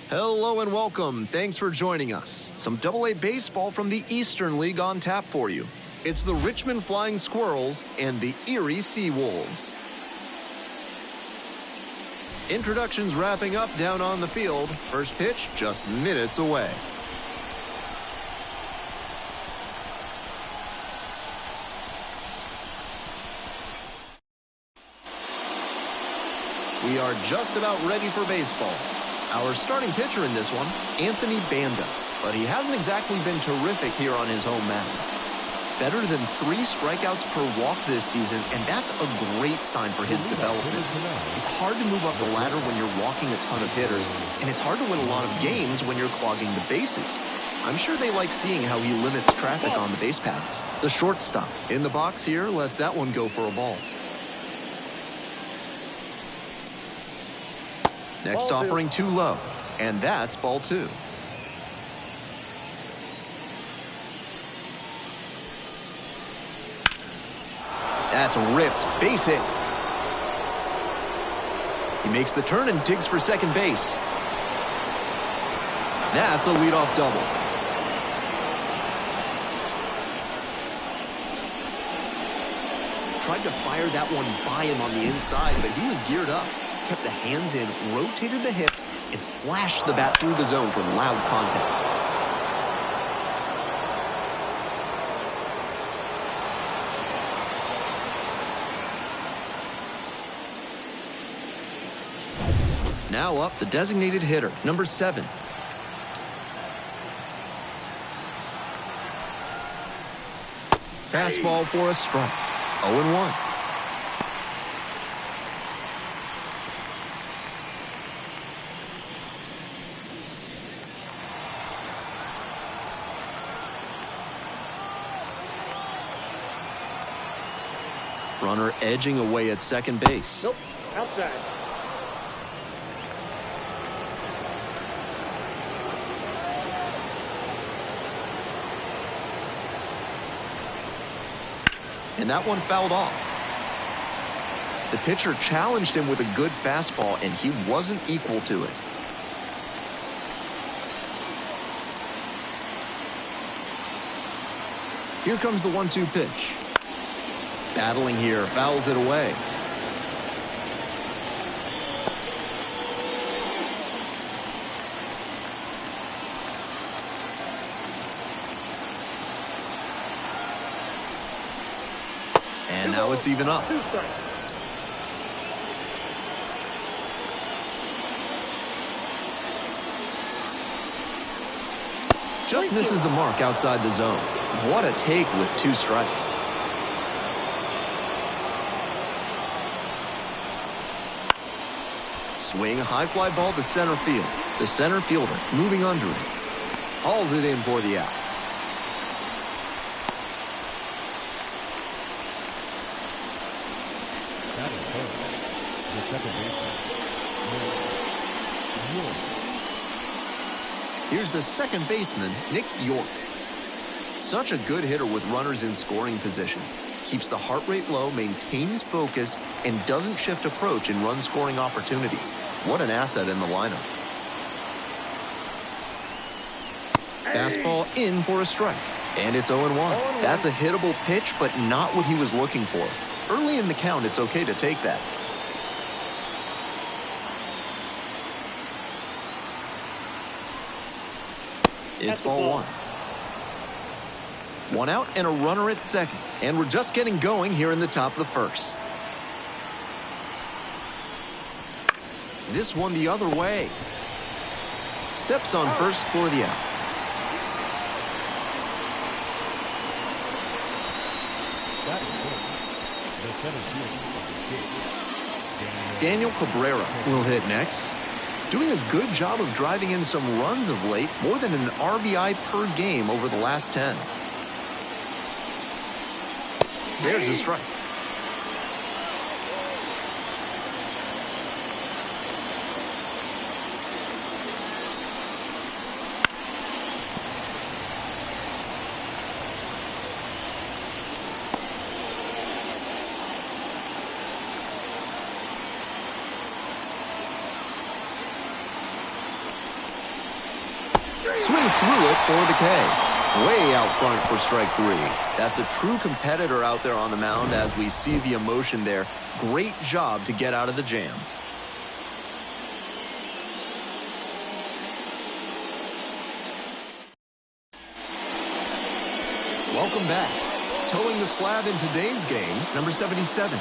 Hello and welcome. Thanks for joining us. Some AA baseball from the Eastern League on tap for you. It's the Richmond Flying Squirrels and the Erie Sea Wolves. Introductions wrapping up down on the field. First pitch just minutes away. We are just about ready for baseball. Our starting pitcher in this one, Anthony Banda, but he hasn't exactly been terrific here on his home mound. Better than 3 strikeouts per walk this season, and that's a great sign for his development. It's hard to move up the ladder when you're walking a ton of hitters, and it's hard to win a lot of games when you're clogging the bases. I'm sure they like seeing how he limits traffic on the base paths. The shortstop in the box here lets that one go for a ball. Next offering too low, and that's ball 2. That's ripped, base hit. He makes the turn and digs for second base. That's a leadoff double. Tried to fire that one by him on the inside, but he was geared up. Kept the hands in, rotated the hips, and flashed the bat through the zone for loud contact. Now up, the designated hitter, number 7. Fastball for a strike. 0-1. Runner edging away at second base. Nope, outside. And that one fouled off. The pitcher challenged him with a good fastball, and he wasn't equal to it. Here comes the 1-2 pitch. Battling here, fouls it away. And now it's even up. 2 strikes. Just misses the mark outside the zone. What a take with 2 strikes. Swing, high fly ball to center field. The center fielder moving under it. Hauls it in for the out. That is home. The second baseman. Here's the second baseman, Nick York. Such a good hitter with runners in scoring position. Keeps the heart rate low, maintains focus, and doesn't shift approach in run-scoring opportunities. What an asset in the lineup. Fastball in for a strike. And it's 0-1. That's a hittable pitch, but not what he was looking for. Early in the count, it's okay to take that. It's ball one. One out and a runner at second. And we're just getting going here in the top of the first. This one the other way. Steps on first for the out. Daniel Cabrera will hit next. Doing a good job of driving in some runs of late, more than an RBI per game over the last 10. There's a strike. Swings through it for the K. Way out front for strike three. That's a true competitor out there on the mound as we see the emotion there. Great job to get out of the jam. Welcome back. Towing the slab in today's game, number 77.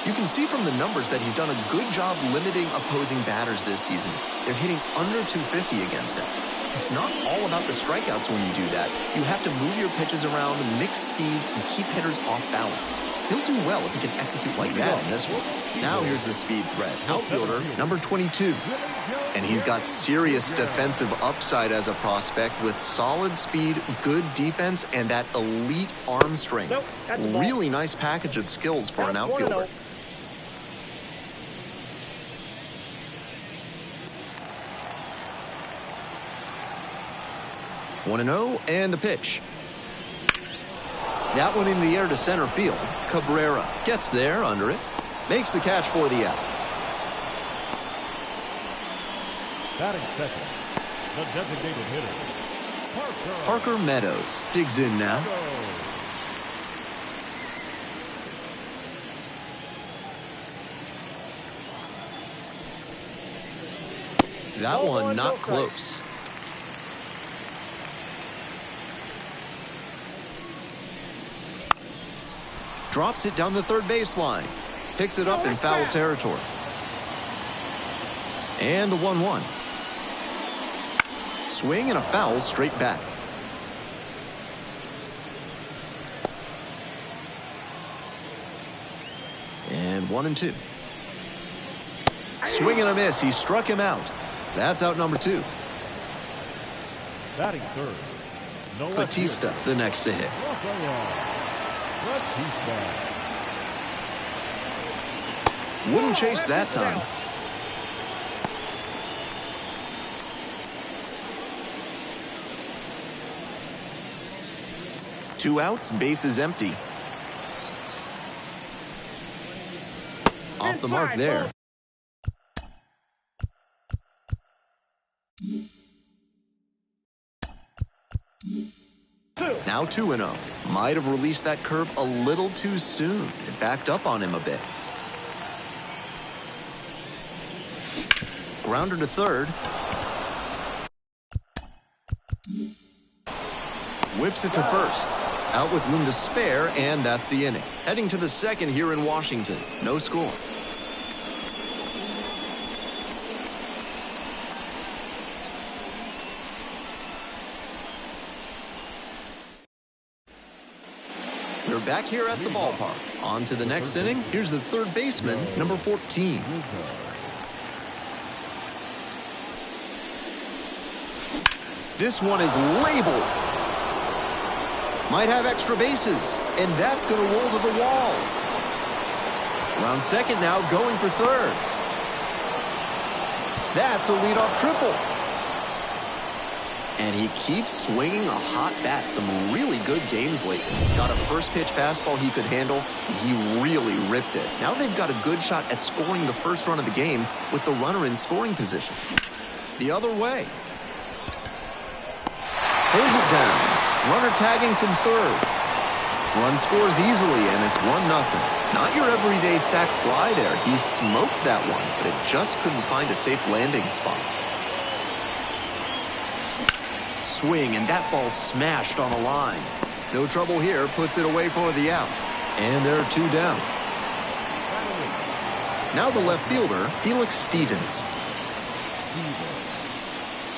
You can see from the numbers that he's done a good job limiting opposing batters this season. They're hitting under 250 against him. It's not all about the strikeouts when you do that. You have to move your pitches around, mix speeds, and keep hitters off balance. He'll do well if he can execute like that in this one. Now here's the speed threat. Outfielder, number 22. And he's got serious defensive upside as a prospect with solid speed, good defense, and that elite arm strength. Really nice package of skills for an outfielder. 1-0, and the pitch. That one in the air to center field. Cabrera gets there under it. Makes the catch for the out. Batting second, the designated hitter, Parker Meadows digs in now. That one not close. Drops it down the third baseline. Picks it up in foul territory. And the 1-1. Swing and a foul straight back. And 1-2. Swing and a miss. He struck him out. That's out number 2. Batting third, Batista, the next to hit. Wouldn't chase that time. Two outs, bases empty. Off the mark there. Now 2-0. Might have released that curve a little too soon. It backed up on him a bit. Grounder to third. Whips it to first. Out with room to spare, and that's the inning. Heading to the second here in Washington. No score. We're back here at the ballpark. On to the next inning. Here's the third baseman, number 14. This one is labeled. Might have extra bases, and that's going to roll to the wall. Around second now, going for third. That's a leadoff triple. And he keeps swinging a hot bat. Some really good games lately. Got a first pitch fastball he could handle. He really ripped it. Now they've got a good shot at scoring the first run of the game with the runner in scoring position. The other way. Pulls it down. Runner tagging from third. Run scores easily, and it's 1-0. Not your everyday sac fly there. He smoked that one, but it just couldn't find a safe landing spot. Swing, and that ball smashed on a line. No trouble here, puts it away for the out. And there are 2 down. Now the left fielder, Felix Stevens.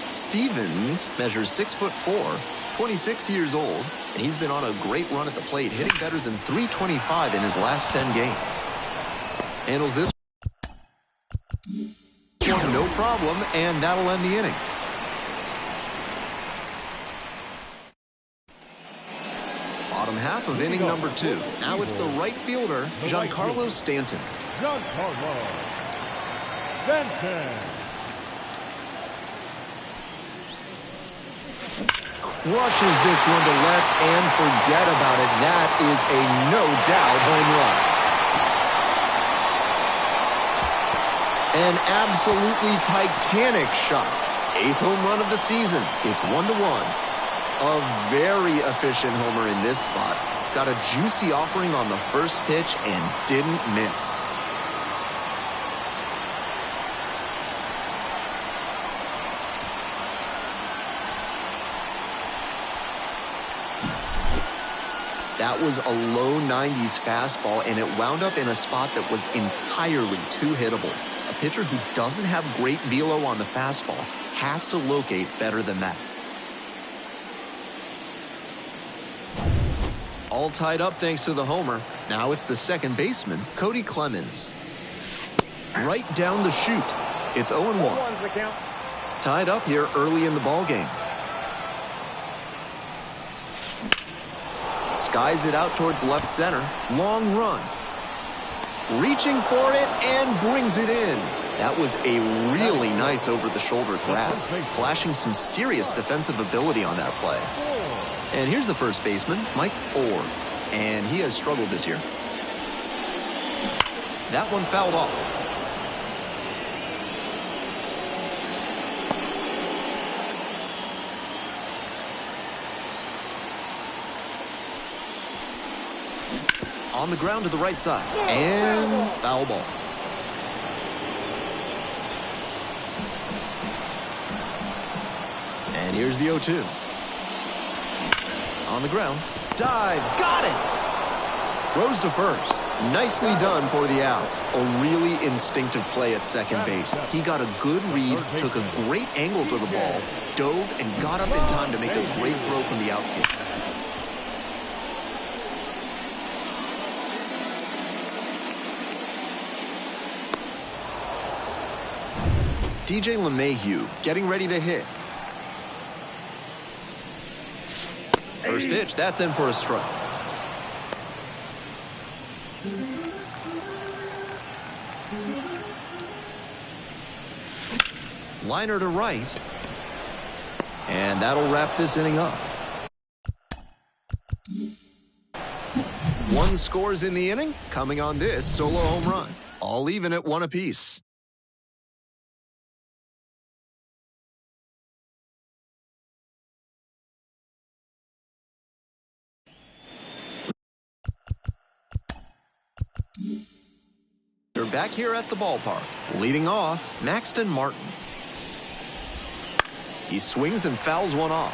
Stevens measures 6'4", 26 years old, and he's been on a great run at the plate, hitting better than .325 in his last 10 games. Handles this one no problem, and that'll end the inning. Bottom half of inning number 2. Now it's the right fielder, Giancarlo Stanton. Giancarlo Stanton. Crushes this one to left, and forget about it. That is a no-doubt home run. An absolutely titanic shot. 8th home run of the season. It's 1-1. A very efficient homer in this spot. Got a juicy offering on the first pitch and didn't miss. That was a low 90s fastball, and it wound up in a spot that was entirely too hittable. A pitcher who doesn't have great velo on the fastball has to locate better than that. All tied up thanks to the homer. Now it's the second baseman, Cody Clemens. Right down the chute. It's 0-1. Tied up here early in the ballgame. Skies it out towards left center. Long run. Reaching for it and brings it in. That was a really nice over-the-shoulder grab. Flashing some serious defensive ability on that play. And here's the first baseman, Mike Ford. And he has struggled this year. That one fouled off. On the ground to the right side. And foul ball. And here's the 0-2. On the ground. Dive. Got it. Throws to first. Nicely done for the out. A really instinctive play at second base. He got a good read, took a great angle to the ball, dove, and got up in time to make a great throw from the outfield. DJ LeMahieu getting ready to hit. First pitch, that's in for a strike. Liner to right. And that'll wrap this inning up. 1 scores in the inning, coming on this solo home run. All even at 1 apiece. They're back here at the ballpark. Leading off, Maxton Martin. He swings and fouls one off.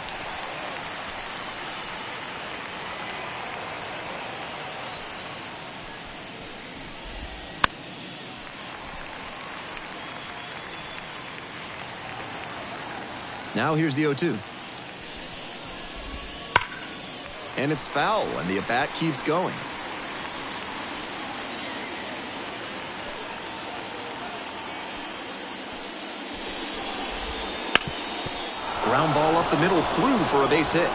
Now here's the 0-2. And it's foul, and the at-bat keeps going. Ground ball up the middle, through for a base hit.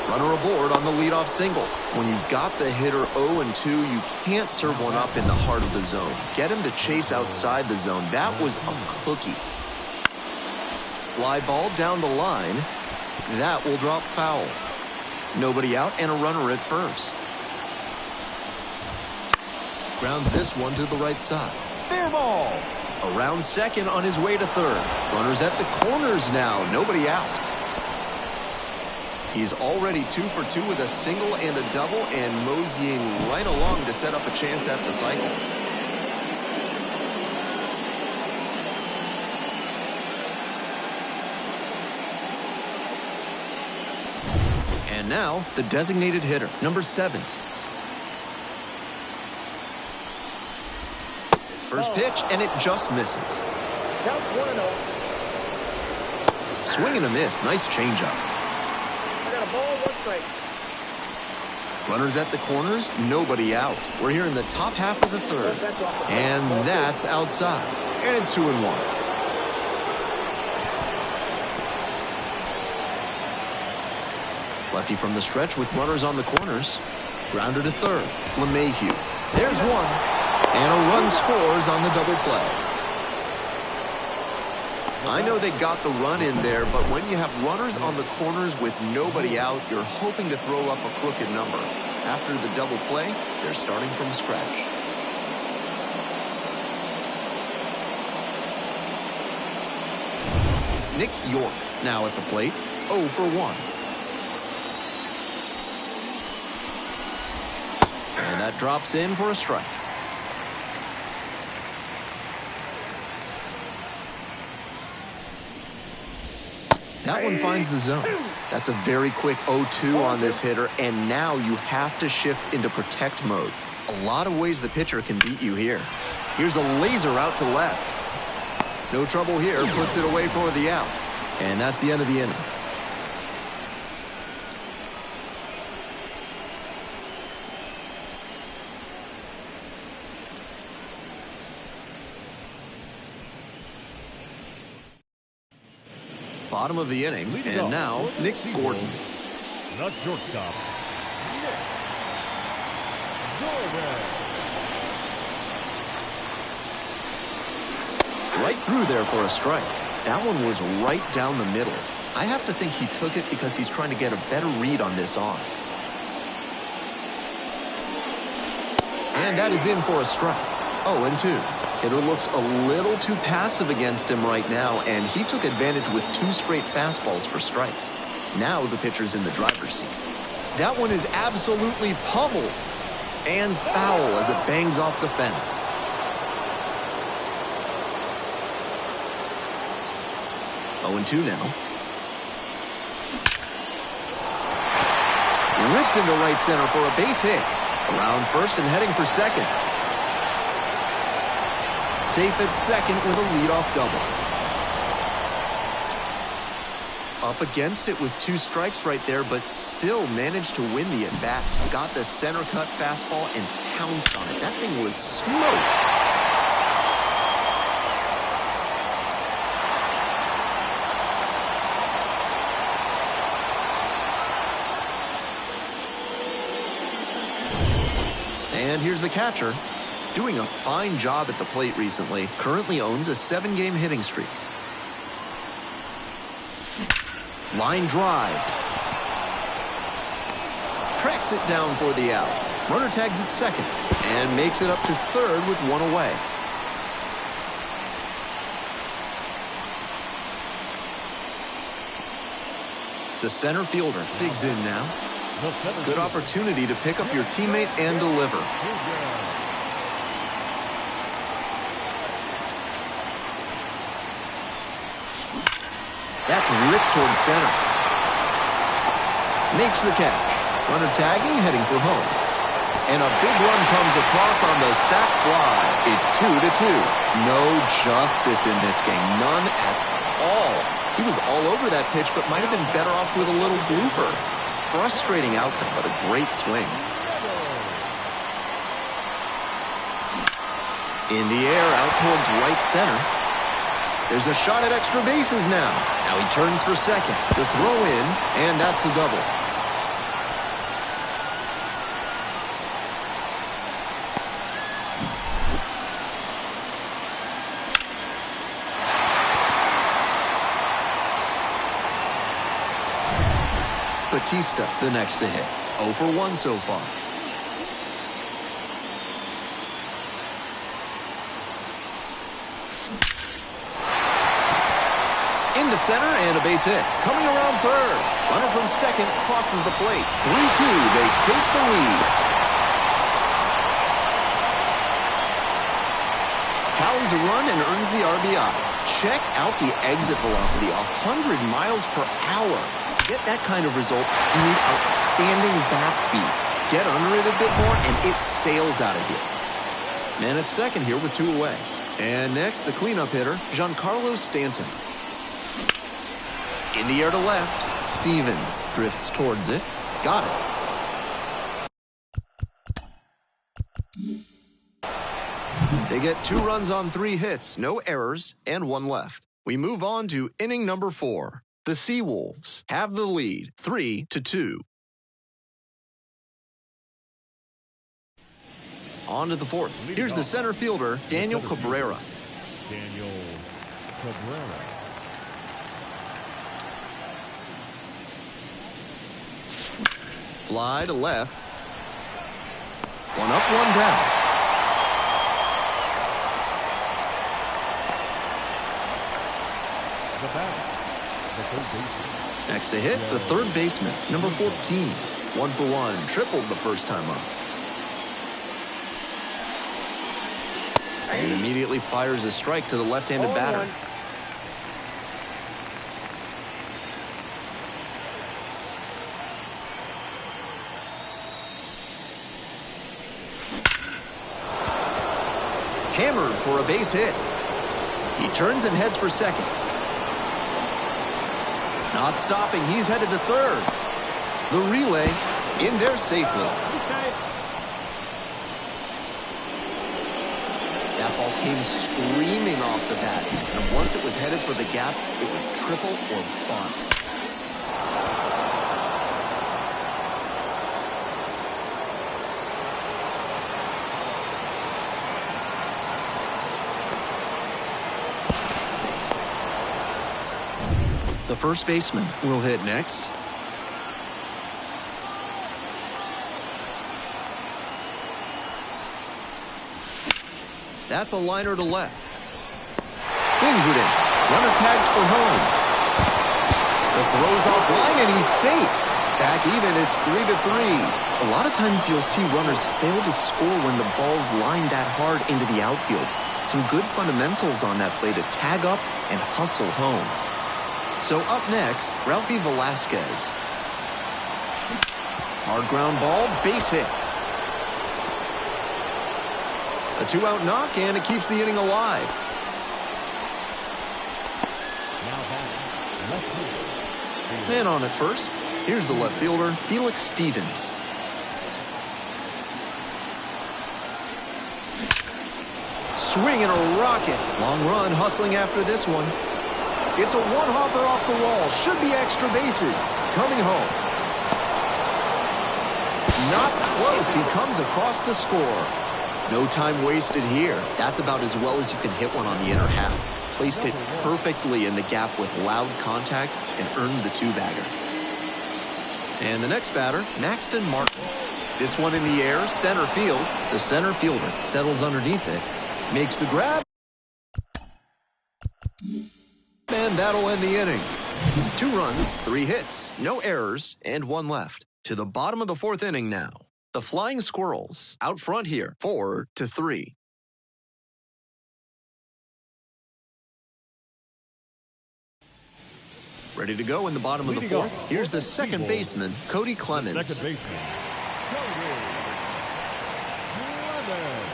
Runner aboard on the leadoff single. When you've got the hitter 0-2, you can't serve one up in the heart of the zone. Get him to chase outside the zone. That was a cookie. Fly ball down the line. That will drop foul. Nobody out and a runner at first. Grounds this one to the right side. Fair ball. Around second on his way to third. Runners at the corners now. Nobody out. He's already 2 for 2 with a single and a double, and moseying right along to set up a chance at the cycle. And now, the designated hitter, number 7. First pitch, and it just misses. Count 1-0. Swing and a miss. Nice changeup. I got a ball, 1 strike. Runners at the corners, nobody out. We're here in the top half of the third. And that's outside. And it's 2-1. Lefty from the stretch with runners on the corners. Grounder to third. LeMahieu. There's one. And a run scores on the double play. I know they got the run in there, but when you have runners on the corners with nobody out, you're hoping to throw up a crooked number. After the double play, they're starting from scratch. Nick York now at the plate, 0 for 1. And that drops in for a strike. That one finds the zone. That's a very quick 0-2 on this hitter, and now you have to shift into protect mode. A lot of ways the pitcher can beat you here. Here's a laser out to left. No trouble here, puts it away for the out. And that's the end of the inning. Bottom of the inning, and now Nick Gordon. The shortstop, Nick Gordon. Right through there for a strike. That one was right down the middle. I have to think he took it because he's trying to get a better read on this arm. And that is in for a strike. 0-2. Hitter looks a little too passive against him right now, and he took advantage with 2 straight fastballs for strikes. Now the pitcher's in the driver's seat. That one is absolutely pummeled. And foul as it bangs off the fence. Oh, 2 now. Ripped into right center for a base hit. Around first and heading for second. Safe at second with a leadoff double. Up against it with 2 strikes right there, but still managed to win the at-bat. Got the center cut fastball and pounced on it. That thing was smoked. And here's the catcher. Doing a fine job at the plate recently. Currently owns a 7-game hitting streak. Line drive. Tracks it down for the out. Runner tags at second and makes it up to third with 1 away. The center fielder digs in now. Good opportunity to pick up your teammate and deliver. That's ripped towards center. Makes the catch. Runner tagging, heading for home. And a big run comes across on the sac fly. It's 2-2. No justice in this game. None at all. He was all over that pitch, but might have been better off with a little blooper. Frustrating outcome, but a great swing. In the air, out towards right center. There's a shot at extra bases now. Now he turns for second. The throw in, and that's a double. Batista, the next to hit. 0 for 1 so far. Into center and a base hit. Coming around third. Runner from second crosses the plate. 3-2, they take the lead. Tallies a run and earns the RBI. Check out the exit velocity, 100 miles per hour. To get that kind of result, you need outstanding bat speed. Get under it a bit more, and it sails out of here. Man at second here with 2 away. And next, the cleanup hitter, Giancarlo Stanton. In the air to left, Stevens drifts towards it. Got it. They get 2 runs on 3 hits, no errors, and 1 left. We move on to inning number 4. The Seawolves have the lead, 3-2. On to the 4th. Here's the center fielder, Daniel Cabrera. Daniel Cabrera. Fly to left. 1 up, 1 down. The batter, the third baseman. Next to hit, the third baseman, number 14. 1 for 1, tripled the first time up. And immediately fires a strike to the left-handed batter. Hammered for a base hit. He turns and heads for second. Not stopping, he's headed to third. The relay in there safely. That ball came screaming off the bat, and once it was headed for the gap, it was triple or bust. The first baseman will hit next. That's a liner to left. Swings it in. Runner tags for home. The throw's offline and he's safe. Back even, it's 3-3. A lot of times you'll see runners fail to score when the ball's lined that hard into the outfield. Some good fundamentals on that play to tag up and hustle home. So up next, Ralphie Velasquez. Hard ground ball, base hit. A 2-out knock, and it keeps the inning alive. Man on at first. Here's the left fielder, Felix Stevens. Swing and a rocket. Long run hustling after this one. It's a one-hopper off the wall. Should be extra bases. Coming home. Not close. He comes across to score. No time wasted here. That's about as well as you can hit one on the inner half. Placed it perfectly in the gap with loud contact and earned the 2-bagger. And the next batter, Maxton Martin. This one in the air, center field. The center fielder settles underneath it, makes the grab. And that'll end the inning. 2 runs, 3 hits, no errors, and 1 left. To the bottom of the 4th inning now. The Flying Squirrels out front here, 4-3. Ready to go in the bottom of the 4th. Here's the second baseman, Cody Clemens. Second baseman, Cody Clemens.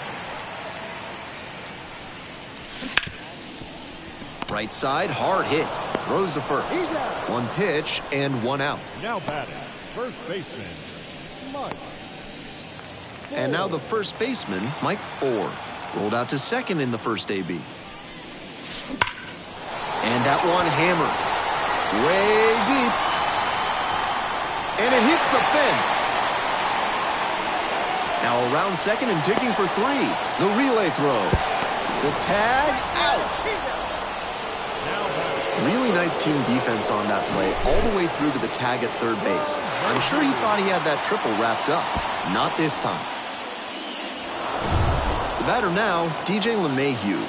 Right side, hard hit. Throws to first. 1 pitch and 1 out. Now batting, first baseman, Mike. And now the first baseman, Mike Ford. Rolled out to second in the first AB. And that one hammered. Way deep. And it hits the fence. Now around second and digging for 3. The relay throw. The tag out. Really nice team defense on that play, all the way through to the tag at third base. I'm sure he thought he had that triple wrapped up. Not this time. The batter now, DJ LeMahieu.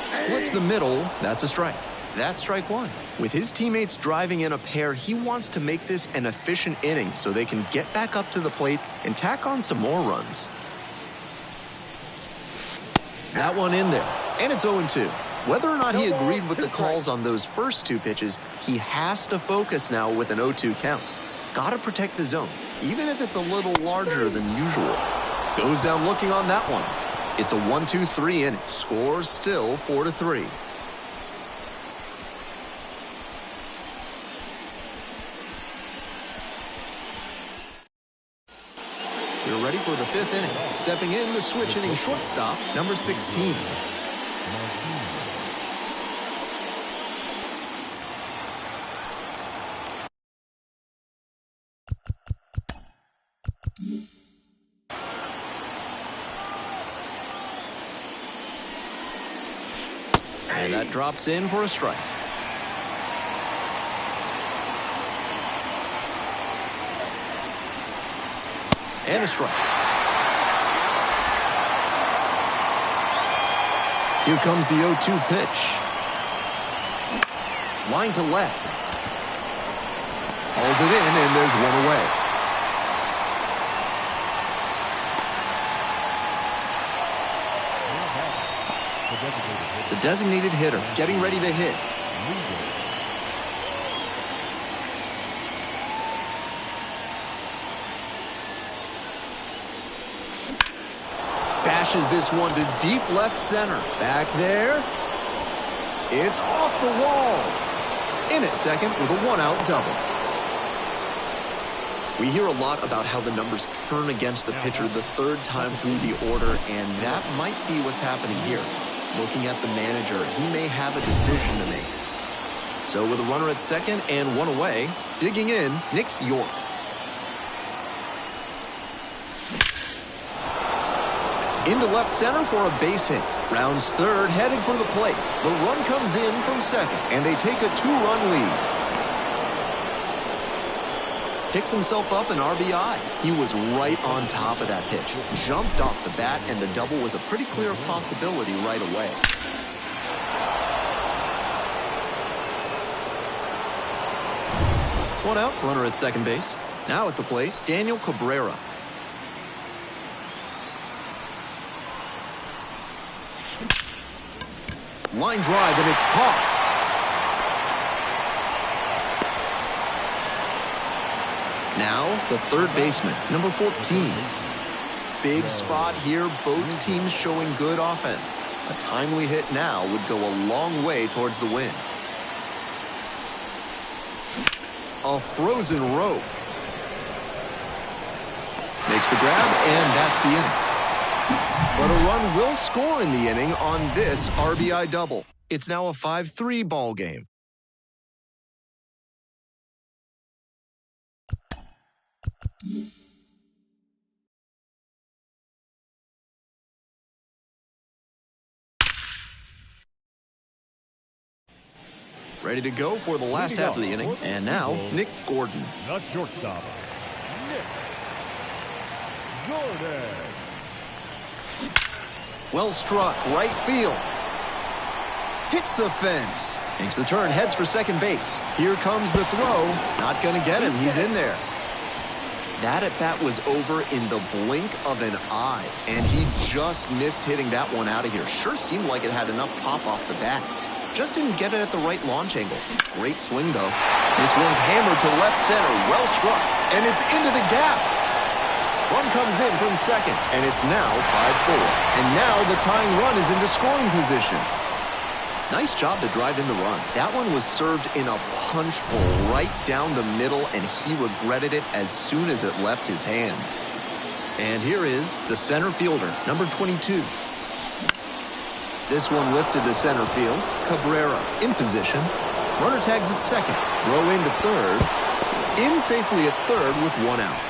Splits the middle, that's a strike. That's strike one. With his teammates driving in a pair, he wants to make this an efficient inning so they can get back up to the plate and tack on some more runs. That one in there, and it's 0-2. Whether or not he agreed with the calls on those first two pitches, he has to focus now with an 0-2 count. Gotta protect the zone, even if it's a little larger than usual. Goes down looking on that one. It's a 1-2-3 inning. Score still 4-3. We're ready for the fifth inning. Stepping in, the switch hitting shortstop, number 16. And that drops in for a strike. And a strike. Here comes the 0-2 pitch. Line to left. Hauls it in, and there's one away. The designated hitter getting ready to hit. Bashes this one to deep left center. Back there. It's off the wall. In at second with a one-out double. We hear a lot about how the numbers turn against the pitcher the third time through the order, and that might be what's happening here. Looking at the manager, he may have a decision to make. So with a runner at second and one away, digging in, Nick York. Into left center for a base hit. Rounds third, headed for the plate. The run comes in from second, and they take a two-run lead. Picks himself up an RBI. He was right on top of that pitch. Jumped off the bat, and the double was a pretty clear possibility right away. One out, runner at second base. Now at the plate, Daniel Cabrera. Line drive, and it's caught. Now, the third baseman, number 14. Big spot here, both teams showing good offense. A timely hit now would go a long way towards the win. A frozen rope. Makes the grab, and that's the inning. But a run will score in the inning on this RBI double. It's now a 5-3 ball game. Ready to go for the last half of the inning. And now, Nick Gordon. The shortstop, Nick Gordon. Well struck, right field. Hits the fence. Makes the turn, heads for second base. Here comes the throw. Not gonna get him, he's in there. That at-bat was over in the blink of an eye, and he just missed hitting that one out of here. Sure seemed like it had enough pop off the bat. Just didn't get it at the right launch angle. Great swing, though. This one's hammered to left center, well struck, and it's into the gap. Run comes in from second, and it's now 5-4. And now the tying run is into scoring position. Nice job to drive in the run. That one was served in a punch bowl right down the middle, and he regretted it as soon as it left his hand. And here is the center fielder, number 22. This one lifted to center field. Cabrera in position. Runner tags at second. Throw into third. In safely at third with one out.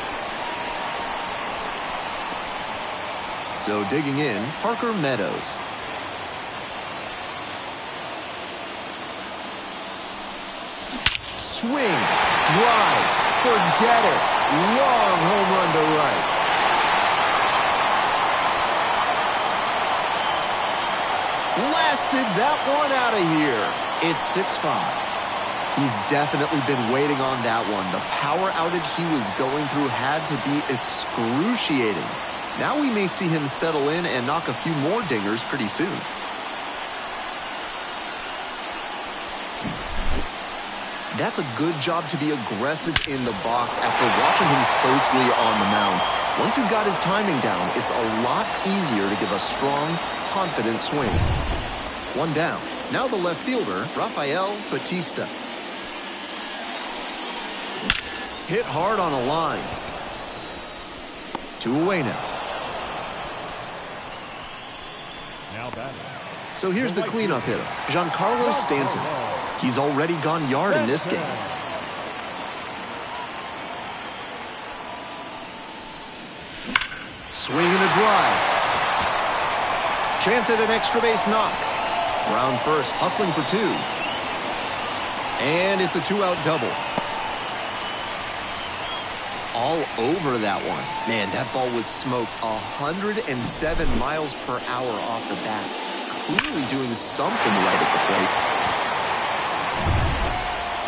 So digging in, Parker Meadows. Swing, drive, forget it. Long home run to right. Blasted that one out of here. It's 6-5. He's definitely been waiting on that one. The power outage he was going through had to be excruciating. Now we may see him settle in and knock a few more dingers pretty soon. That's a good job to be aggressive in the box after watching him closely on the mound. Once you've got his timing down, it's a lot easier to give a strong, confident swing. One down. Now the left fielder, Rafael Batista. Hit hard on a line. 2 away now. Now batting. So here's the cleanup hitter, Giancarlo Stanton. He's already gone yard in this game. Swing and a drive. Chance at an extra base knock. Round first, hustling for 2. And it's a 2-out double. All over that one. Man, that ball was smoked 107 miles per hour off the bat. Clearly doing something right at the plate.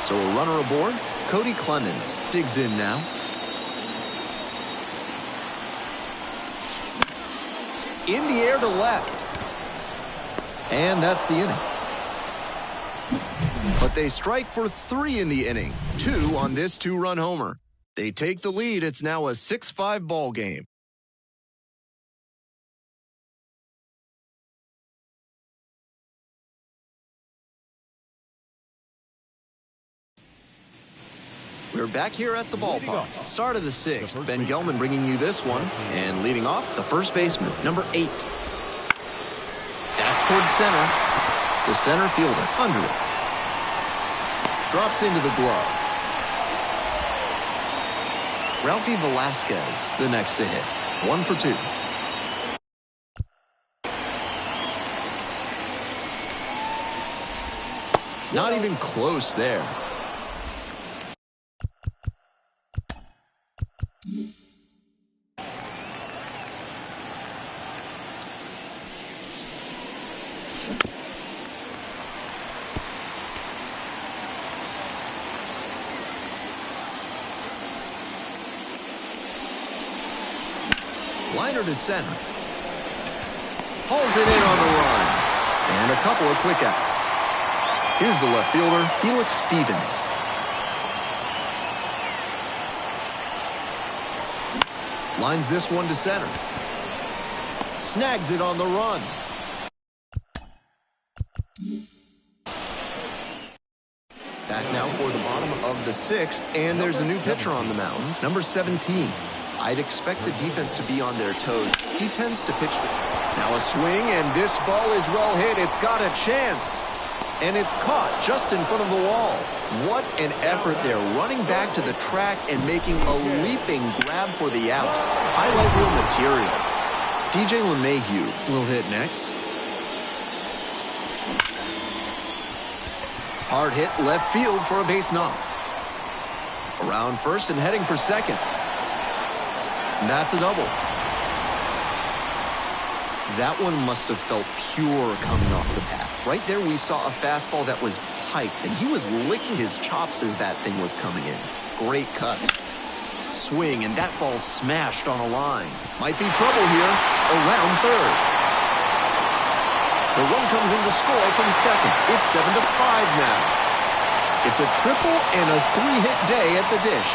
So a runner aboard. Cody Clemens digs in now. In the air to left. And that's the inning. But they strike for 3 in the inning. 2 on this 2-run homer. They take the lead. It's now a 6-5 ball game. We're back here at the ballpark. Start of the 6th. Ben Gelman bringing you this one. And leading off, the first baseman, number 8. That's towards center. The center fielder under it. Drops into the glove. Ralphie Velasquez, the next to hit. 1 for 2. Not even close there. Liner to center. Hauls it in on the run. And a couple of quick outs. Here's the left fielder, Felix Stevens. Lines this one to center. Snags it on the run. Back now for the bottom of the 6th, and there's a new pitcher on the mound, number 17. I'd expect the defense to be on their toes. He tends to pitch. Now a swing, and this ball is well hit. It's got a chance. And it's caught just in front of the wall. What an effort there, running back to the track and making a leaping grab for the out. Highlight reel material. DJ LeMahieu will hit next. Hard hit left field for a base knock. Around first and heading for second. That's a double. That one must have felt pure coming off the bat. Right there we saw a fastball that was piped, and he was licking his chops as that thing was coming in. Great cut. Swing, and that ball smashed on a line. Might be trouble here. Around third. The run comes in to score from second. It's 7-5 now. It's a triple and a 3-hit day at the dish.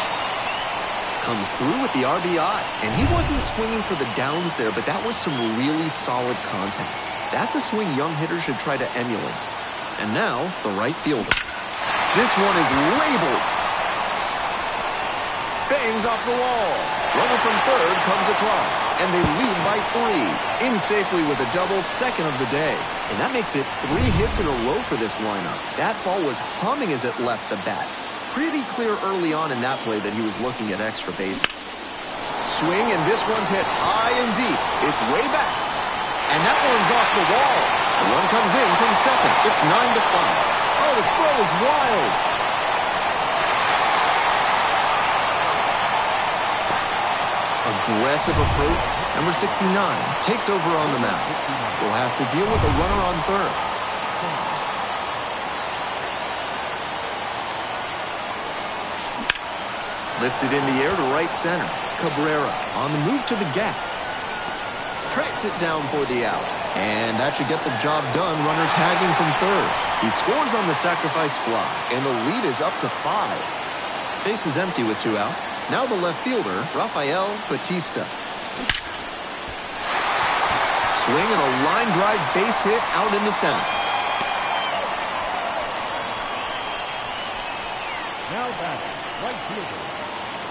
Comes through with the RBI. And he wasn't swinging for the downs there, but that was some really solid contact. That's a swing young hitters should try to emulate. And now, the right fielder. This one is labeled. Bangs off the wall. Runner from third comes across. And they lead by 3. In safely with a double, second of the day. And that makes it 3 hits in a row for this lineup. That ball was humming as it left the bat. Pretty clear early on in that play that he was looking at extra bases. Swing, and this one's hit high and deep. It's way back. And that one's off the wall. The run comes in from second. It's 9-5. Oh, the throw is wild. A aggressive approach. Number 69 takes over on the mound. We'll have to deal with a runner on third. Lifted in the air to right center. Cabrera on the move to the gap. Tracks it down for the out. And that should get the job done. Runner tagging from third. He scores on the sacrifice fly, and the lead is up to 5. Base is empty with 2 out. Now the left fielder, Rafael Batista. Swing and a line drive base hit out into center. Now back, right fielder.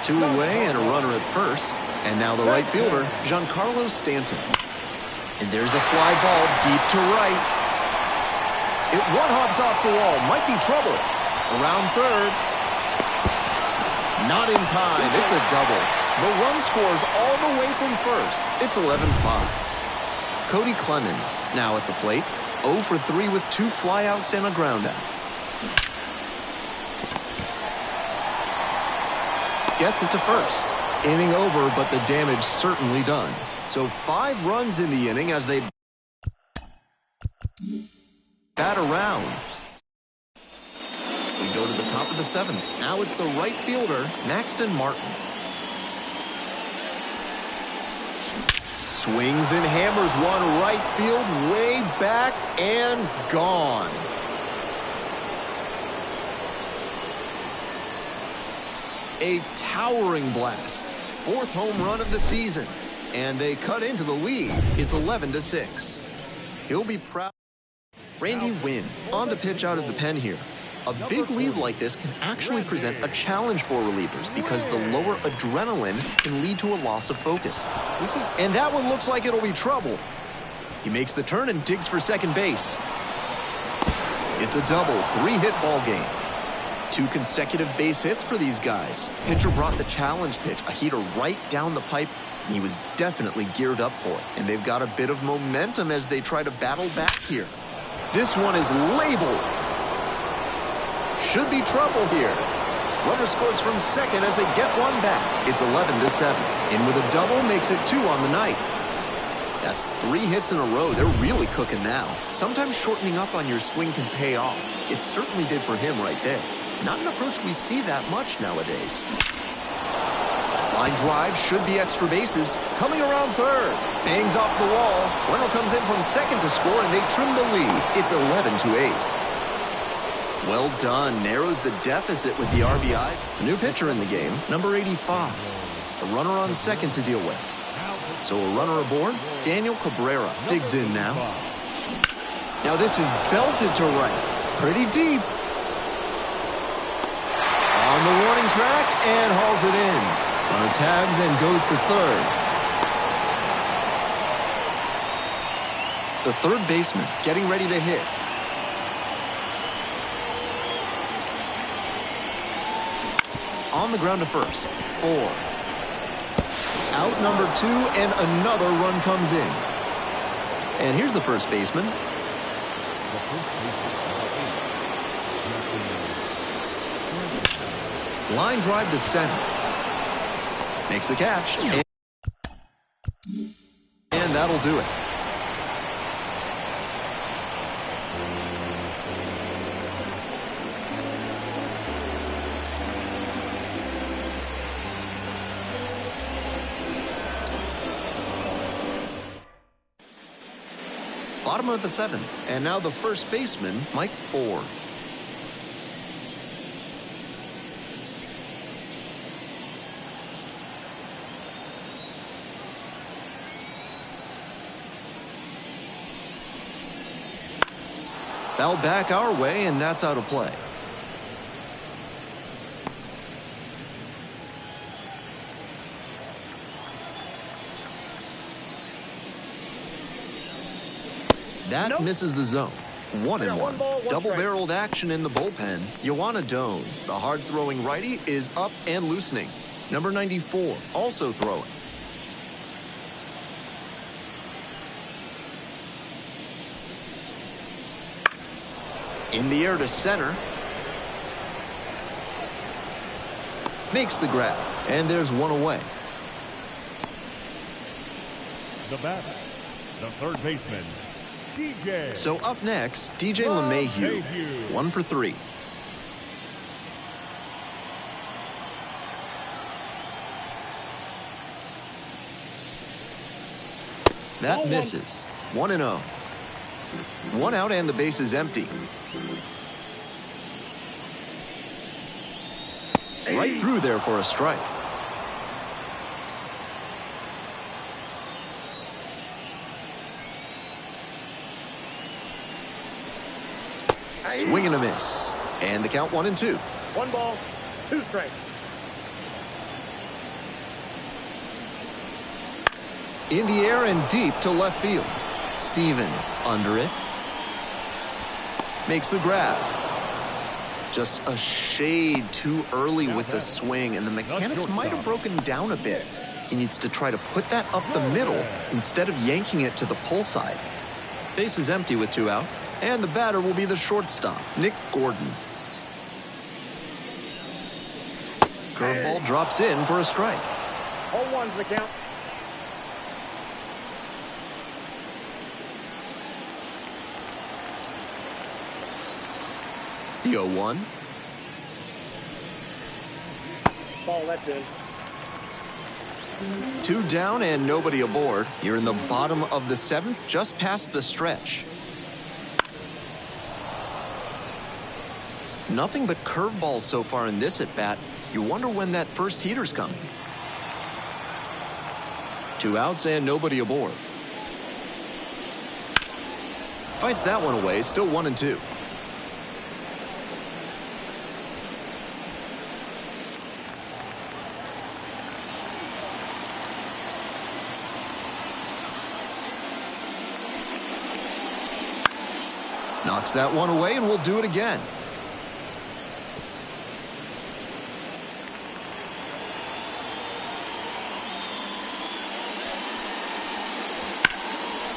2 away and a runner at first. And now the right fielder, Giancarlo Stanton. And there's a fly ball deep to right. It one-hops off the wall. Might be trouble. Around third. Not in time. It's a double. The run scores all the way from first. It's 11-5. Cody Clemens now at the plate. 0 for 3 with 2 flyouts and a groundout. Gets it to first. Inning over, but the damage certainly done. So 5 runs in the inning as they bat around. We go to the top of the 7th. Now it's the right fielder, Maxton Martin. Swings and hammers one right field, way back and gone. A towering blast. 4th home run of the season. And they cut into the lead. It's 11-6. He'll be proud. Randy Wynn on to pitch out of the pen here. A big lead like this can actually present a challenge for relievers because the lower adrenaline can lead to a loss of focus. And that one looks like it'll be trouble. He makes the turn and digs for second base. It's a double, 3-hit ball game. 2 consecutive base hits for these guys. Pitcher brought the challenge pitch, a heater right down the pipe, and he was definitely geared up for it. And they've got a bit of momentum as they try to battle back here. This one is labeled. Should be trouble here. Runner scores from second as they get one back. It's 11-7. In with a double makes it 2 on the night. That's 3 hits in a row. They're really cooking now. Sometimes shortening up on your swing can pay off. It certainly did for him right there. Not an approach we see that much nowadays. Line drive should be extra bases. Coming around third. Bangs off the wall. Runner comes in from second to score, and they trim the lead. It's 11-8. Well done. Narrows the deficit with the RBI. A new pitcher in the game, number 85. A runner on second to deal with. So a runner aboard. Daniel Cabrera digs in now. Now this is belted to right. Pretty deep. On the warning track and hauls it in. Runner tags and goes to third. The third baseman getting ready to hit. On the ground to first. 4. Out number 2, and another run comes in. And here's the first baseman. Line drive to center. Makes the catch. And that'll do it. Bottom of the 7th, and now the first baseman, Mike Ford. Foul back our way, and that's out of play. That misses the zone. 1-1. Double-barreled action in the bullpen. Yoanna Doan, the hard-throwing righty, is up and loosening. Number 94, also throwing. In the air to center. Makes the grab. And there's one away. The batter, the third baseman, DJ. So up next, DJ LeMahieu, 1 for 3. That misses. 1-0. 1 out and the base is empty. Right through there for a strike. Swing and a miss. And the count 1-2. 1 ball, 2 strikes. In the air and deep to left field. Stevens under it. Makes the grab. Just a shade too early with the swing, and the mechanics might have broken down a bit. He needs to try to put that up the middle instead of yanking it to the pull side. Base is empty with 2 out, and the batter will be the shortstop, Nick Gordon. Curveball drops in for a strike. 0-1's the count. The 0-1. Ball, that's in. 2 down and nobody aboard. You're in the bottom of the 7th, just past the stretch. Nothing but curveballs so far in this at-bat. You wonder when that first heater's coming. 2 outs and nobody aboard. Fights that one away, still 1-2. Knocks that one away, and we'll do it again.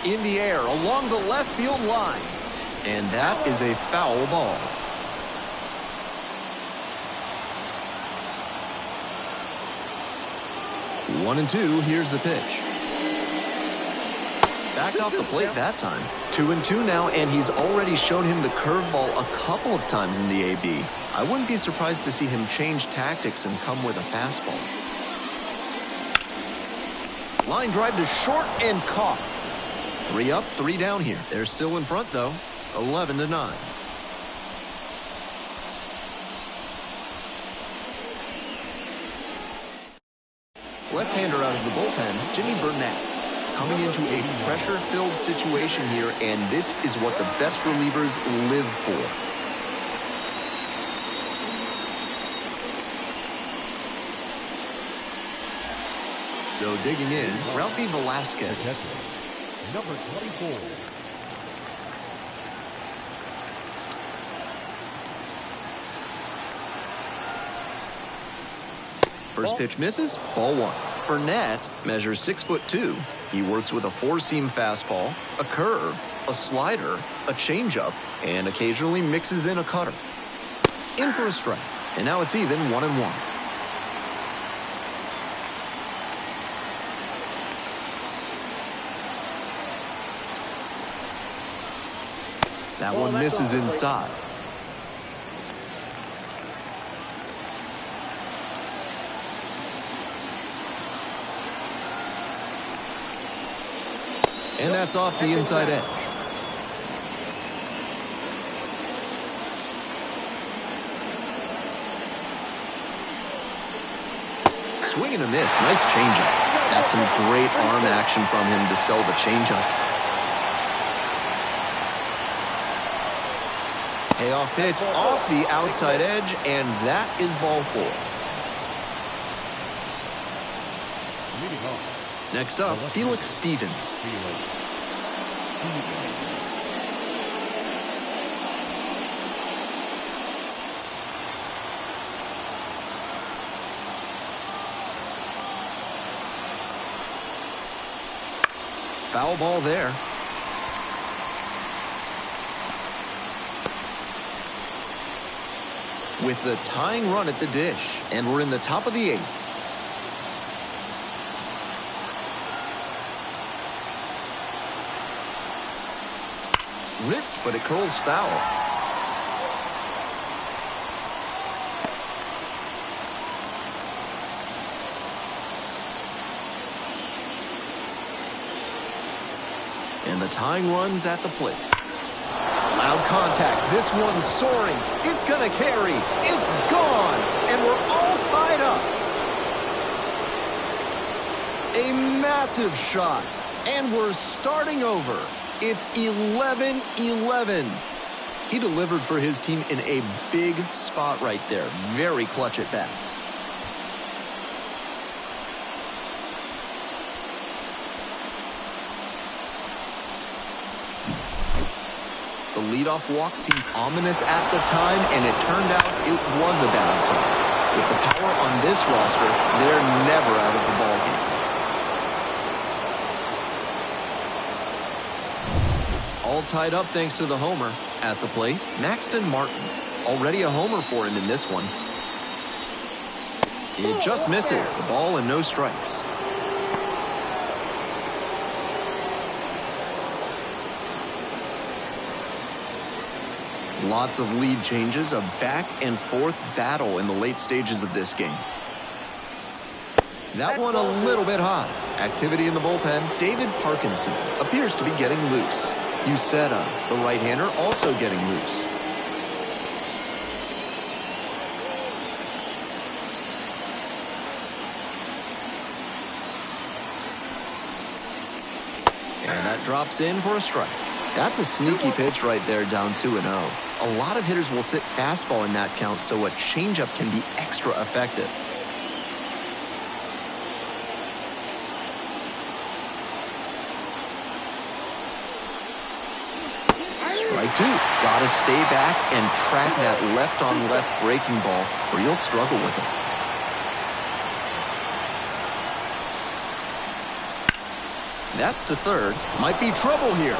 In the air, along the left field line. And that is a foul ball. One and two, here's the pitch. Backed off the plate that time. 2-2 now, and he's already shown him the curveball a couple of times in the AB. I wouldn't be surprised to see him change tactics and come with a fastball. Line drive to short and caught. 3 up, 3 down here. They're still in front, though. 11-9. Left-hander out of the bullpen, Jimmy Burnett. Coming into a pressure-filled situation here, and this is what the best relievers live for. So digging in, Ralphie Velasquez. Number 24. First pitch misses, ball 1. Burnett measures 6'2". He works with a 4-seam fastball, a curve, a slider, a changeup, and occasionally mixes in a cutter. In for a strike, and now it's even 1-1. That one misses inside. And that's off the inside edge. Swing and a miss. Nice changeup. That's some great arm action from him to sell the changeup. Payoff pitch off the outside edge, and that is ball 4. Next up, Felix Stevens. Foul ball there. With the tying run at the dish, and we're in the top of the 8th. Ripped, but it curls foul. And the tying run's at the plate. Loud contact. This one's soaring. It's gonna carry. It's gone. And we're all tied up. A massive shot. And we're starting over. It's 11-11. He delivered for his team in a big spot right there. Very clutch at bat. The leadoff walk seemed ominous at the time, and it turned out it was a bad sign. With the power on this roster, they're never out of the ballgame. All tied up thanks to the homer. At the plate, Maxton Martin. Already a homer for him in this one. It just misses. A ball and no strikes. Lots of lead changes, a back-and-forth battle in the late stages of this game. That one a little bit high. Activity in the bullpen. David Parkinson appears to be getting loose. Uceta, the right-hander, also getting loose. And that drops in for a strike. That's a sneaky pitch right there, down 2-0. A lot of hitters will sit fastball in that count, so a changeup can be extra effective. Strike 2. Gotta stay back and track that left-on-left breaking ball, or you'll struggle with it. That's to third. Might be trouble here.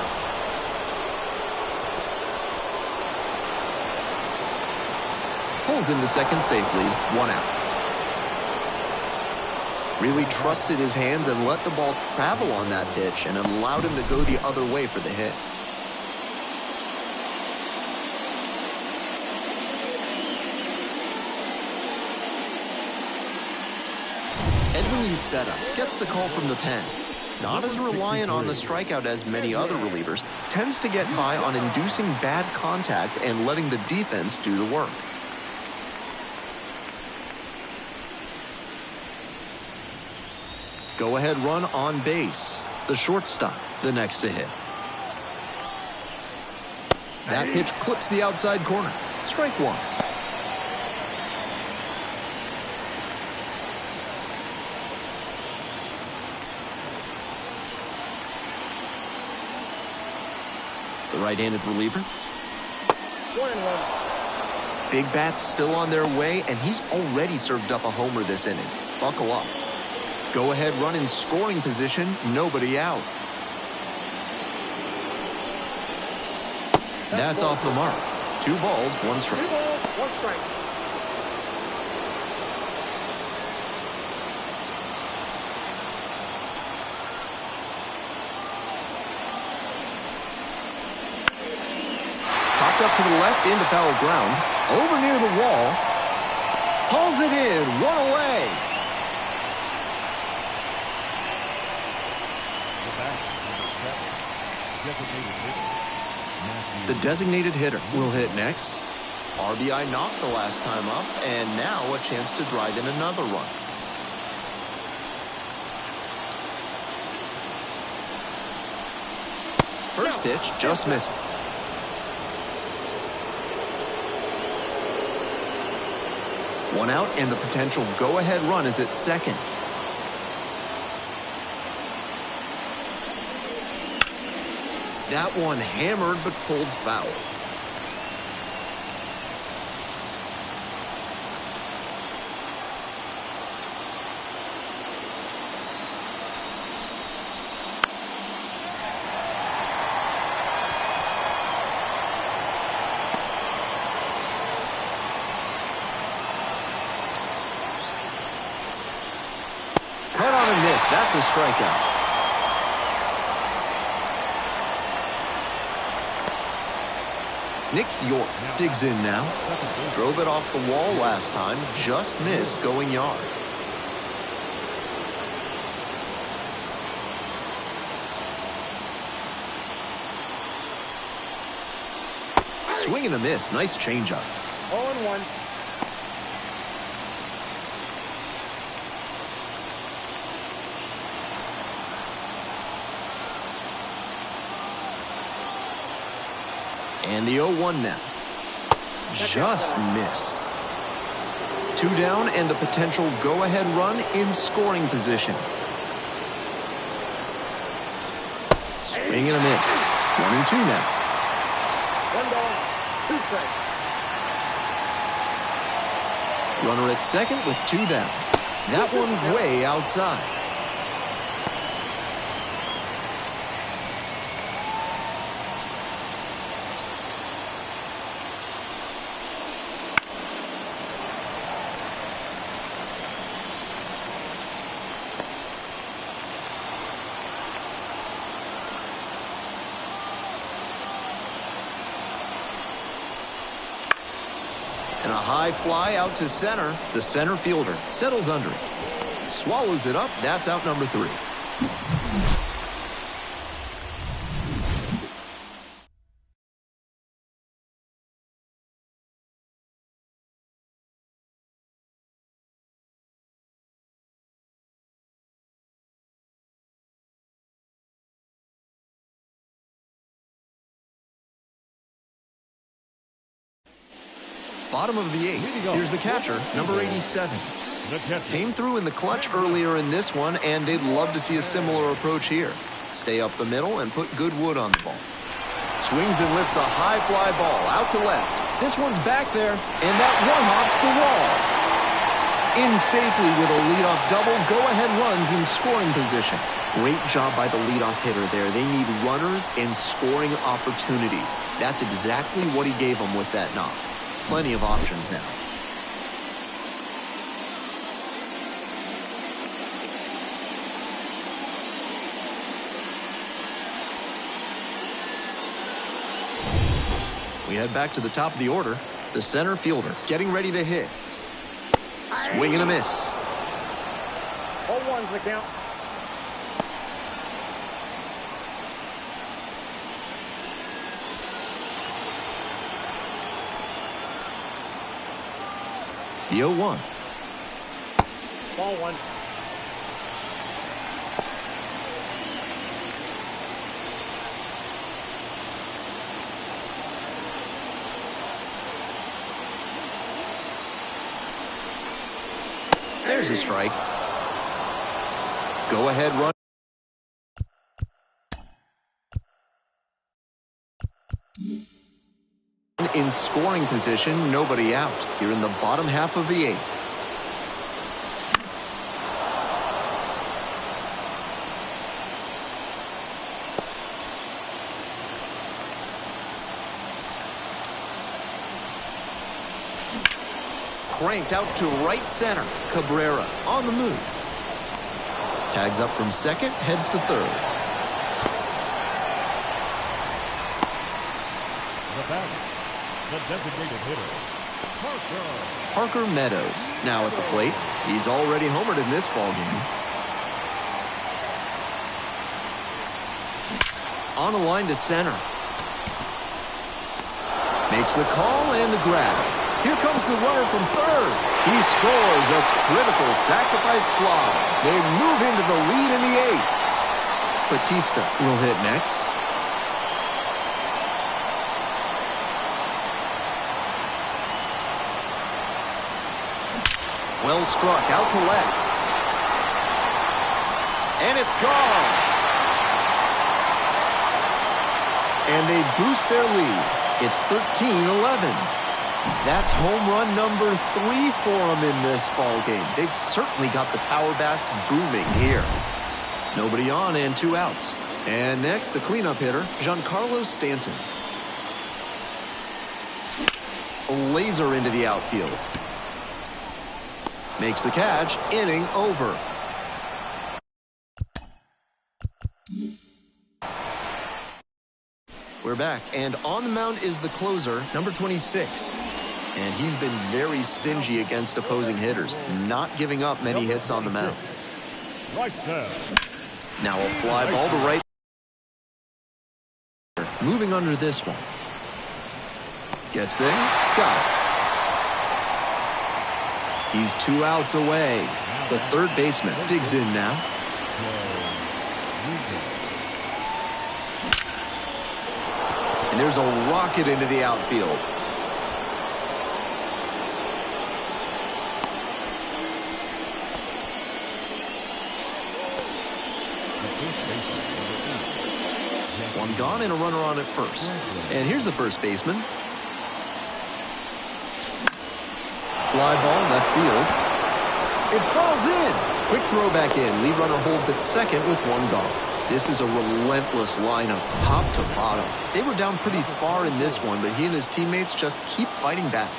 Pulls into second safely, 1 out. Really trusted his hands and let the ball travel on that pitch and allowed him to go the other way for the hit. Edwin Uceta gets the call from the pen. Not as reliant on the strikeout as many other relievers, tends to get by on inducing bad contact and letting the defense do the work. Go-ahead run on base. The shortstop, the next to hit. That pitch clips the outside corner. Strike 1. The right-handed reliever. 1-1. Big bats still on their way, and he's already served up a homer this inning. Buckle up. Go-ahead run in scoring position, nobody out. That's off the mark. 2 balls, 1 strike. 2 balls, 1 strike. Popped up to the left into foul ground. Over near the wall. Pulls it in, 1 away. The designated hitter will hit next. RBI knocked the last time up, and now a chance to drive in another run. First pitch just misses. One out, and the potential go-ahead run is at second. That one hammered but pulled foul. Cut on a miss. That's a strikeout. Nick York digs in now. Drove it off the wall last time, just missed going yard. Swing and a miss. Nice changeup. 0-1. And the 0-1 now. Just missed. 2 down and the potential go-ahead run in scoring position. Swing and a miss. 1-2 now. 1 ball, 2 strikes. Runner at second with 2 down. That one way outside. And a high fly out to center. The center fielder settles under it. Swallows it up. That's out number 3. Bottom of the 8th. Here's the catcher, number 87. Came through in the clutch earlier in this one, and they'd love to see a similar approach here. Stay up the middle and put good wood on the ball. Swings and lifts a high fly ball out to left. This one's back there, and that one hops the wall. In safely with a leadoff double, go-ahead runs in scoring position. Great job by the leadoff hitter there. They need runners and scoring opportunities. That's exactly what he gave them with that knock. Plenty of options now. We head back to the top of the order. The center fielder getting ready to hit. Swing and a miss. 0-1's the count. The 0-1. Ball 1. There's a strike. Go ahead run. In scoring position, nobody out. Here in the bottom half of the 8th. Cranked out to right center. Cabrera on the move. Tags up from second, heads to third. The batter, the designated hitter, Parker Meadows now at the plate. He's already homered in this ballgame. On a line to center. Makes the call and the grab. Here comes the runner from third. He scores a critical sacrifice fly. They move into the lead in the 8th. Batista will hit next. Well struck out to left. And it's gone. And they boost their lead. It's 13-11. That's home run number 3 for them in this ball game. They've certainly got the power bats booming here. Nobody on and 2 outs. And next, the cleanup hitter, Giancarlo Stanton. A laser into the outfield. Makes the catch, inning over. We're back, and on the mound is the closer, number 26. And he's been very stingy against opposing hitters, not giving up many hits on the mound. Now a fly ball to right. Moving under this one. Gets there, got it. He's 2 outs away. The third baseman digs in now. And there's a rocket into the outfield. One gone and a runner on at first. And here's the first baseman. Fly ball left field. It falls in. Quick throw back in. Lead runner holds at second with 1 gone. This is a relentless lineup, top to bottom. They were down pretty far in this one, but he and his teammates just keep fighting back.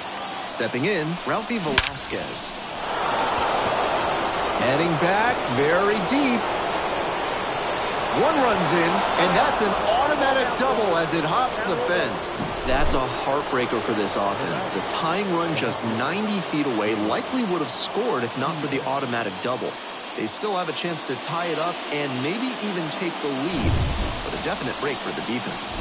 Stepping in, Ralphie Velasquez. Heading back, very deep. 1 runs in, and that's an automatic double as it hops the fence. That's a heartbreaker for this offense. The tying run just 90 feet away likely would have scored if not for the automatic double. They still have a chance to tie it up and maybe even take the lead, but a definite break for the defense.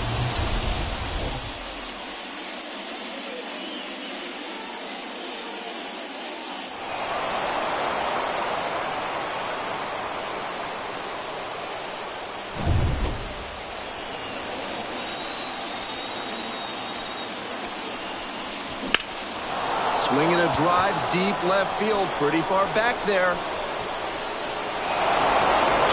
Swinging a drive, deep left field, pretty far back there.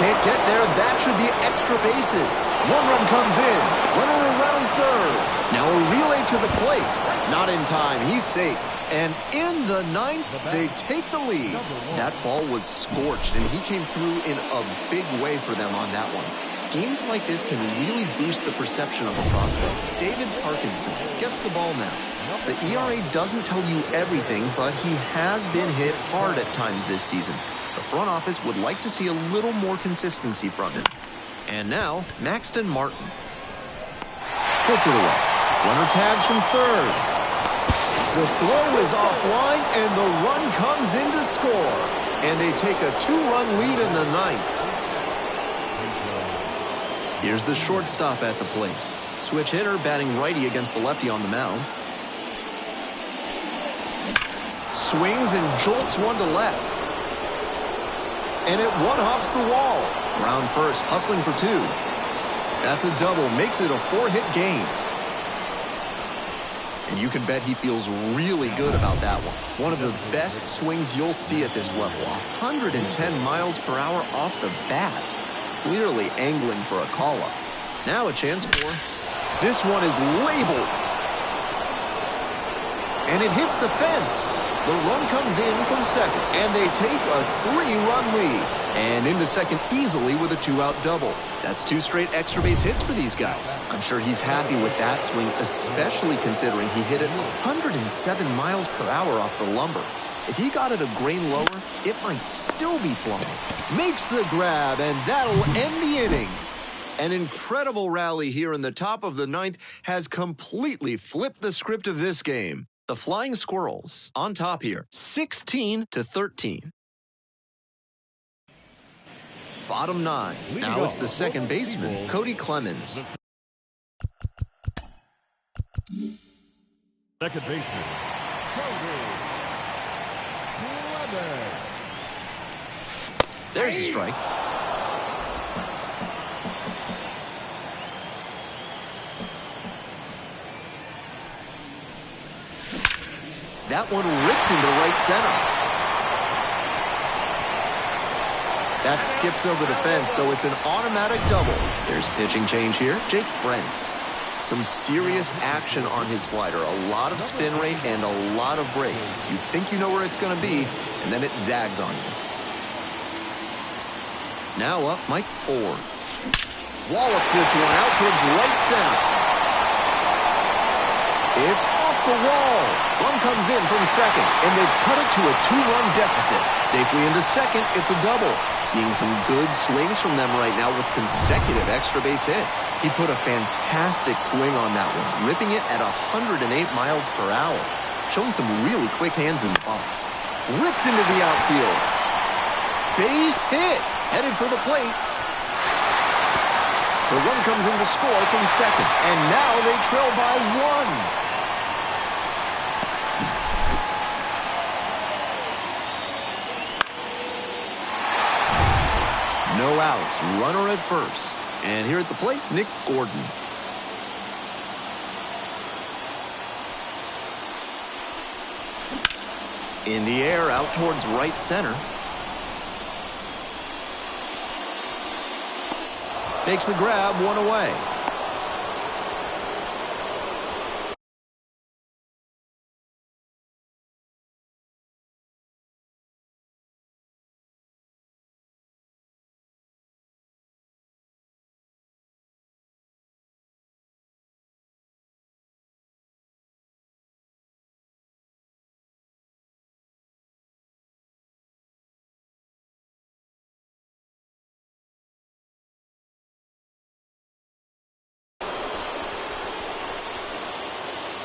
Can't get there, that should be extra bases. 1 run comes in, runner around third. Now a relay to the plate. Not in time, he's safe. And in the 9th, they take the lead. That ball was scorched, and he came through in a big way for them on that one. Games like this can really boost the perception of a prospect. David Parkinson gets the ball now. The ERA doesn't tell you everything, but he has been hit hard at times this season. The front office would like to see a little more consistency from him. And now, Maxton Martin. Puts it away. Runner tags from third. The throw is offline, and the run comes in to score. And they take a 2-run lead in the 9th. Here's the shortstop at the plate. Switch hitter batting righty against the lefty on the mound. Swings and jolts one to left. And it one-hops the wall. Ground first, hustling for 2. That's a double, makes it a 4-hit game. And you can bet he feels really good about that one. One of the best swings you'll see at this level. 110 miles per hour off the bat. Clearly angling for a call-up. Now a chance for... This one is labeled. And it hits the fence. The run comes in from second, and they take a 3-run lead. And into second easily with a 2-out double. That's 2 straight extra base hits for these guys. I'm sure he's happy with that swing, especially considering he hit it 107 miles per hour off the lumber. If he got it a grain lower, it might still be flying. Makes the grab, and that'll end the inning. An incredible rally here in the top of the 9th has completely flipped the script of this game. The Flying Squirrels on top here, 16-13. Bottom 9. Now it's the second baseman, Cody Clemens. Second baseman, Cody Clemens. There's a strike. That one ripped into right center. That skips over the fence, so it's an automatic double. There's pitching change here. Jake Brentz. Some serious action on his slider. A lot of spin rate and a lot of break. You think you know where it's going to be, and then it zags on you. Now up, Mike Ford. Wallops this one out towards right center. It's off the wall. Run comes in from second, and they've cut it to a 2-run deficit. Safely into second, it's a double. Seeing some good swings from them right now with consecutive extra base hits. He put a fantastic swing on that one, ripping it at 108 miles per hour. Showing some really quick hands in the box. Ripped into the outfield. Base hit. Headed for the plate. The run comes in to score from second, and now they trail by 1. No outs, runner at first. And here at the plate, Nick Gordon. In the air, out towards right center. Makes the grab, one away.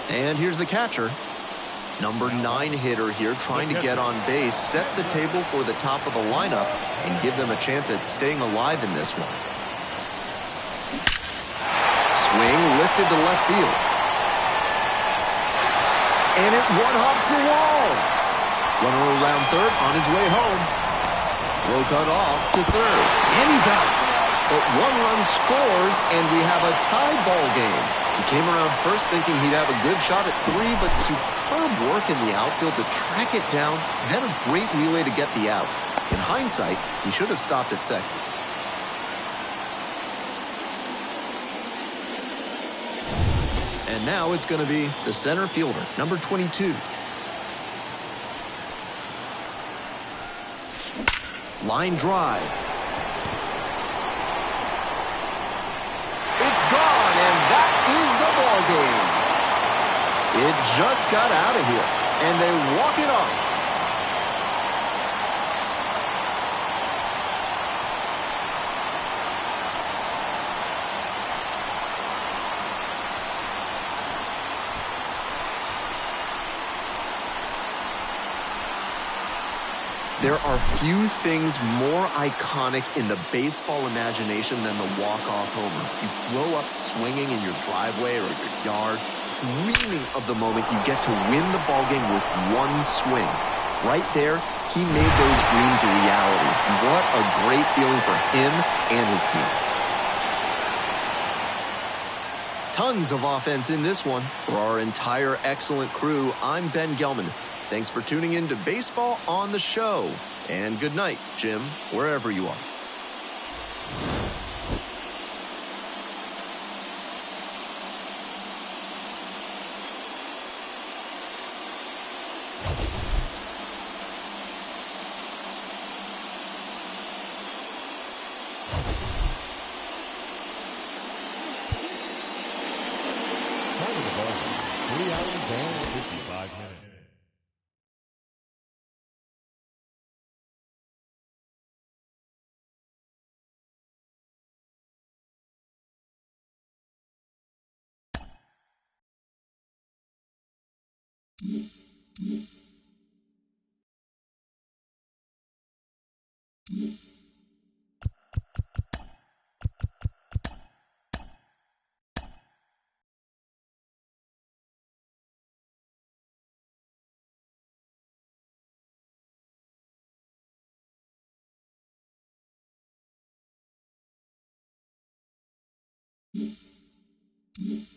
And here's the catcher. Number 9 hitter here trying to get on base, set the table for the top of the lineup, and give them a chance at staying alive in this one. Swing lifted to left field. And it one-hops the wall. Runner around third on his way home. Throw cut off to third. And he's out. But 1 run scores, and we have a tie ball game. He came around first thinking he'd have a good shot at 3, but superb work in the outfield to track it down, then a great relay to get the out. In hindsight, he should have stopped at second. And now it's going to be the center fielder, number 22. Line drive. It's gone, and that is the ball game. It just got out of here, and they walk it off. There are few things more iconic in the baseball imagination than the walk-off homer. You grow up swinging in your driveway or your yard, dreaming of the moment you get to win the ballgame with 1 swing. Right there, he made those dreams a reality. What a great feeling for him and his team. Tons of offense in this one. For our entire excellent crew, I'm Ben Gelman. Thanks for tuning in to Baseball on the Show. And good night, Jim, wherever you are. Time of the ball, 3 hours and 55 minutes. Mm-hmm.